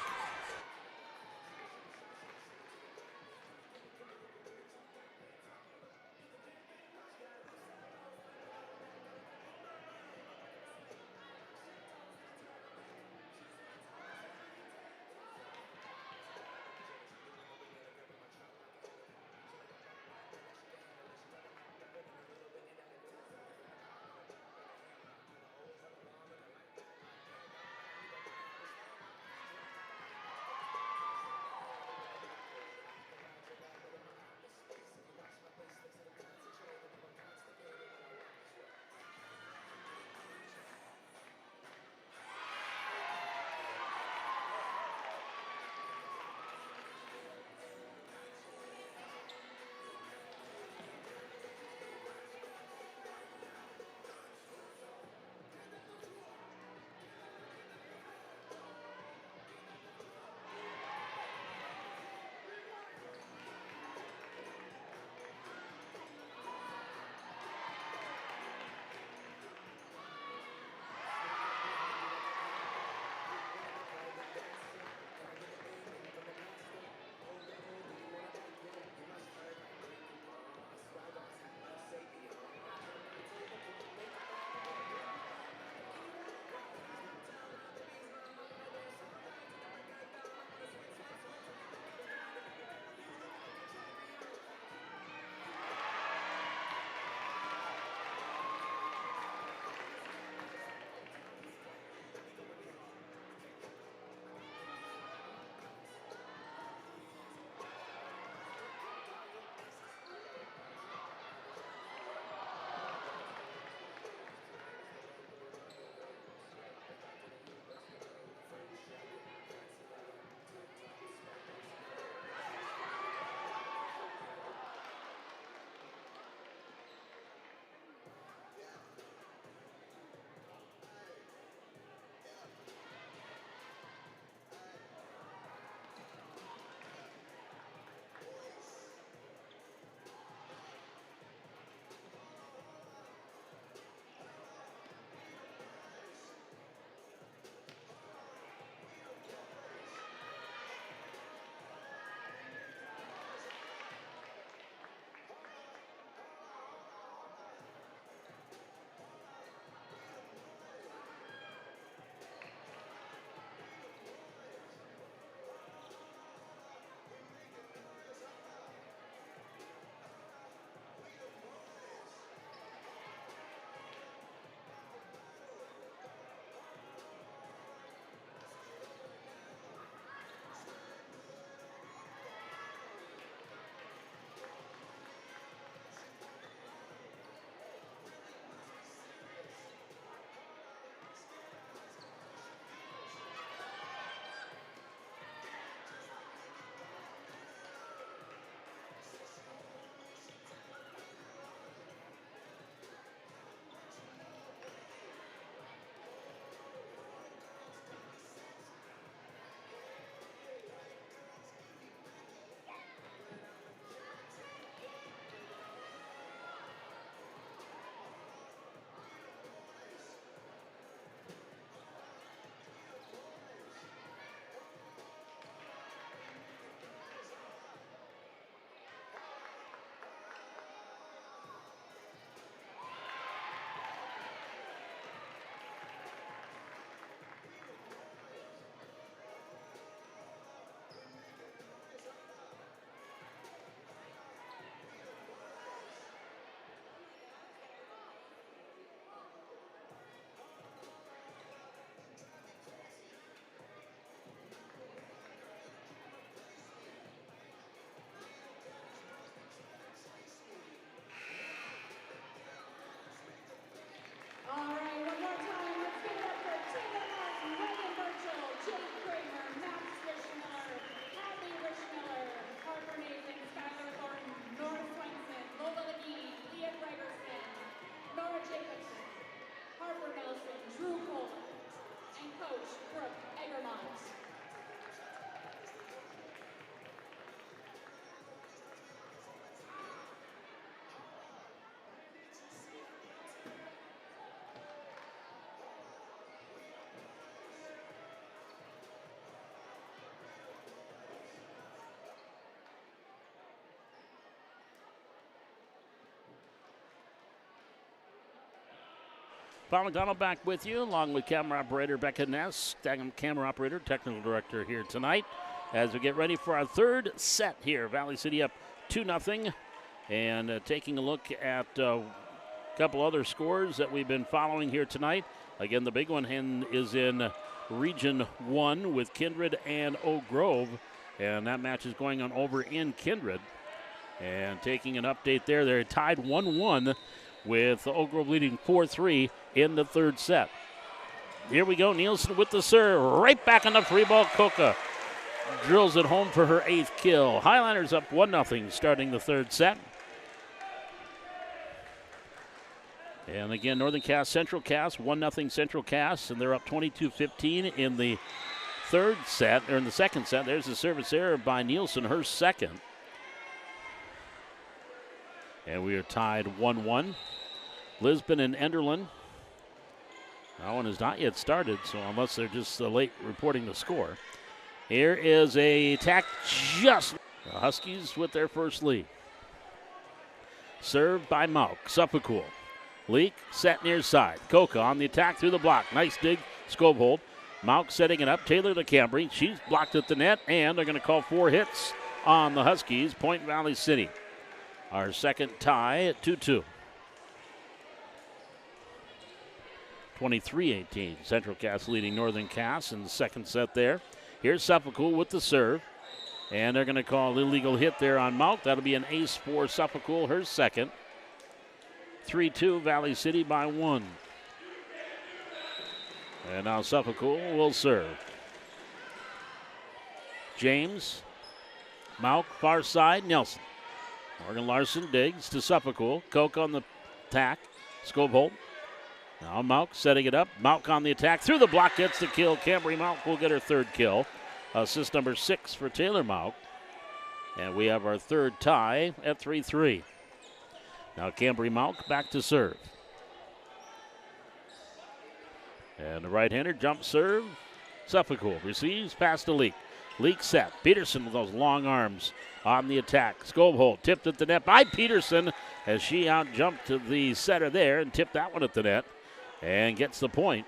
Paul McDonald back with you, along with camera operator Becca Ness, camera operator, technical director here tonight, as we get ready for our third set here. Valley City up 2-0, and taking a look at a couple other scores that we've been following here tonight. Again, the big one is in Region 1 with Kindred and Oak Grove, and that match is going on over in Kindred. And taking an update there, they're tied 1-1 with Oak Grove leading 4-3 in the third set. Here we go, Nielsen with the serve, right back on the free ball. Coca drills it home for her 8th kill. Highlanders up 1-0 starting the third set. And again, Northern Cass, Central Cass, 1-0 Central Cass, and they're up 22-15 in the third set, or in the second set. There's a service error by Nielsen, her second. And we are tied 1-1. Lisbon and Enderlin. That one has not yet started, so unless they're just late reporting the score. Here is a attack just. The Huskies with their first lead. Served by Mauk. Suppacool. Leak set near side. Coca on the attack through the block. Nice dig. Scobehold. Mauk setting it up. Taylor to Cambry. She's blocked at the net, and they're going to call 4 hits on the Huskies. Point Valley City. Our second tie at 2-2. 23-18. Central Cass leading Northern Cass in the second set there. Here's Suppacool with the serve. And they're going to call an illegal hit there on Mauk. That'll be an ace for Suppacool, her second. 3-2, Valley City by 1. And now Suppacool will serve. James, Mauk, far side, Nelson. Morgan Larson digs to Suppacool. Coke on the attack. Scobehold. Now Mauk setting it up. Mauk on the attack. Through the block, gets the kill. Cambry Mauk will get her third kill. Assist number 6 for Taylor Mauk. And we have our third tie at 3-3. Now Cambry Mauk back to serve. And the right-hander jump serve. Suppacool receives past the Leak. Leak set. Peterson with those long arms on the attack. Scobehold tipped at the net by Peterson as she out-jumped to the setter there and tipped that one at the net and gets the point.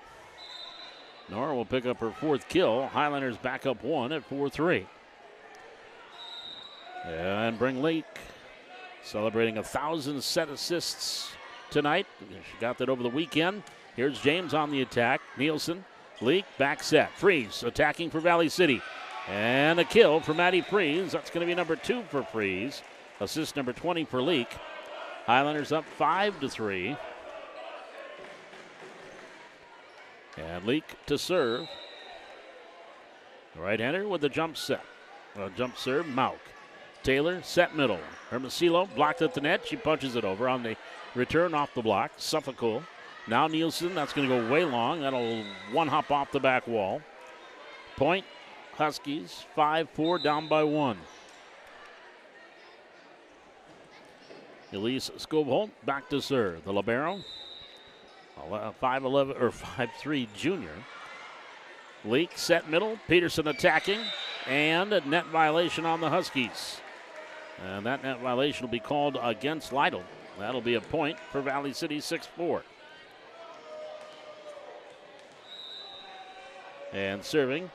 Nora will pick up her 4th kill. Highlanders back up 1 at 4-3. And bring Leak celebrating 1,000 set assists tonight. She got that over the weekend. Here's James on the attack. Nielsen, Leak, back set. Freeze attacking for Valley City. And a kill for Maddie Freeze. That's going to be number 2 for Freeze. Assist number 20 for Leak. Highlanders up 5-3. And Leak to serve. Right-hander with the jump set. Jump serve, Mauk. Taylor, set middle. Hermosillo blocked at the net. She punches it over on the return off the block. Suppacool. Now Nielsen, that's going to go way long. That'll one-hop off the back wall. Point, Huskies, 5-4, down by 1. Elise Scobehold back to serve. The libero, 5'11" or 5'3" junior. Leak set middle. Peterson attacking, and a net violation on the Huskies. And that net violation will be called against Lytle. That'll be a point for Valley City, 6-4. And serving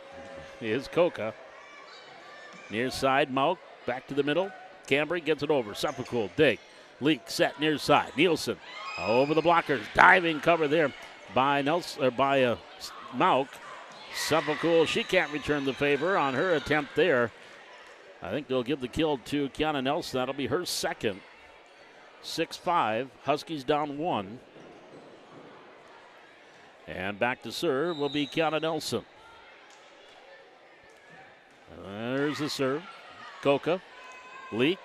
is Coca. Near side, Mauk back to the middle. Cambry gets it over. Suppacool, dig. Leak set near side. Nielsen over the blockers. Diving cover there by Mauk. Suppacool, she can't return the favor on her attempt there. I think they'll give the kill to Kiana Nelson. That'll be her second. 6-5. Huskies down 1. And back to serve will be Kiana Nelson. There's the serve. Coca. Leak.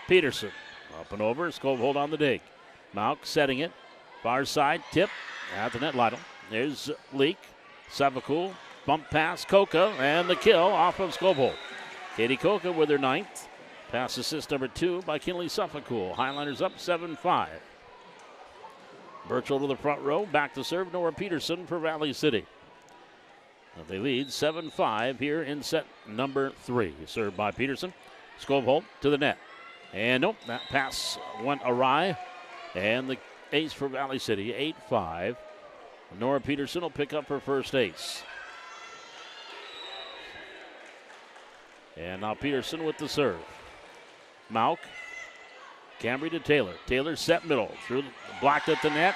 Peterson. Up and over. Scobehold on the dig. Mauk setting it. Far side. Tip. At the net, Lytle. There's Leak. Suppacool. Bump pass. Coca. And the kill off of Scobehold. Katie Coca with her 9th. Pass assist number 2 by Kinley Suppacool. Highlanders up 7-5. Birchall to the front row. Back to serve. Nora Peterson for Valley City. They lead 7-5 here in set number 3. Served by Peterson. Scobehold to the net. And nope, that pass went awry. And the ace for Valley City, 8-5. Nora Peterson will pick up her first ace. And now Peterson with the serve. Mauk. Cambry to Taylor. Taylor set middle. Through, blocked at the net.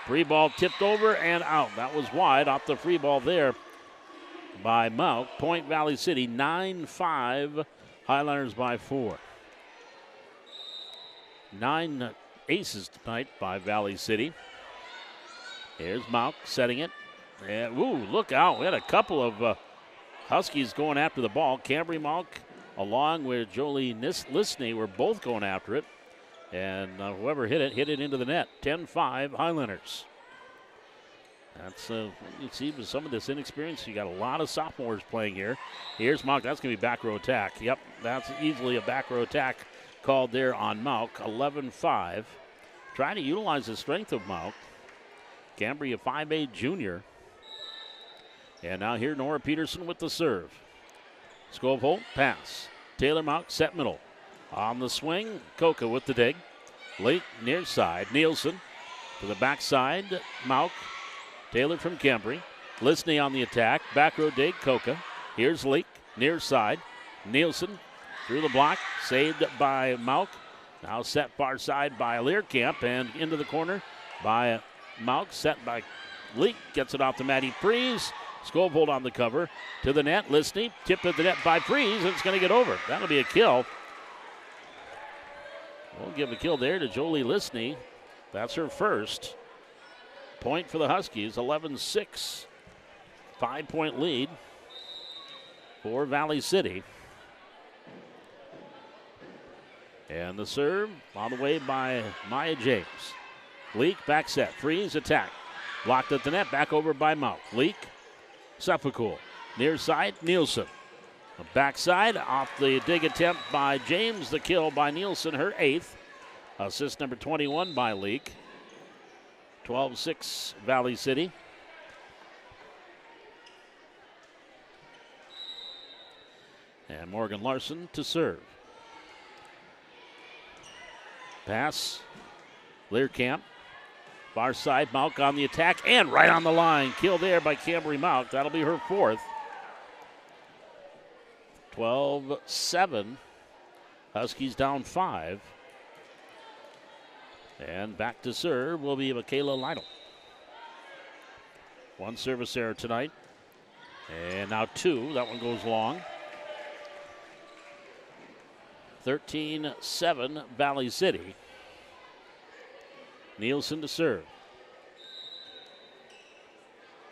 Free ball tipped over and out. That was wide off the free ball there by Mauk. Point Valley City 9-5. Highlanders by 4. 9 aces tonight by Valley City. Here's Mauk setting it. And, ooh, look out. We had a couple of Huskies going after the ball. Cambry Mauk along with Jolie Lisney were both going after it. And whoever hit it into the net. 10-5 Highlanders. That's you see with some of this inexperience, you got a lot of sophomores playing here. Here's Mauk. That's going to be back row attack. Yep, that's easily a back row attack called there on Mauk. 11-5. Trying to utilize the strength of Mauk. Cambry, a 5'8 junior. And now here Nora Peterson with the serve. Scoveholt, pass. Taylor Mauk, set middle. On the swing, Coca with the dig. Late near side, Nielsen to the backside, Mauk. Taylor from Cambry. Lisney on the attack. Back row dig, Coca. Here's Leak, near side. Nielsen through the block, saved by Mauk. Now set far side by Learcamp and into the corner by Mauk. Set by Leak, gets it off to Maddie Freeze. Scoveholt on the cover to the net. Lisney tipped at the net by Freeze, and it's going to get over. That'll be a kill. We'll give a kill there to Jolie Lisney. That's her first. Point for the Huskies, 11-6. 5-point lead for Valley City. And the serve on the way by Maya James. Leak, back set, Freeze, attack. Blocked at the net, back over by Mauk. Leak, Seppicool. Near side, Nielsen. The backside off the dig attempt by James. The kill by Nielsen, her 8th. Assist number 21 by Leak. 12-6 Valley City. And Morgan Larson to serve. Pass. Learcamp. Far side, Mauk on the attack and right on the line. Kill there by Cambry Mauk. That'll be her 4th. 12-7. Huskies down 5. And back to serve will be Michaela Lytle. 1 service error tonight. And now 2. That one goes long. 13-7 Valley City. Nielsen to serve.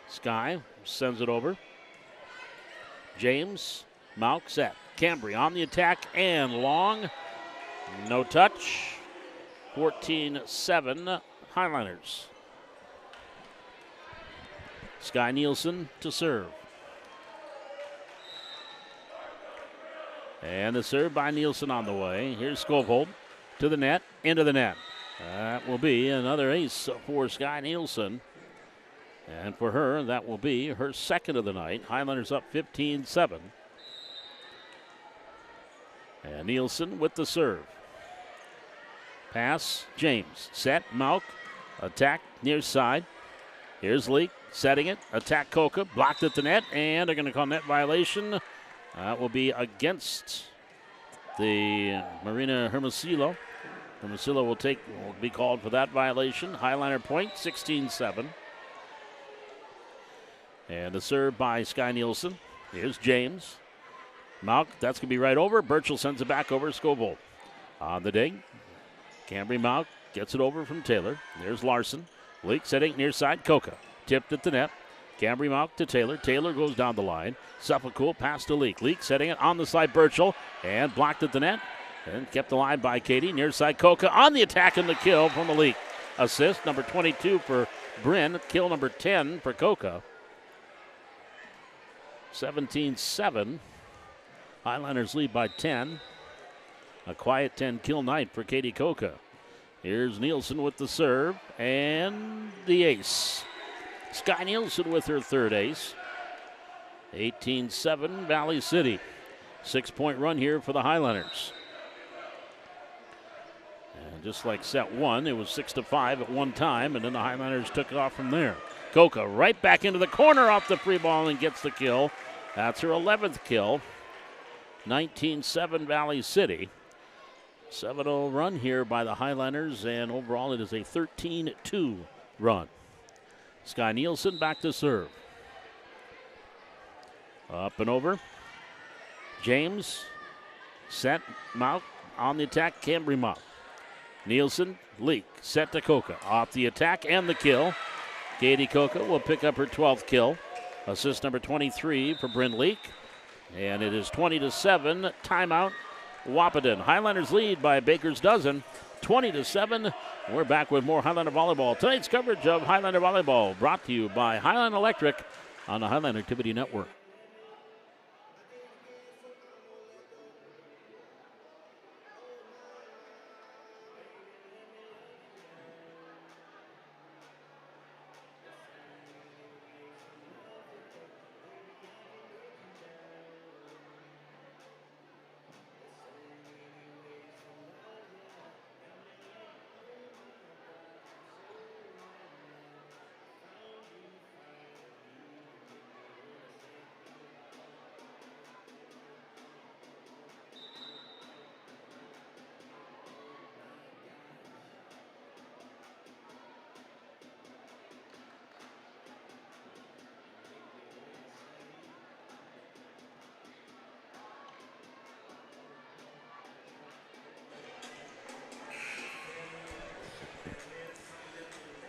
Sky sends it over. James, Mauk set. Cambry on the attack and long. No touch. 14-7 Highlanders. Sky Nielsen to serve. And the serve by Nielsen on the way. Here's Scoveholt to the net, into the net. That will be another ace for Sky Nielsen. And for her, that will be her 2nd of the night. Highlanders up 15-7. And Nielsen with the serve. Pass, James. Set, Mauk. Attack near side. Here's Leak setting it. Attack Coca. Blocked at the net. And they're going to call net violation. That will be against the Marina Hermosillo. Hermosillo will be called for that violation. Highliner point, 16-7. And the serve by Sky Nielsen. Here's James. Mauk, that's going to be right over. Birchall sends it back over to Scoveholt. On the dig. Cambry Mauk gets it over from Taylor. There's Larson. Leak setting near side. Coca. Tipped at the net. Cambry Mauk to Taylor. Taylor goes down the line. Seppicool pass to Leak. Leak setting it on the side. Birchall. And blocked at the net. And kept alive by Katie. Near side Coca on the attack and the kill from the Leak. Assist number 22 for Bryn. Kill number 10 for Coca. 17-7. Highlanders lead by 10. A quiet 10 kill night for Katie Coca. Here's Nielsen with the serve and the ace. Sky Nielsen with her 3rd ace. 18-7 Valley City. 6-point run here for the Highlanders. And just like set 1, it was 6-5 at one time, and then the Highlanders took it off from there. Coca right back into the corner off the free ball and gets the kill. That's her 11th kill. 19-7 Valley City. 7-0 run here by the Highlanders, and overall it is a 13-2 run. Sky Nielsen back to serve. Up and over. James, set, Mount on the attack, Cambry Mount. Nielsen, Leak, set to Coca. Off the attack and the kill. Katie Coca will pick up her 12th kill. Assist number 23 for Bryn Leak. And it is 20-7, timeout, Wahpeton. Highlanders lead by Baker's dozen, 20-7. We're back with more Highlander Volleyball. Tonight's coverage of Highlander Volleyball brought to you by Highland Electric on the Highland Activity Network.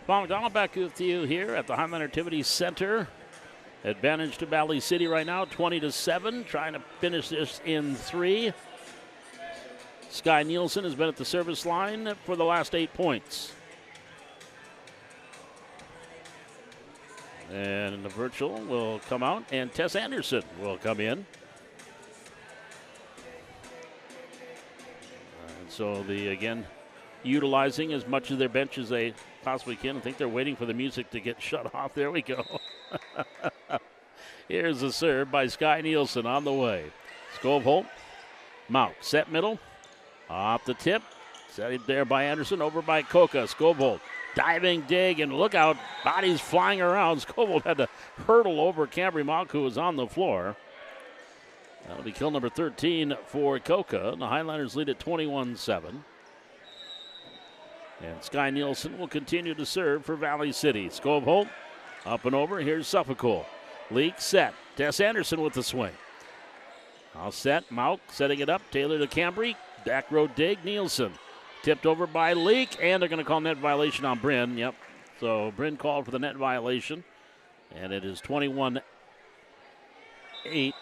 Paul McDonald back with you here at the Highland Activity Center. Advantage to Valley City right now, 20-7. Trying to finish this in 3. Sky Nielsen has been at the service line for the last 8 points. And the virtual will come out, and Tess Anderson will come in. And so again, utilizing as much of their bench as they possibly can. I think they're waiting for the music to get shut off. There we go. Here's the serve by Sky Nielsen on the way. Skovholt, Mount, set middle, off the tip. Set it there by Anderson, over by Coca. Skovholt, diving dig, and look out, bodies flying around. Skovholt had to hurdle over Cambry Mount, who was on the floor. That'll be kill number 13 for Coca. The Highlanders lead at 21-7. And Sky Nielsen will continue to serve for Valley City. Skovholt up and over. Here's Suffolk. Leak set. Tess Anderson with the swing. All set. Mauk setting it up. Taylor to Cambry. Back row dig. Nielsen. Tipped over by Leak. And they're going to call net violation on Bryn. Yep. So Bryn called for the net violation. And it is 21-8. They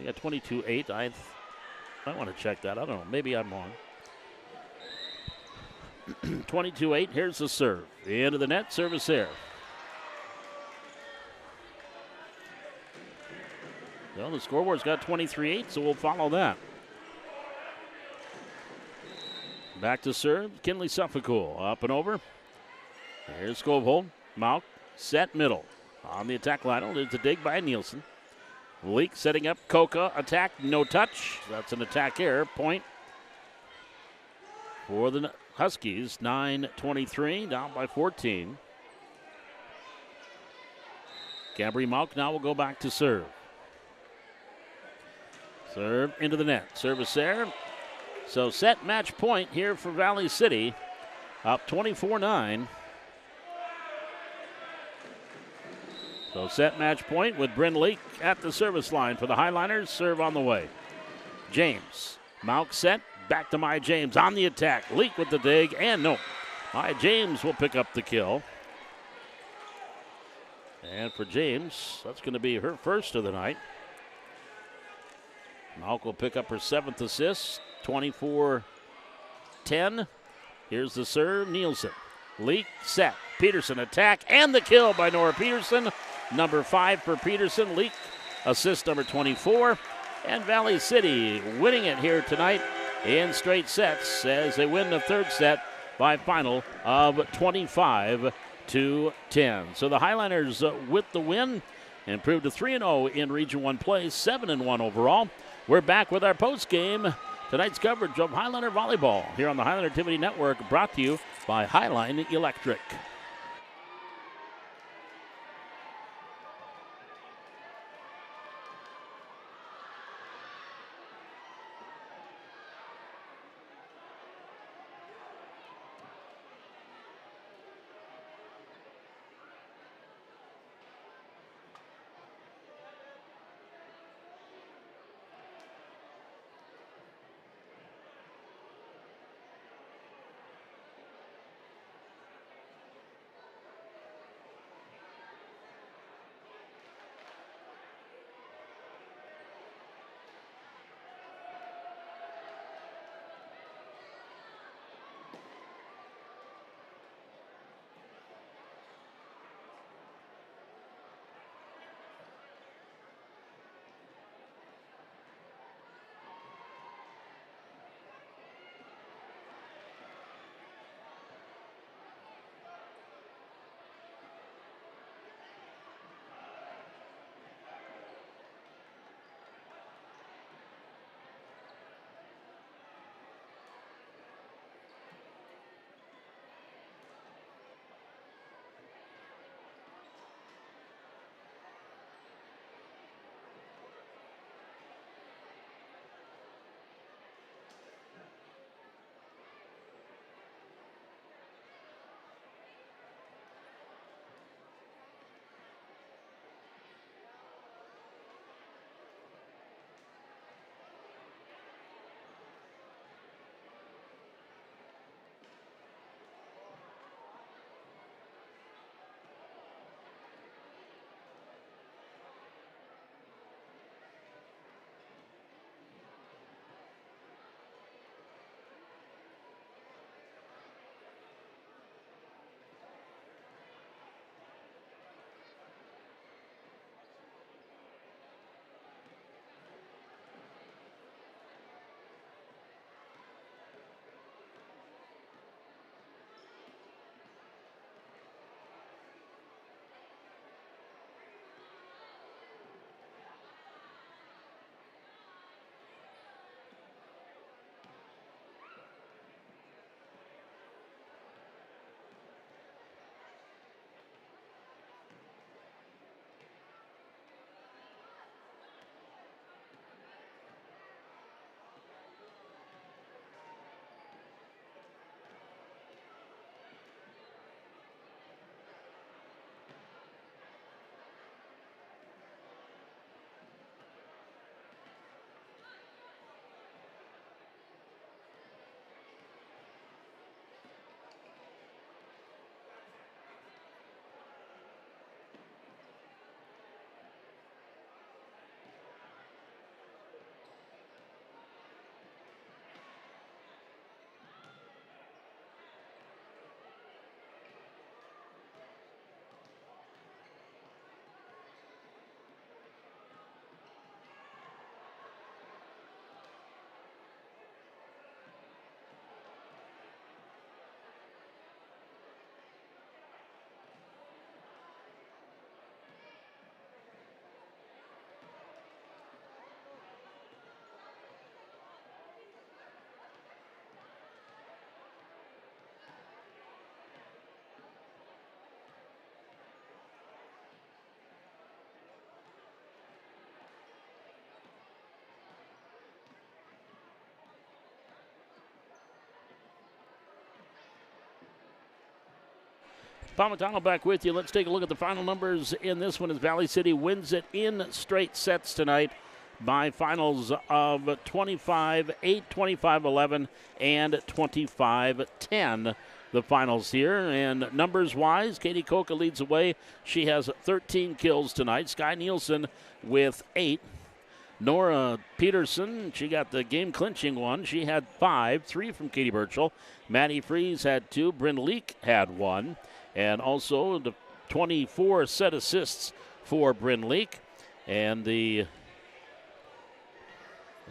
got 22-8. I might want to check that. I don't know. Maybe I'm wrong. 22-8. Here's the serve. Into the net. Service there. Well, the scoreboard's got 23-8, so we'll follow that. Back to serve. Kinley Suffolk. Up and over. Here's Skovholt. Mauk. Set middle. On the attack line. There's a dig by Nielsen. Leak setting up. Coca. Attack. No touch. That's an attack error. Point for the Huskies. 9-23, down by 14. Cambry Mauk now will go back to serve. Serve into the net. Service there. So set match point here for Valley City. Up 24-9. So set match point with Bryn Leak at the service line for the Highlanders. Serve on the way. James. Mauk set. Back to Maya James on the attack. Leak with the dig, and no. Maya James will pick up the kill. And for James, that's going to be her first of the night. Mauk will pick up her 7th assist, 24-10. Here's the serve, Nielsen. Leak, set. Peterson attack, and the kill by Nora Peterson. Number 5 for Peterson. Leak, assist number 24. And Valley City winning it here tonight in straight sets as they win the 3rd set by final of 25-10. So the Highlanders with the win improved to 3-0 in Region 1 play, 7-1 overall. We're back with our post-game. Tonight's coverage of Highlander Volleyball here on the Highland Activity Network, brought to you by Highline Electric. Paul McDonald back with you. Let's take a look at the final numbers in this one as Valley City wins it in straight sets tonight by finals of 25-8, 25-11, and 25-10. The finals here. And numbers-wise, Katie Koka leads the way. She has 13 kills tonight. Sky Nielsen with 8. Nora Peterson, she got the game-clinching one. She had 5, 3 from Katie Birchall. Maddie Fries had 2. Bryn Leak had 1. And also the 24 set assists for Bryn Leak. And the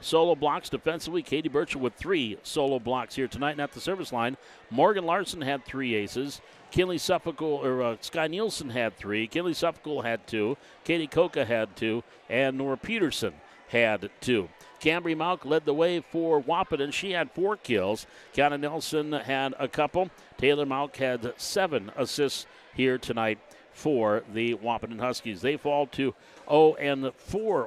solo blocks defensively, Katie Birchall with 3 solo blocks here tonight. And at the service line, Morgan Larson had 3 aces. Kinley Suffolk, Sky Nielsen had 3. Kinley Suffolk had 2. Katie Koka had 2. And Nora Peterson had 2. Cambry Malk led the way for Wahpeton. She had 4 kills. Kiana Nelson had a couple. Taylor Malk had 7 assists here tonight for the Wahpeton Huskies. They fall to 0-4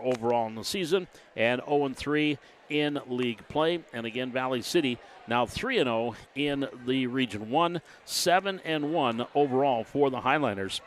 overall in the season and 0-3 in league play. And again, Valley City now 3-0 in the Region 1, 7-1 overall for the Highliners.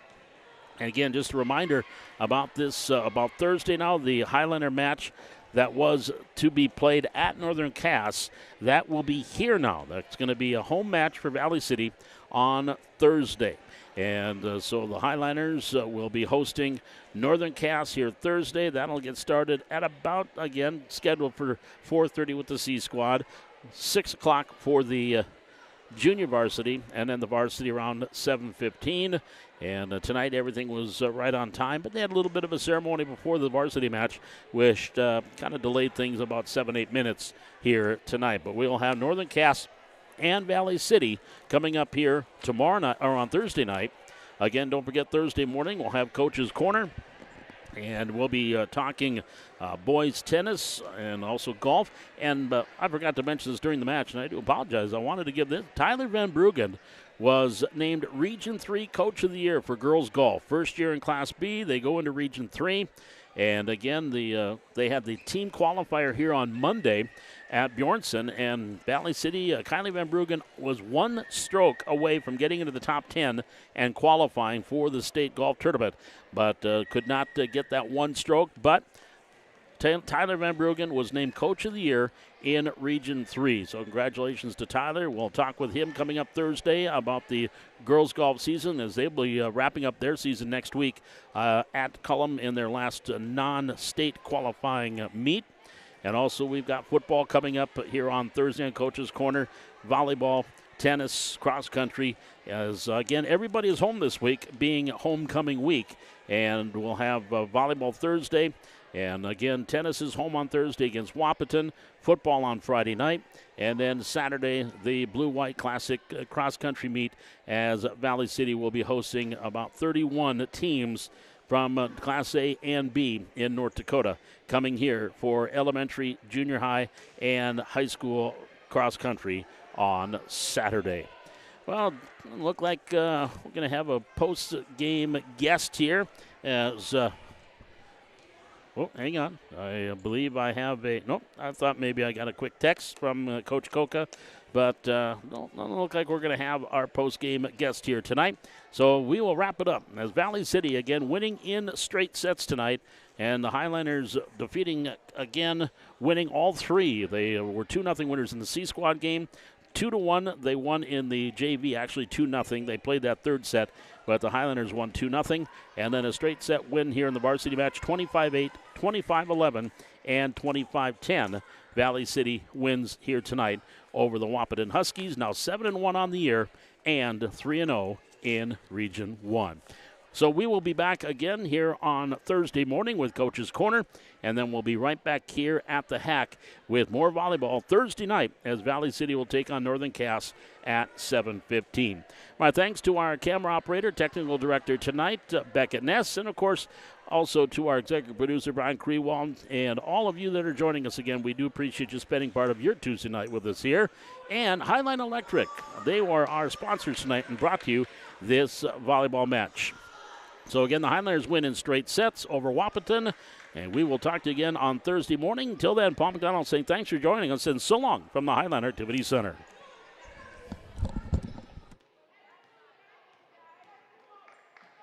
And again, just a reminder about this, about Thursday now, the Highliner match that was to be played at Northern Cass, that will be here now. That's going to be a home match for Valley City on Thursday. And so the Highliners will be hosting Northern Cass here Thursday. That'll get started at about, again, scheduled for 4:30 with the C Squad, 6 o'clock for the junior varsity, and then the varsity around 7:15. And tonight everything was right on time, but they had a little bit of a ceremony before the varsity match, which kind of delayed things about 7-8 minutes here tonight. But we'll have Northern Cass and Valley City coming up here tomorrow night, or on Thursday night. Again, don't forget Thursday morning we'll have Coach's Corner, and we'll be talking boys tennis and also golf. And I forgot to mention this during the match, and I do apologize. I wanted to give this. Tyler Van Bruggen was named Region 3 Coach of the Year for girls golf. First year in Class B, they go into Region 3. And again, they had the team qualifier here on Monday at Bjornson, and Valley City, Kylie Van Bruggen was 1 stroke away from getting into the top 10 and qualifying for the state golf tournament, but could not get that 1 stroke. But Tyler Van Bruggen was named Coach of the Year in Region 3. So congratulations to Tyler. We'll talk with him coming up Thursday about the girls golf season, as they'll be wrapping up their season next week at Cullum in their last non-state qualifying meet. And also we've got football coming up here on Thursday on Coach's Corner, volleyball, tennis, cross country, as again everybody is home this week, being homecoming week. And we'll have volleyball Thursday. And again, tennis is home on Thursday against Wahpeton, football on Friday night, and then Saturday, the Blue-White Classic cross-country meet, as Valley City will be hosting about 31 teams from Class A and B in North Dakota coming here for elementary, junior high, and high school cross-country on Saturday. Well, look like we're going to have a post-game guest here as... Oh, hang on. I believe I have a... Nope, I thought maybe I got a quick text from Coach Koka, but don't look like we're going to have our post-game guest here tonight. So we will wrap it up as Valley City, again, winning in straight sets tonight, and the Highliners defeating, again, winning all 3. They were 2-0 winners in the C-Squad game. 2-1, they won in the JV, actually 2-0. They played that third set, but the Highlanders won 2-0. And then a straight set win here in the varsity match, 25-8, 25-11, and 25-10. Valley City wins here tonight over the Wahpeton Huskies, now 7-1 on the year and 3-0 in Region 1. So we will be back again here on Thursday morning with Coach's Corner, and then we'll be right back here at the Hack with more volleyball Thursday night as Valley City will take on Northern Cass at 7:15. My thanks to our camera operator, technical director tonight, Beckett Ness, and of course also to our executive producer, Brian Krewald, and all of you that are joining us again. We do appreciate you spending part of your Tuesday night with us here. And Highline Electric, they were our sponsors tonight and brought to you this volleyball match. So, again, the Highlanders win in straight sets over Wahpeton, and we will talk to you again on Thursday morning. Until then, Paul McDonald saying thanks for joining us, and so long from the Highline Activity Center.